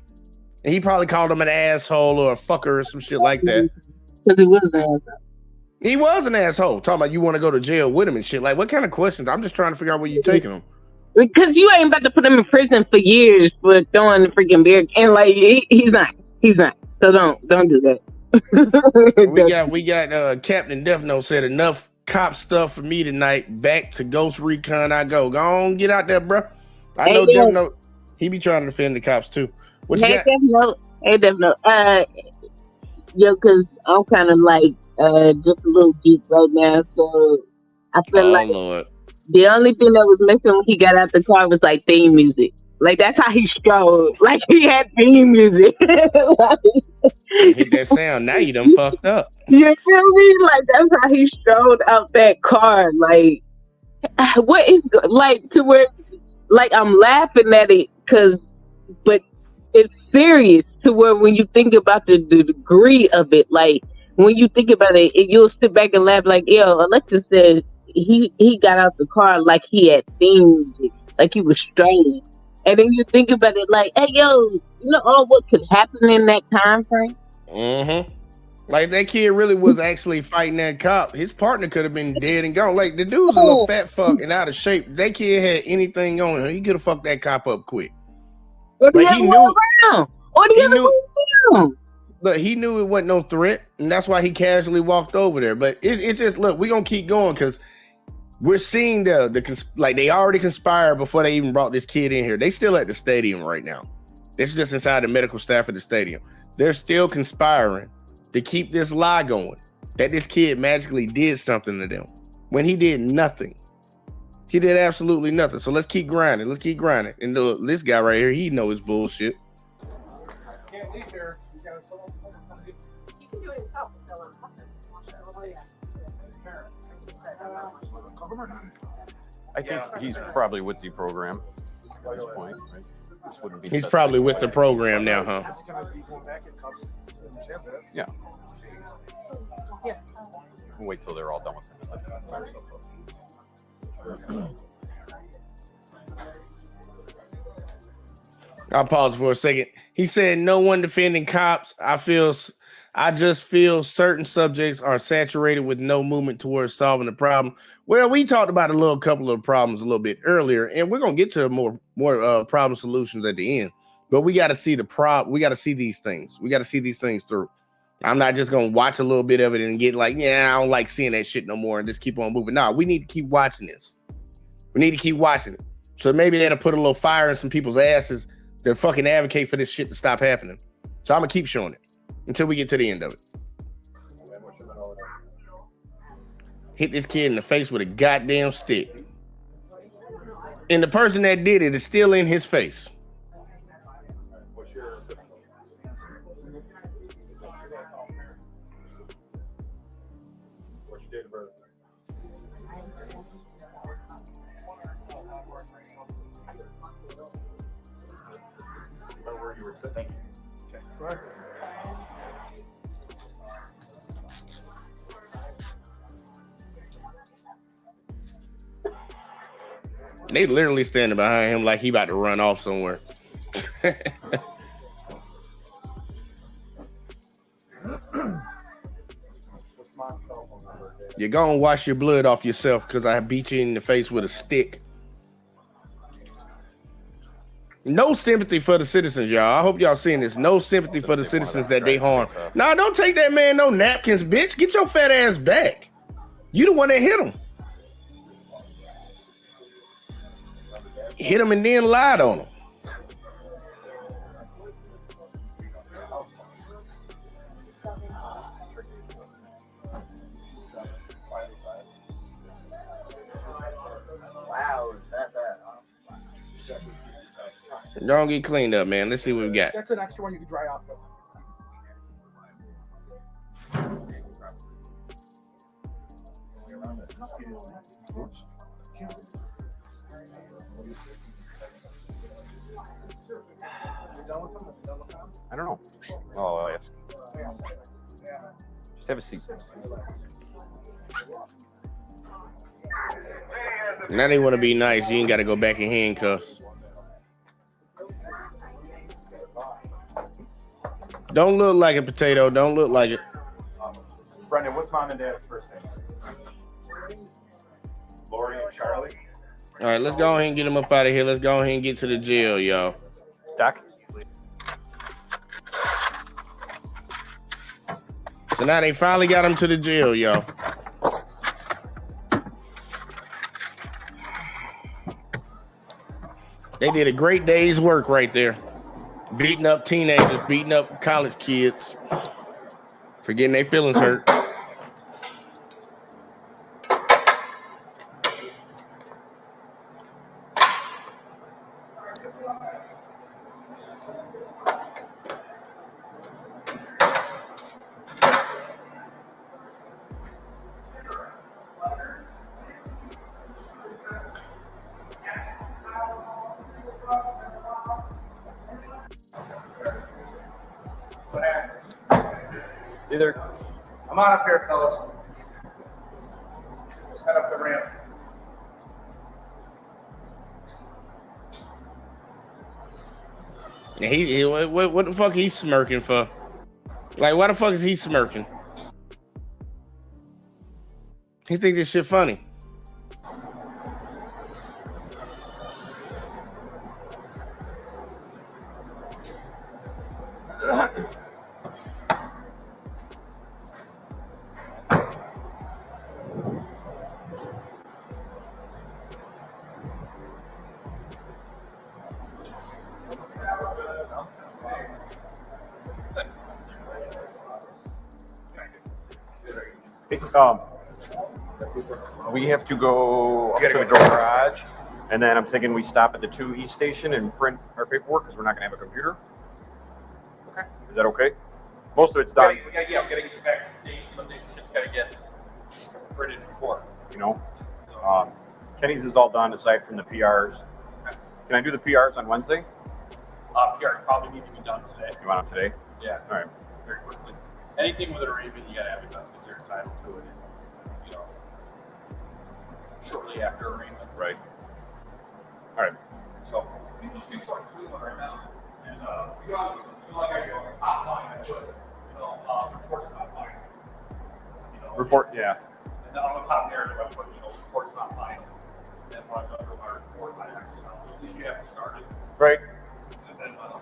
[SPEAKER 1] And he probably called him an asshole or a fucker or some shit like that.
[SPEAKER 4] Because he was an asshole.
[SPEAKER 1] He was an asshole. Talking about you want to go to jail with him and shit. Like, what kind of questions? I'm just trying to figure out where you're taking him.
[SPEAKER 4] Because you ain't about to put him in prison for years for throwing the freaking beer, and like he's not. So don't do that.
[SPEAKER 1] we got Captain Death Note said enough cop stuff for me tonight. Back to Ghost Recon I go. Go on, get out there, bro. I know Death Note. He be trying to defend the cops too. What you got?
[SPEAKER 4] Death Note. Yo, because I'm kind of like just a little deep right now, so I feel like.
[SPEAKER 1] Lord.
[SPEAKER 4] The only thing that was missing when he got out the car was like theme music. Like that's how he strolled. Like he had theme music.
[SPEAKER 1] Hit that sound. Now you done fucked up.
[SPEAKER 4] You feel me? Like that's how he strolled out that car. Like what is like to where like I'm laughing at it but it's serious to where when you think about the degree of it, like when you think about it, you'll sit back and laugh like, yo, Alexa said he got out the car like he had theme music, like he was strolling. And then you think about it like, hey, yo, you know all what could happen in that time frame?
[SPEAKER 1] Like that kid really was actually fighting that cop. His partner could have been dead and gone. Like the dude's a little fat fuck and out of shape. That kid had anything on him, he could have fucked that cop up quick. But he knew. But he knew it wasn't no threat, and that's why he casually walked over there. But it's just look, we're gonna keep going because we're seeing like they already conspired before they even brought this kid in here. They still at the stadium right now. This is just inside the medical staff of the stadium. They're still conspiring to keep this lie going that this kid magically did something to them when he did nothing. He did absolutely nothing. So let's keep grinding. And this guy right here, he know his bullshit.
[SPEAKER 18] Can't leave there. You gotta pull up.
[SPEAKER 21] You can do it yourself.
[SPEAKER 20] I think he's probably with the program at this point, right? This wouldn't be
[SPEAKER 1] He's probably with the program now, huh?
[SPEAKER 20] Yeah. We'll wait till they're all done with it.
[SPEAKER 1] I'll pause for a second. He said, no one defending cops. I just feel certain subjects are saturated with no movement towards solving the problem. Well, we talked about couple of problems a little bit earlier, and we're going to get to more problem solutions at the end. But we got to see we got to see these things. We got to see these things through. I'm not just going to watch a little bit of it and get like, yeah, I don't like seeing that shit no more and just keep on moving. No, we need to keep watching this. We need to keep watching it. So maybe that'll put a little fire in some people's asses that fucking advocate for this shit to stop happening. So I'm going to keep showing it until we get to the end of it. Hit this kid in the face with a goddamn stick. And the person that did it is still in his face.
[SPEAKER 8] Where you were sitting. Okay.
[SPEAKER 1] They literally standing behind him like he about to run off somewhere. You're gonna wash your blood off yourself because I beat you in the face with a stick. No sympathy for the citizens, y'all. I hope y'all seeing this. No sympathy for the citizens that they harm. Nah, don't take that man no napkins, bitch. Get your fat ass back. You the one that hit him. Hit him and then lied on him.
[SPEAKER 8] Wow, is that bad?
[SPEAKER 1] Don't get cleaned up, man. Let's see what we got.
[SPEAKER 14] That's an extra one you can dry off with.
[SPEAKER 20] I don't know. Oh, yes. Just have a seat.
[SPEAKER 1] Now they want to be nice. You ain't got to go back in handcuffs. Don't look like a potato. Don't look like it.
[SPEAKER 8] Brendan, what's mom and dad's first name? Lori and Charlie.
[SPEAKER 1] All right, let's go ahead and get them up out of here. Let's go ahead and get to the jail, y'all.
[SPEAKER 20] Doc.
[SPEAKER 1] So now they finally got him to the jail, y'all. They did a great day's work right there. Beating up teenagers, beating up college kids for getting their feelings hurt.
[SPEAKER 8] Either. I'm on up here, fellas. Let's head up the ramp.
[SPEAKER 1] What the fuck he's smirking for? Like, why the fuck is he smirking? He think this shit funny.
[SPEAKER 20] We have to go up to the garage, and then I'm thinking we stop at the 2 East Station and print our paperwork because we're not going to have a computer. Okay. Is that okay? Most of it's done.
[SPEAKER 8] We gotta get you back to the station. Something shit's gotta get printed before.
[SPEAKER 20] You know, Kenny's is all done aside from the PRs. Can I do the PRs on Wednesday?
[SPEAKER 8] PRs probably need to be done today.
[SPEAKER 20] You want them today?
[SPEAKER 8] Yeah.
[SPEAKER 20] All right.
[SPEAKER 8] Very quickly. Anything with an arraignment, you gotta have it done because you're entitled to it. You know, shortly after arraignment.
[SPEAKER 20] Right. All right.
[SPEAKER 8] So you just do short and sweet one right now.
[SPEAKER 20] Report, yeah.
[SPEAKER 8] And then on the top narrative, I put, report is not final. And then I put our report by accident. So at least you have to start it.
[SPEAKER 20] Right.
[SPEAKER 8] And then,
[SPEAKER 20] All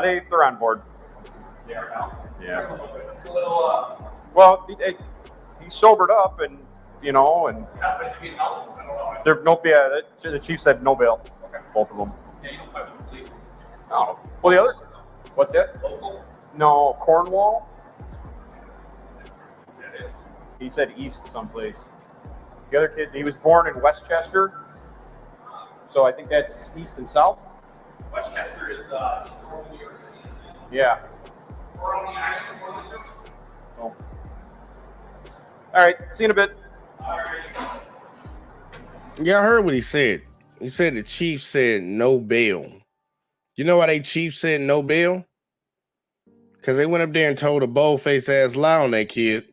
[SPEAKER 20] right. They're on board.
[SPEAKER 8] they are now.
[SPEAKER 20] Yeah.
[SPEAKER 8] It's a little,
[SPEAKER 20] Well, he sobered up, and and there the chief said no bail.
[SPEAKER 8] Okay.
[SPEAKER 20] Both of them.
[SPEAKER 8] yeah, you don't fight with the police.
[SPEAKER 20] Oh. Well, the other. What's that?
[SPEAKER 8] Local?
[SPEAKER 20] No, Cornwall.
[SPEAKER 8] That is.
[SPEAKER 20] He said east someplace. The other kid, he was born in Westchester, so I think that's east and south.
[SPEAKER 8] Westchester is New York City.
[SPEAKER 20] Yeah.
[SPEAKER 8] We're on the island of New York.
[SPEAKER 20] Oh. All right. See you in a bit.
[SPEAKER 8] All right.
[SPEAKER 1] Y'all heard what he said. He said the chief said no bail. You know why they chief said no bail? Because they went up there and told a bold-faced ass lie on that kid.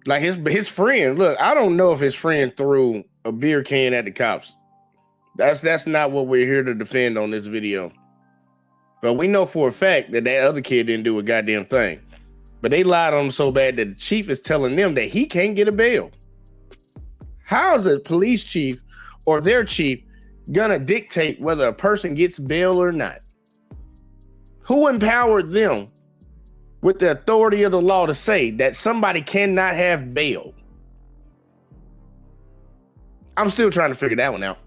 [SPEAKER 1] Like his friend. Look, I don't know if his friend threw a beer can at the cops. That's not what we're here to defend on this video. But we know for a fact that other kid didn't do a goddamn thing. But they lied on him so bad that the chief is telling them that he can't get a bail. How is a police chief or their chief gonna dictate whether a person gets bail or not? Who empowered them with the authority of the law to say that somebody cannot have bail? I'm still trying to figure that one out.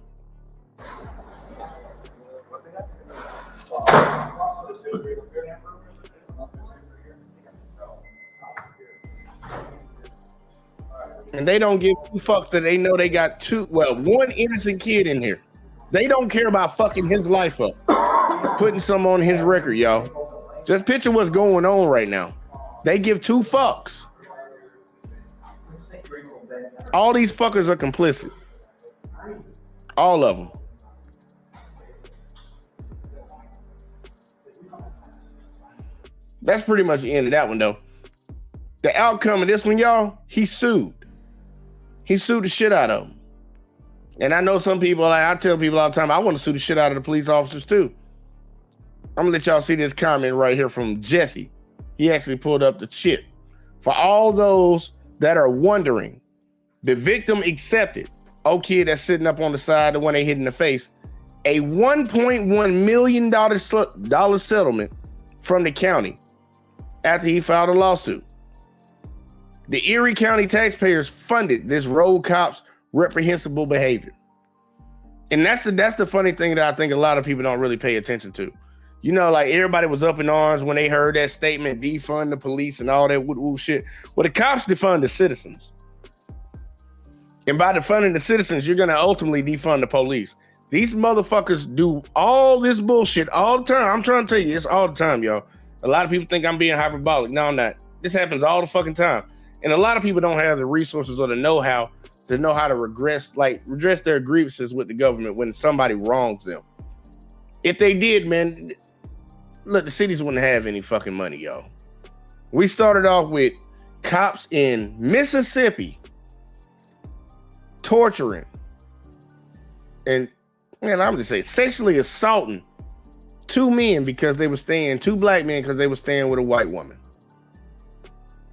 [SPEAKER 1] And they don't give two fucks that they know they got one innocent kid in here. They don't care about fucking his life up. Putting some on his record, y'all. Just picture what's going on right now. They give two fucks. All these fuckers are complicit. All of them. That's pretty much the end of that one, though. The outcome of this one, y'all, he sued. He sued the shit out of him. And I know some people, I tell people all the time, I want to sue the shit out of the police officers too. I'm gonna let y'all see this comment right here from Jesse. He actually pulled up the shit. For all those that are wondering, the victim accepted, kid that's sitting up on the side, the one they hit in the face, a $1.1 million settlement from the county after he filed a lawsuit. The Erie County taxpayers funded this road cop's reprehensible behavior. And that's the funny thing that I think a lot of people don't really pay attention to. Like everybody was up in arms when they heard that statement, defund the police and all that woo shit. Well, the cops defund the citizens. And by defunding the citizens, you're going to ultimately defund the police. These motherfuckers do all this bullshit all the time. I'm trying to tell you, it's all the time, y'all. A lot of people think I'm being hyperbolic. No, I'm not. This happens all the fucking time. And a lot of people don't have the resources or the know-how to redress their grievances with the government when somebody wrongs them. If they did, man, look, the cities wouldn't have any fucking money, y'all. We started off with cops in Mississippi torturing and, man, I'm just saying, sexually assaulting two black men because they were staying with a white woman.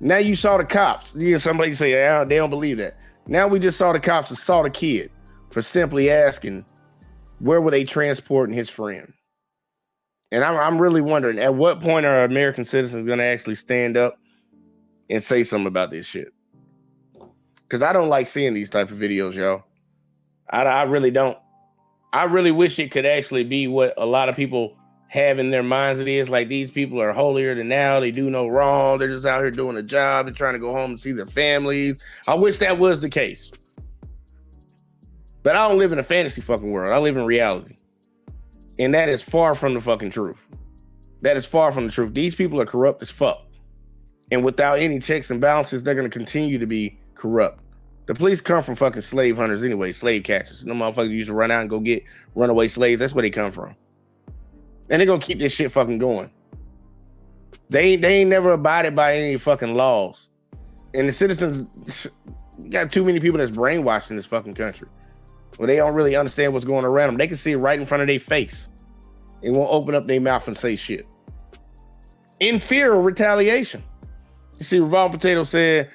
[SPEAKER 1] Now you saw the cops. Somebody say, they don't believe that. Now we just saw the cops assault a kid for simply asking, where were they transporting his friend? And I'm really wondering, at what point are American citizens going to actually stand up and say something about this shit? Because I don't like seeing these type of videos, y'all. I really don't. I really wish it could actually be what a lot of people have in their minds. It is like these people are holier than thou. They do no wrong. They're just out here doing a job. They're trying to go home and see their families. I wish that was the case. But I don't live in a fantasy fucking world. I live in reality. And that is far from the fucking truth. That is far from the truth. These people are corrupt as fuck. And without any checks and balances, they're going to continue to be corrupt. The police come from fucking slave hunters anyway, slave catchers. No motherfuckers used to run out and go get runaway slaves. That's where they come from. And they're going to keep this shit fucking going. They ain't never abided by any fucking laws. And the citizens, got too many people that's brainwashed in this fucking country. when they don't really understand what's going around them. They can see it right in front of their face. They won't open up their mouth and say shit. In fear of retaliation. You see, Revolving Potato said,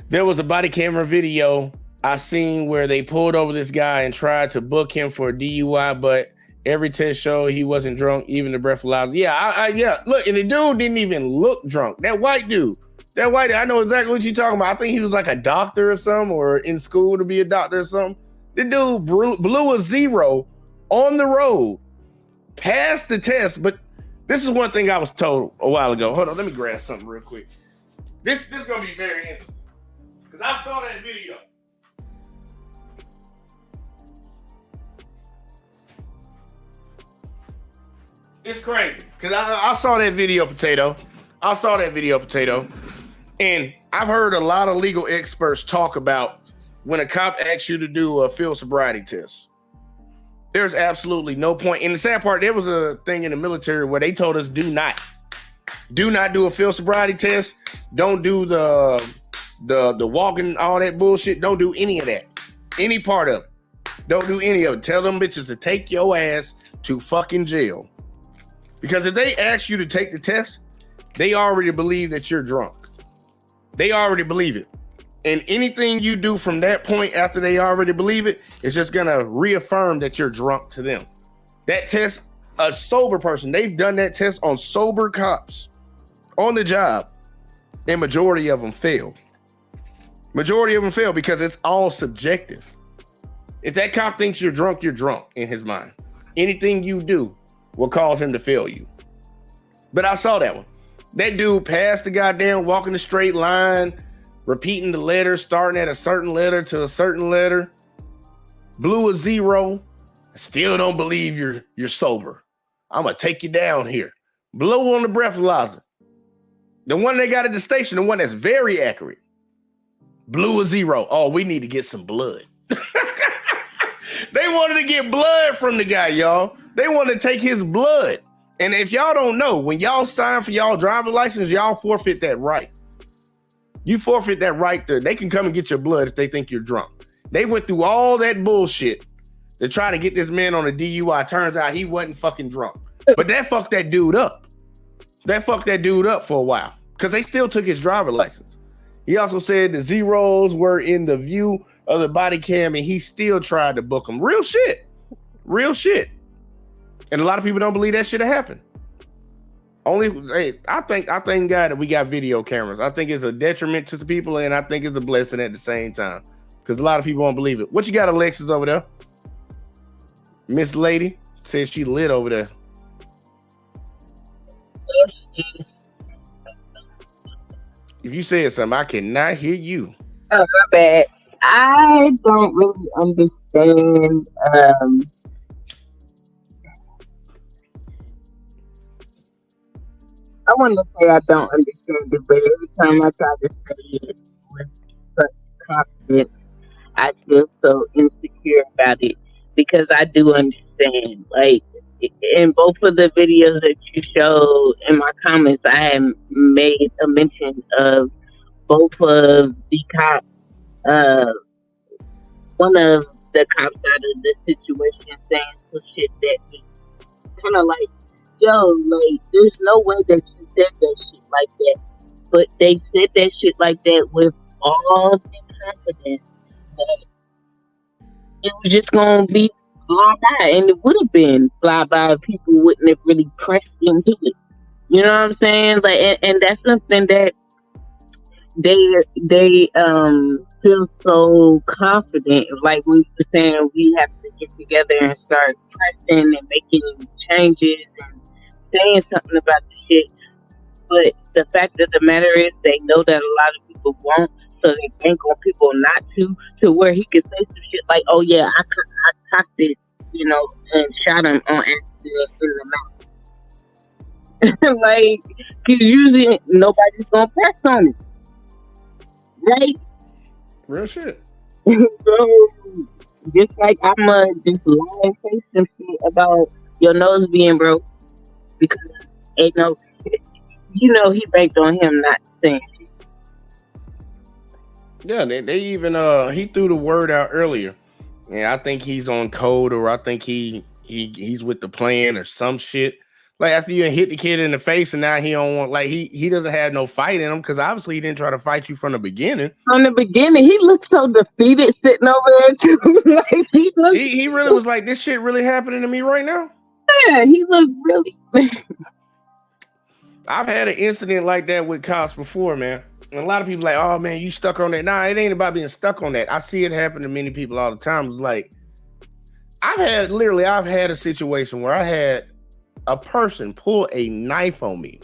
[SPEAKER 1] there was a body camera video I seen where they pulled over this guy and tried to book him for a DUI, but every test showed he wasn't drunk, even the breathalyzer. Yeah, look, and the dude didn't even look drunk. That white dude, I know exactly what you're talking about. I think he was like a doctor or something, or in school to be a doctor or something. The dude blew a 0 on the road, passed the test, but this is one thing I was told a while ago. Hold on, let me grab something real quick. This is gonna be very interesting, because I saw that video. It's crazy, because I saw that video, Potato. And I've heard a lot of legal experts talk about when a cop asks you to do a field sobriety test. There's absolutely no point. And the sad part, there was a thing in the military where they told us do not do a field sobriety test. Don't do the walking, all that bullshit. Don't do any of that. Any part of it. Don't do any of it. Tell them bitches to take your ass to fucking jail. Because if they ask you to take the test, they already believe that you're drunk. They already believe it. And anything you do from that point after they already believe it is just going to reaffirm that you're drunk to them. That test, a sober person, they've done that test on sober cops on the job, and majority of them fail. Majority of them fail because it's all subjective. If that cop thinks you're drunk in his mind. Anything you do will cause him to fail you. But I saw that one. That dude passed the goddamn walking the straight line, repeating the letter, starting at a certain letter to a certain letter, blew a 0. I still don't believe you're sober. I'm gonna take you down here. Blow on the breathalyzer. The one they got at the station, the one that's very accurate, blew a 0. Oh, we need to get some blood. They wanted to get blood from the guy, y'all. They wanted to take his blood. And if y'all don't know, when y'all sign for y'all driver's license, y'all forfeit that right. You forfeit that right there. They can come and get your blood if they think you're drunk. They went through all that bullshit to try to get this man on a DUI. Turns out he wasn't fucking drunk. But that fucked that dude up. That fucked that dude up for a while because they still took his driver's license. He also said the zeros were in the view of the body cam and he still tried to book him. Real shit. Real shit. And a lot of people don't believe that should have happened. I thank God that we got video cameras. I think it's a detriment to the people, and I think it's a blessing at the same time. Because a lot of people won't believe it. What you got, Alexis, over there? Miss Lady says she lit over there. If you said something, I cannot hear you.
[SPEAKER 4] Oh, my bad. I don't really understand I want to say I don't understand it, but every time I try to say it with such confidence, I feel so insecure about it because I do understand. Like, in both of the videos that you showed in my comments, I have made a mention of both of the cops. One of the cops out of the situation saying some shit that was kind of like, yo, like, there's no way that you said that shit like that. But they said that shit like that with all the confidence that it was just going to be fly by. And it would have been fly by if people wouldn't have really pressed into it. You know what I'm saying? Like, and that's something that they feel so confident. Like when you were saying we have to get together and start pressing and making changes and saying something about the shit. But the fact of the matter is they know that a lot of people won't, so they bank on people not to where he could say some shit like, oh yeah, I cocked it, you know, and shot him on accident in the mouth. Like, because usually nobody's going to press on it. Right?
[SPEAKER 1] Real shit.
[SPEAKER 4] So, just like I'm just lying face some shit about your nose being broke because ain't no, you know, he banked on him not saying shit.
[SPEAKER 1] Yeah, they even he threw the word out earlier Yeah, I think he's on code, or I think he's with the plan or some shit. Like after you hit the kid in the face, and now he don't want, like he doesn't have no fight in him because obviously he didn't try to fight you from the beginning.
[SPEAKER 4] From the beginning, he looked so defeated sitting over there too. Like
[SPEAKER 1] he really was like, this shit really happening to me right now.
[SPEAKER 4] Yeah, he looked really.
[SPEAKER 1] I've had an incident like that with cops before, man. And a lot of people like, oh man, you stuck on that. Nah, it ain't about being stuck on that. I see it happen to many people all the time. It's like I've had a situation where I had a person pull a knife on me,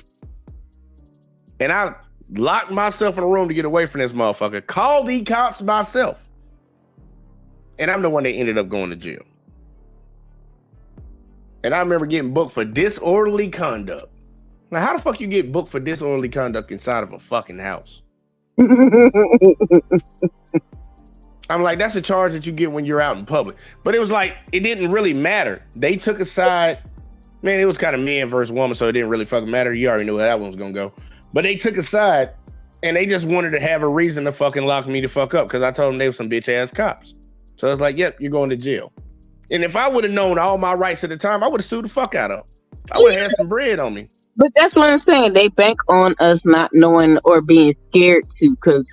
[SPEAKER 1] and I locked myself in a room to get away from this motherfucker. Called the cops myself, and I'm the one that ended up going to jail. And I remember getting booked for disorderly conduct. Now, how the fuck you get booked for disorderly conduct inside of a fucking house? I'm like, that's a charge that you get when you're out in public. But it was like, it didn't really matter. They took a side. Man, it was kind of man versus woman, so it didn't really fucking matter. You already knew how that one was gonna go. But they took a side, and they just wanted to have a reason to fucking lock me the fuck up because I told them they were some bitch ass cops. So I was like, yep, you're going to jail. And if I would have known all my rights at the time, I would have sued the fuck out of them. I would have had some bread on me.
[SPEAKER 4] But that's what I'm saying. They bank on us not knowing or being scared to, because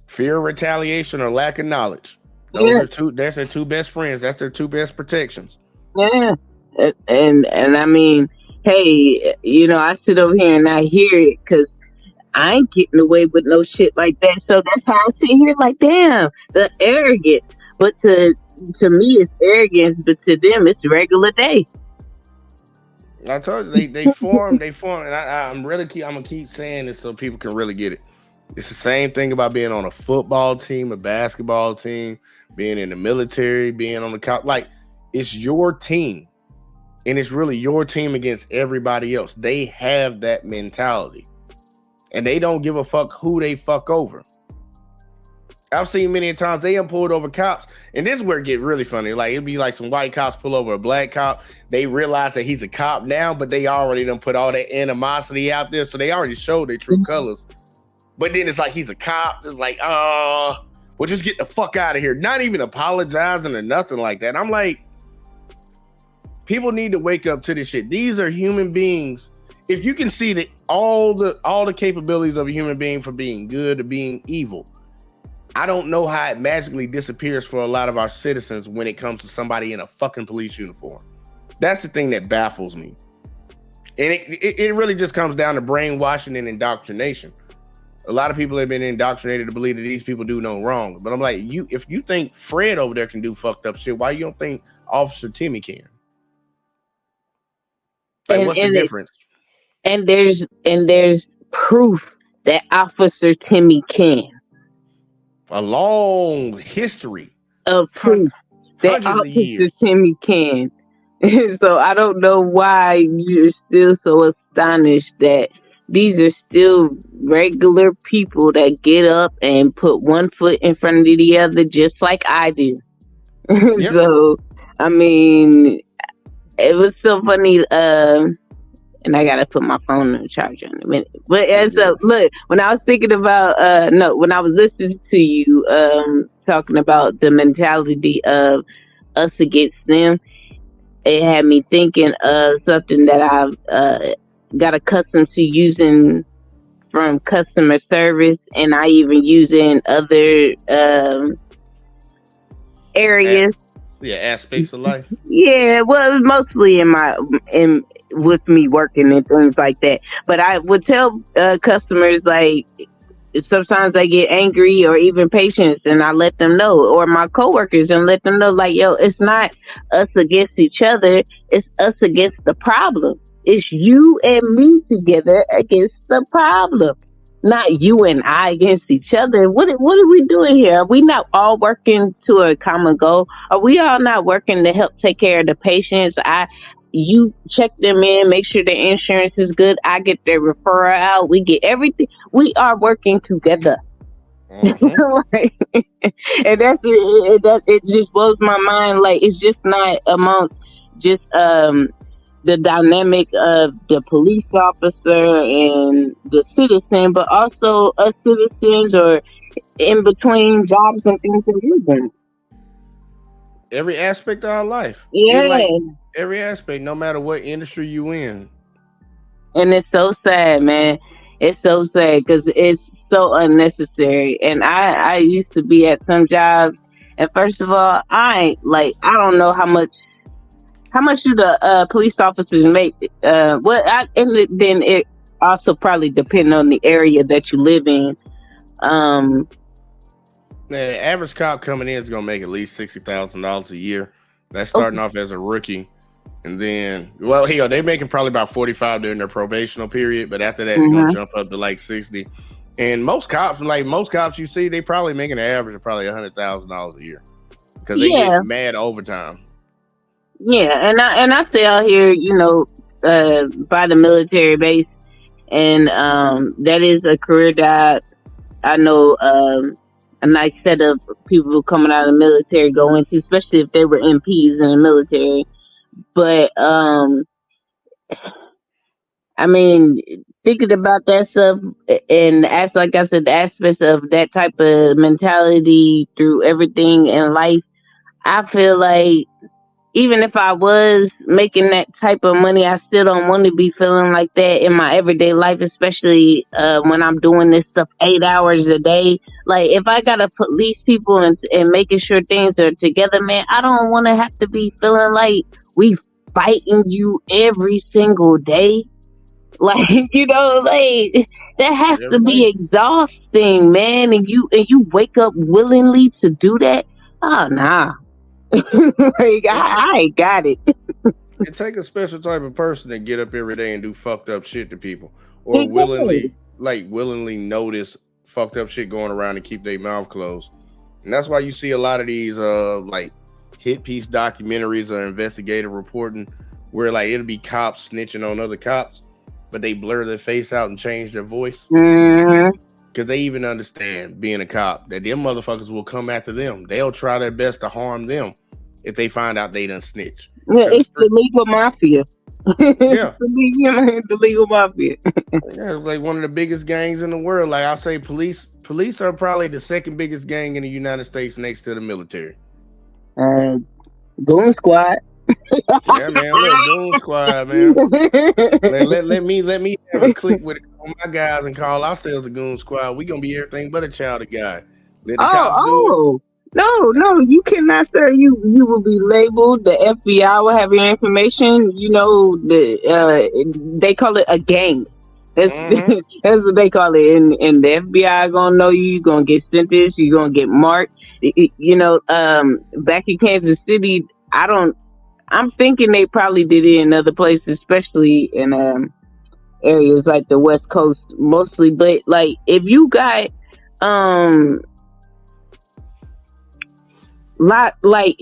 [SPEAKER 1] fear, retaliation, or lack of knowledge. That's their two best friends. That's their two best protections.
[SPEAKER 4] Yeah. And I mean, hey, I sit over here and I hear it because I ain't getting away with no shit like that. So that's how I sit here like, damn, the arrogance. But to me, it's arrogance, but to them, it's regular day.
[SPEAKER 1] I told you they form, and I'm gonna keep saying this so people can really get it. It's the same thing about being on a football team, a basketball team, being in the military, being on the couch. Like, it's your team. And it's really your team against everybody else. They have that mentality. And they don't give a fuck who they fuck over. I've seen many times they have pulled over cops. And this is where it get really funny. Like, it'd be like some white cops pull over a black cop. They realize that he's a cop now, but they already done put all that animosity out there. So they already showed their true colors. But then it's like, he's a cop. It's like, well, just get the fuck out of here. Not even apologizing or nothing like that. I'm like, people need to wake up to this shit. These are human beings. If you can see that all the capabilities of a human being from being good to being evil, I don't know how it magically disappears for a lot of our citizens when it comes to somebody in a fucking police uniform. That's the thing that baffles me. And it really just comes down to brainwashing and indoctrination. A lot of people have been indoctrinated to believe that these people do no wrong. But I'm like, if you think Fred over there can do fucked up shit, why you don't think Officer Timmy can? Like, what's the difference?
[SPEAKER 4] And there's proof that Officer Timmy can.
[SPEAKER 1] A long history
[SPEAKER 4] of proof that Officer Timmy can. So I don't know why you're still so astonished that these are still regular people that get up and put one foot in front of the other, just like I do. Yep. So, I mean, it was so funny. And I gotta put my phone on the charger in a minute. But look, when I was thinking about when I was listening to you talking about the mentality of us against them, it had me thinking of something that I've got accustomed to using from customer service, and I even use in other areas.
[SPEAKER 1] Aspects of life.
[SPEAKER 4] Yeah, well, mostly with me working and things like that. But I would tell customers, like, sometimes I get angry, or even patients, and I let them know, or my coworkers, and let them know, like, yo, it's not us against each other, it's us against the problem. It's you and me together against the problem, not you and I against each other. What are we doing here? Are we not all working to a common goal? Are we all not working to help take care of the patients? You check them in, make sure their insurance is good. I get their referral out. We get everything. We are working together. Right. And it just blows my mind. Like, it's just not amongst just the dynamic of the police officer and the citizen, but also us citizens, or in between jobs and things that we're doing.
[SPEAKER 1] every aspect of our life.
[SPEAKER 4] Yeah.
[SPEAKER 1] Like every aspect, no matter what industry you in.
[SPEAKER 4] And it's so sad, man. It's so sad because it's so unnecessary. And I used to be at some jobs, and first of all, I don't know how much do the police officers make. And then it also probably depend on the area that you live in.
[SPEAKER 1] The average cop coming in is gonna make at least $60,000 a year. That's starting off as a rookie. And then, well, hell, they're making probably about 45 during their probational period, but after that, they're gonna jump up to like 60. And most cops you see, they probably making an average of probably $100,000 a year because they get mad overtime.
[SPEAKER 4] Yeah, and I stay out here, by the military base, and that is a career that I know a nice set of people coming out of the military go into, especially if they were MPs in the military. But I mean, thinking about that stuff, and as like I said, the aspects of that type of mentality through everything in life, I feel like even if I was making that type of money, I still don't want to be feeling like that in my everyday life, especially when I'm doing this stuff 8 hours a day. Like, if I gotta police people and making sure things are together, man, I don't want to have to be feeling like we fighting you every single day. Like, like that has to be exhausting, man. And you wake up willingly to do that. Oh, nah. Like, I ain't got it.
[SPEAKER 1] It take a special type of person to get up every day and do fucked up shit to people, or willingly notice fucked up shit going around and keep their mouth closed. And that's why you see a lot of these like hit piece documentaries or investigative reporting where like it'll be cops snitching on other cops, but they blur their face out and change their voice. Because they even understand, being a cop, that them motherfuckers will come after them. They'll try their best to harm them if they find out they done snitch.
[SPEAKER 4] Yeah, it's the legal mafia.
[SPEAKER 1] Yeah.
[SPEAKER 4] The legal mafia.
[SPEAKER 1] Yeah, it's like one of the biggest gangs in the world. Like I say, police are probably the second biggest gang in the United States next to the military.
[SPEAKER 4] Goon Squad.
[SPEAKER 1] Yeah, man. Look, Goon Squad, man. Let me have a click with my guys and call ourselves a Goon Squad. We gonna be everything but a child of God. Let the cops do it.
[SPEAKER 4] No, you cannot, sir. You will be labeled. The FBI will have your information. They call it a gang. That's what they call it. And the FBI gonna know you. You're gonna get sentenced. You're gonna get marked. Back in Kansas City, I'm thinking they probably did it in other places, especially in areas like the West Coast mostly. But like, if you got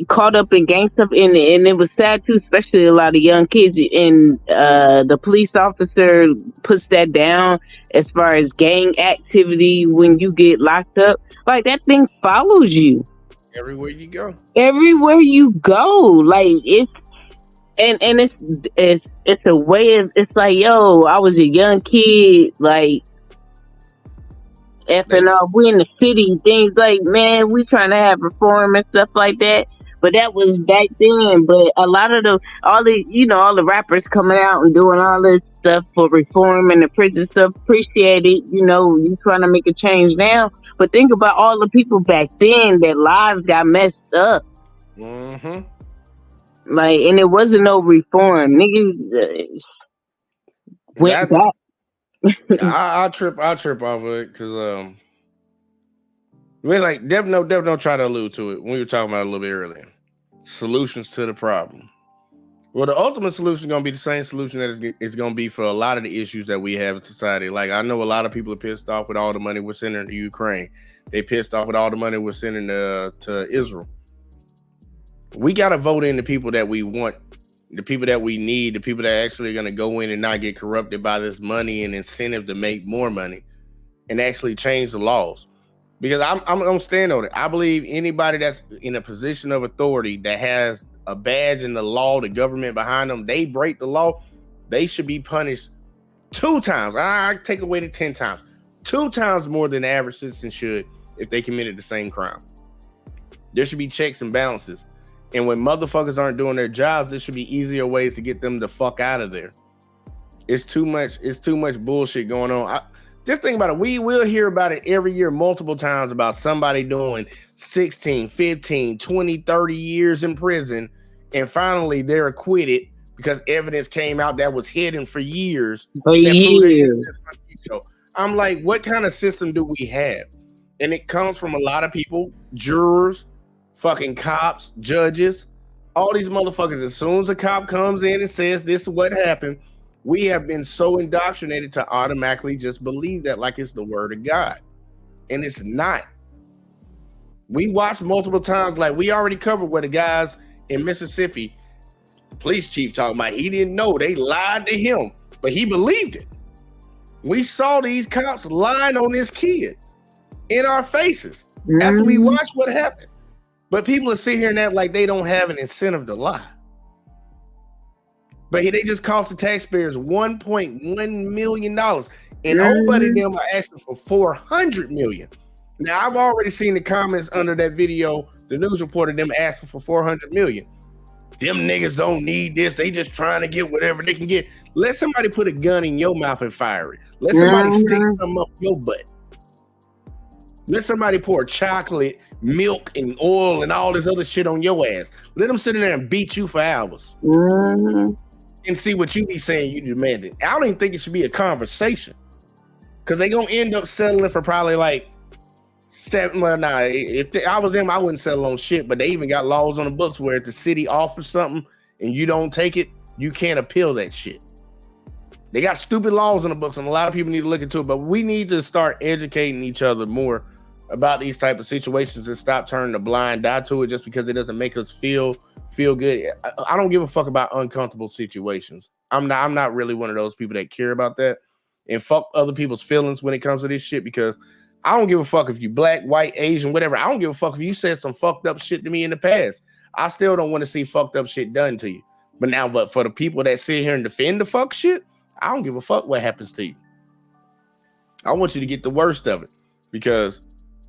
[SPEAKER 4] caught up in gang stuff, and it was sad too, especially a lot of young kids, and the police officer puts that down as far as gang activity when you get locked up. Like, that thing follows you
[SPEAKER 1] everywhere you go.
[SPEAKER 4] Like, it's a way of, it's like, yo, I was a young kid, like, effing up. We in the city, things like, man, we trying to have reform and stuff like that. But that was back then. But a lot of all the rappers coming out and doing all this stuff for reform and the prison stuff, appreciate it. You trying to make a change now. But think about all the people back then that lives got messed up. Like, and it wasn't no reform. Niggas went back.
[SPEAKER 1] I trip off of it because we're like Dev don't try to allude to it when we were talking about it a little bit earlier. Solutions to the problem. Well, the ultimate solution is going to be the same solution that it's going to be for a lot of the issues that we have in society. Like, I know a lot of people are pissed off with all the money we're sending to Ukraine. They pissed off with all the money we're sending to Israel. We got to vote in the people that we want, the people that we need, the people that actually are going to go in and not get corrupted by this money and incentive to make more money and actually change the laws. Because I'm going to stand on it. I believe anybody that's in a position of authority that has a badge in the law, the government behind them, they break the law, they should be punished 2 times. I take away the 10 times. 2 times more than the average citizen should if they committed the same crime. There should be checks and balances. And when motherfuckers aren't doing their jobs, there should be easier ways to get them the fuck out of there. It's too much bullshit going on. Just think about it. We will hear about it every year multiple times about somebody doing 16, 15, 20, 30 years in prison. And finally they're acquitted because evidence came out that was hidden for years. I'm like, what kind of system do we have? And it comes from a lot of people, jurors, fucking cops, judges, all these motherfuckers. As soon as a cop comes in and says this is what happened, we have been so indoctrinated to automatically just believe that like it's the word of God. And it's not. We watched multiple times, like we already covered where the guys in Mississippi, the police chief talking about he didn't know, they lied to him, but he believed it. We saw these cops lying on this kid in our faces after we watched what happened. But people are sitting here and act like they don't have an incentive to lie. But they just cost the taxpayers $1.1 million. And nobody of them are asking for $400 million. Now, I've already seen the comments under that video, the news reported them asking for $400 million. Them niggas don't need this. They just trying to get whatever they can get. Let somebody put a gun in your mouth and fire it. Let somebody stick something up your butt. Let somebody pour chocolate, milk, and oil and all this other shit on your ass. Let them sit in there and beat you for hours. And see what you be saying you demanded. I don't even think it should be a conversation. Because they going to end up settling for probably like if I was them, I wouldn't settle on shit. But they even got laws on the books where if the city offers something and you don't take it, you can't appeal that shit. They got stupid laws on the books, and a lot of people need to look into it. But we need to start educating each other more about these type of situations and stop turning a blind eye to it just because it doesn't make us feel good. I don't give a fuck about uncomfortable situations. I'm not really one of those people that care about that and fuck other people's feelings when it comes to this shit, because I don't give a fuck if you black, white, Asian, whatever. I don't give a fuck if you said some fucked up shit to me in the past. I still don't want to see fucked up shit done to you. But for the people that sit here and defend the fuck shit, I don't give a fuck what happens to you. I want you to get the worst of it, because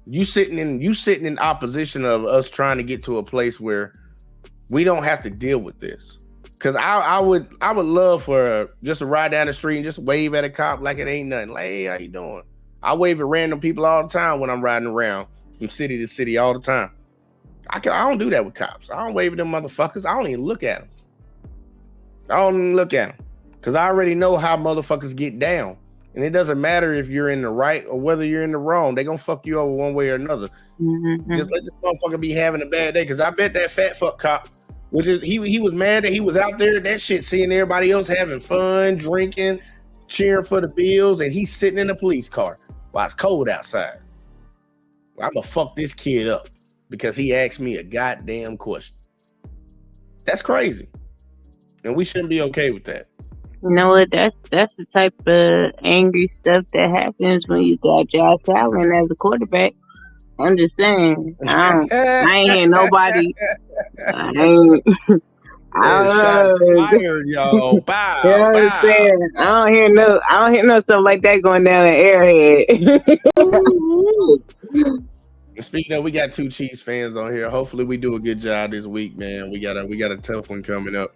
[SPEAKER 1] you sitting in opposition of us trying to get to a place where we don't have to deal with this. Because I would love for just to ride down the street and just wave at a cop like it ain't nothing. Like, hey, how you doing? I wave at random people all the time when I'm riding around from city to city all the time. I don't do that with cops. I don't wave at them motherfuckers. I don't even look at them. Because I already know how motherfuckers get down. And it doesn't matter if you're in the right or whether you're in the wrong. They're going to fuck you over one way or another. Just let this motherfucker be having a bad day. Because I bet that fat fuck cop, which is he was mad that he was out there, that shit, seeing everybody else having fun, drinking, cheering for the Bills, and he's sitting in a police car while it's cold outside. Well, I'm going to fuck this kid up because he asked me a goddamn question. That's crazy. And we shouldn't be okay with that.
[SPEAKER 4] You know what? That's the type of angry stuff that happens when you got Josh Allen as a quarterback. I'm just saying. I ain't hear nobody. I
[SPEAKER 1] fired, y'all. Bow,
[SPEAKER 4] you know what I'm saying? I don't hear no stuff like that going down in Airhead.
[SPEAKER 1] Speaking of, we got two Chiefs fans on here. Hopefully we do a good job this week, man. We got a tough one coming up.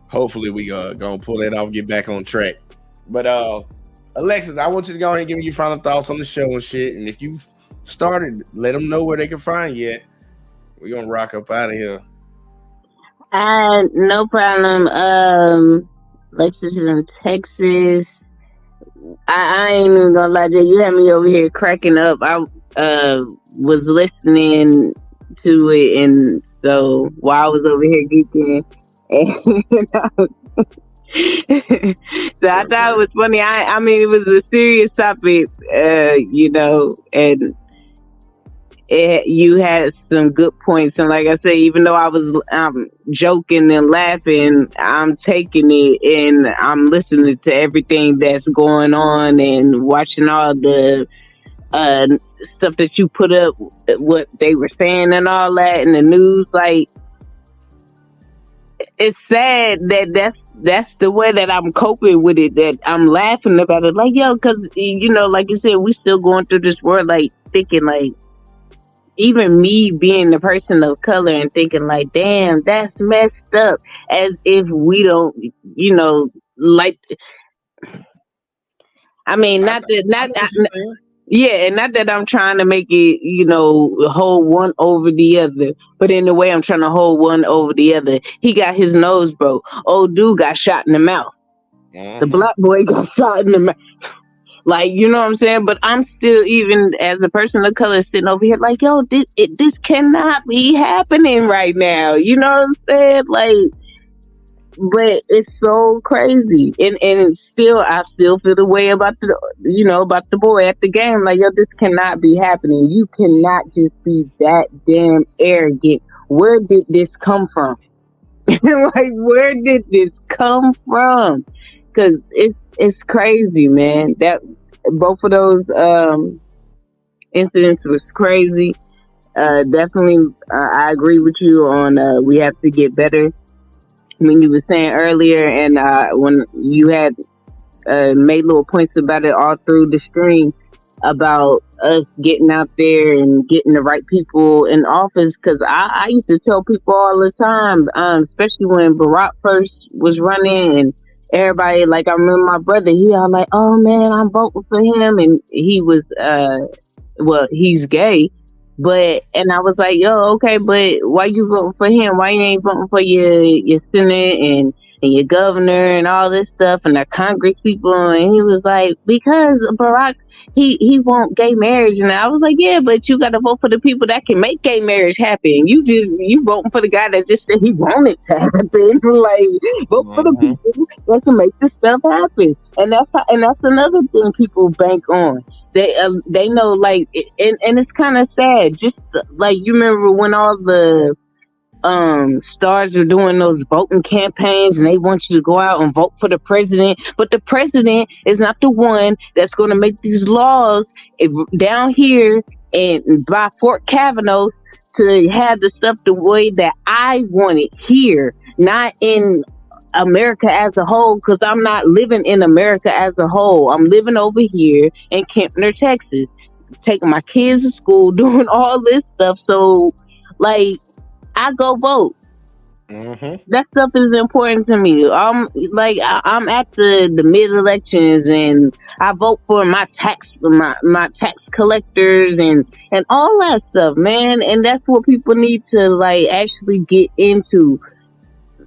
[SPEAKER 1] Hopefully we gonna pull that off, get back on track. But Alexis, I want you to go ahead and give me your final thoughts on the show and shit. And if you've started, let them know where they can find you at. We're gonna rock up out of here.
[SPEAKER 4] No problem. Alexis in Texas. I ain't even gonna lie to you. You had me over here cracking up. I was listening to it, and so while I was over here geeking. So I thought it was funny. I mean, it was a serious topic, and you had some good points. And like I said, even though I was joking and laughing, I'm taking it and I'm listening to everything that's going on and watching all the stuff that you put up, what they were saying and all that in the news. Like, it's sad that that's the way that I'm coping with it, that I'm laughing about it. Like, yo, because, like you said, we still going through this world, like, thinking, like, even me being the person of color and thinking like, damn, that's messed up, as if we don't, like, I mean,
[SPEAKER 1] I know what you're saying.
[SPEAKER 4] yeah, and not that I'm trying to make it, hold one over the other, but in the way I'm trying to hold one over the other. He got his nose broke. Old dude got shot in the mouth. The black boy got shot in the mouth. Like, you know what I'm saying? But I'm still, even as a person of color, sitting over here like, yo, this cannot be happening right now. You know what I'm saying? Like, but it's so crazy, and still, I still feel the way about the boy at the game. Like, yo, this cannot be happening. You cannot just be that damn arrogant. Where did this come from? Like, where did this come from? Because it's crazy, man. That both of those incidents was crazy. Definitely, I agree with you on we have to get better. When you were saying earlier, and when you had made little points about it all through the stream, about us getting out there and getting the right people in office, because I used to tell people all the time, especially when Barack first was running, and everybody, like, I remember my brother, he all like, oh man, I'm voting for him, and he was he's gay. And I was like, yo, okay, but why you voting for him? Why you ain't voting for your Senate and your governor and all this stuff and the Congress people? And he was like, because Barack, he want gay marriage. And I was like, yeah, but you got to vote for the people that can make gay marriage happen. You voting for the guy that just said he wanted to happen. Like, vote for the people that can make this stuff happen. And that's another thing people bank on. They know, like, and it's kind of sad. Just like, you remember when all the stars are doing those voting campaigns and they want you to go out and vote for the president, but the president is not the one that's going to make these laws down here and by Fort Kavanaugh to have the stuff the way that I want it here, not in America as a whole, because I'm not living in America as a whole. I'm living over here in Kempner, Texas, taking my kids to school, doing all this stuff. So, like, I go vote. That stuff is important to me. I'm at the mid elections, and I vote for my tax collectors and all that stuff, man. And that's what people need to, like, actually get into.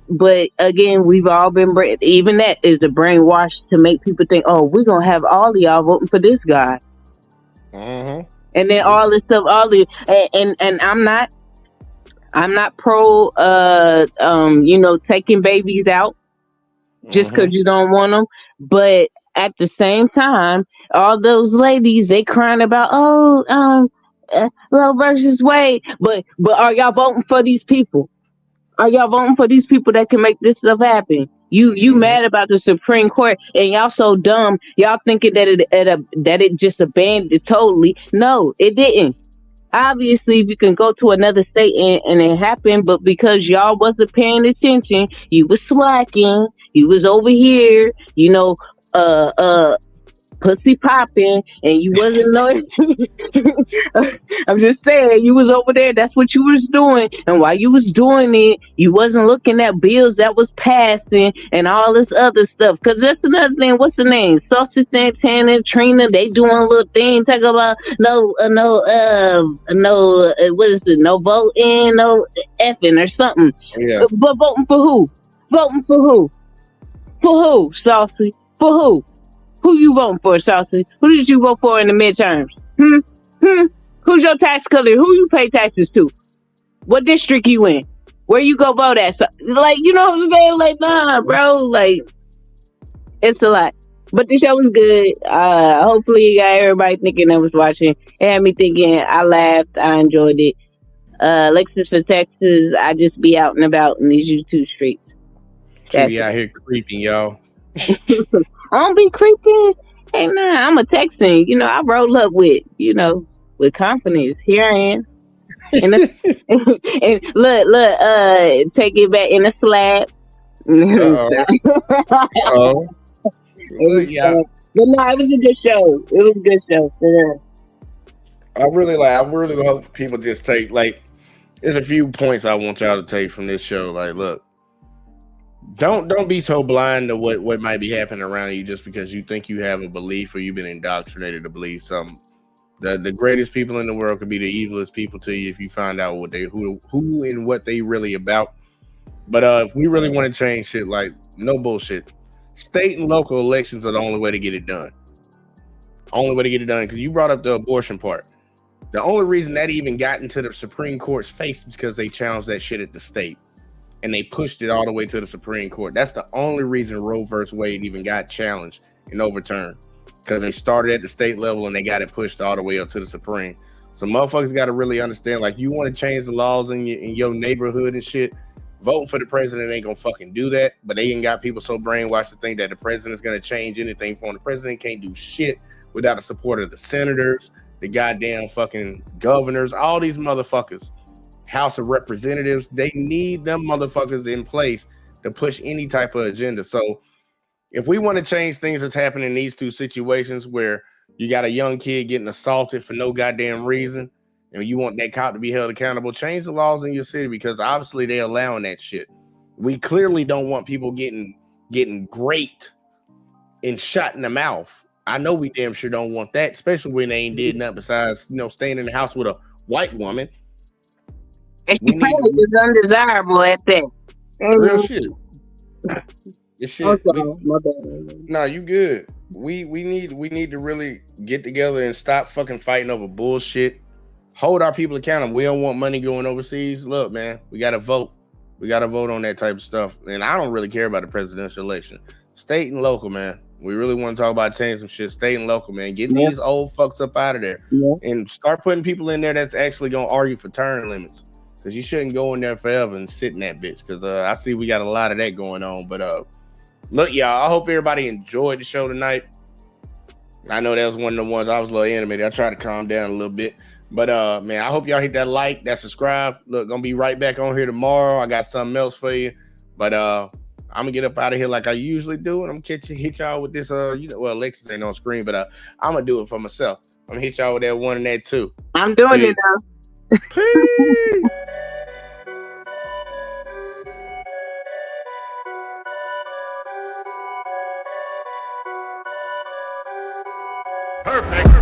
[SPEAKER 4] But again, we've all been even that is a brainwash to make people think, oh, we're gonna have all of y'all voting for this guy, and then all this stuff, and I'm not pro taking babies out just because you don't want them. But at the same time, all those ladies, they crying about, Roe versus Wade, but are y'all voting for these people? Are y'all voting for these people that can make this stuff happen? You mad about the Supreme Court, and y'all so dumb. Y'all thinking that it just abandoned it totally. No, it didn't. Obviously, you can go to another state and it happened, but because y'all wasn't paying attention, you was slacking. You was over here, pussy popping, and you wasn't knowing. I'm just saying, you was over there. That's what you was doing, and while you was doing it, you wasn't looking at bills that was passing and all this other stuff. Because that's another thing. What's the name? Saucy Santana, Trina. They doing a little thing talking about what is it? No voting, no effing or something.
[SPEAKER 1] Yeah.
[SPEAKER 4] But voting for who? Voting for who? For who, Saucy? For who? Who you voting for, Saucy? Who did you vote for in the midterms? Who's your tax collector? Who you pay taxes to? What district you in? Where you go vote at? So, like, you know what I'm saying? Like, nah, bro. Like, it's a lot. But the show was good. Hopefully you got everybody thinking that was watching. It had me thinking. I laughed. I enjoyed it. Lexus for Texas. I just be out and about in these YouTube streets.
[SPEAKER 1] Trudy out here creeping, y'all.
[SPEAKER 4] I don't be creeping. Hey, nah, I'm a Texan. I roll up with confidence. Here I am. And look, take it back in a slab.
[SPEAKER 1] Oh. Yeah.
[SPEAKER 4] But no, it was a good show. It was a good show. Yeah.
[SPEAKER 1] I really hope people just take there's a few points I want y'all to take from this show. Like, look, don't be so blind to what might be happening around you just because you think you have a belief or you've been indoctrinated to believe something. The greatest people in the world could be the evilest people to you if you find out who and what they really about. But if we really want to change shit, like, no bullshit, state and local elections are the only way to get it done. Only way to get it done, because you brought up the abortion part. The only reason that even got into the Supreme Court's face is because they challenged that shit at the state. And they pushed it all the way to the Supreme Court. That's the only reason Roe versus Wade even got challenged and overturned. Because they started at the state level and they got it pushed all the way up to the Supreme. So motherfuckers got to really understand, like, you want to change the laws in your neighborhood and shit, voting for the president ain't gonna fucking do that. But they ain't got people so brainwashed to think that the president's gonna change anything for them. The president can't do shit without the support of the senators, the goddamn fucking governors, all these motherfuckers. House of Representatives, they need them motherfuckers in place to push any type of agenda. So if we want to change things that's happening in these two situations where you got a young kid getting assaulted for no goddamn reason and you want that cop to be held accountable, change the laws in your city, because obviously they're allowing that shit. We clearly don't want people getting raped and shot in the mouth. I know we damn sure don't want that, especially when they ain't did nothing besides, staying in the house with a white woman.
[SPEAKER 4] And she probably is undesirable at that.
[SPEAKER 1] Real shit. This shit.
[SPEAKER 4] Okay, my bad.
[SPEAKER 1] Nah, you good. We need to really get together and stop fucking fighting over bullshit. Hold our people accountable. We don't want money going overseas. Look, man, we gotta vote. We gotta vote on that type of stuff. And I don't really care about the presidential election. State and local, man. We really want to talk about changing some shit. State and local, man. Get these old fucks up out of there. And start putting people in there that's actually gonna argue for term limits. Because you shouldn't go in there forever and sit in that bitch. Because I see we got a lot of that going on. But look, y'all, I hope everybody enjoyed the show tonight. I know that was one of the ones I was a little animated. I tried to calm down a little bit. But man, I hope y'all hit that like, that subscribe. Look, gonna be right back on here tomorrow. I got something else for you. But I'm gonna get up out of here like I usually do, and I'm gonna hit y'all with this. Well, Alexis ain't on screen, but I'm gonna do it for myself. I'm gonna hit y'all with that 1 and that 2.
[SPEAKER 4] I'm doing it now.
[SPEAKER 1] Peace.
[SPEAKER 2] Perfect.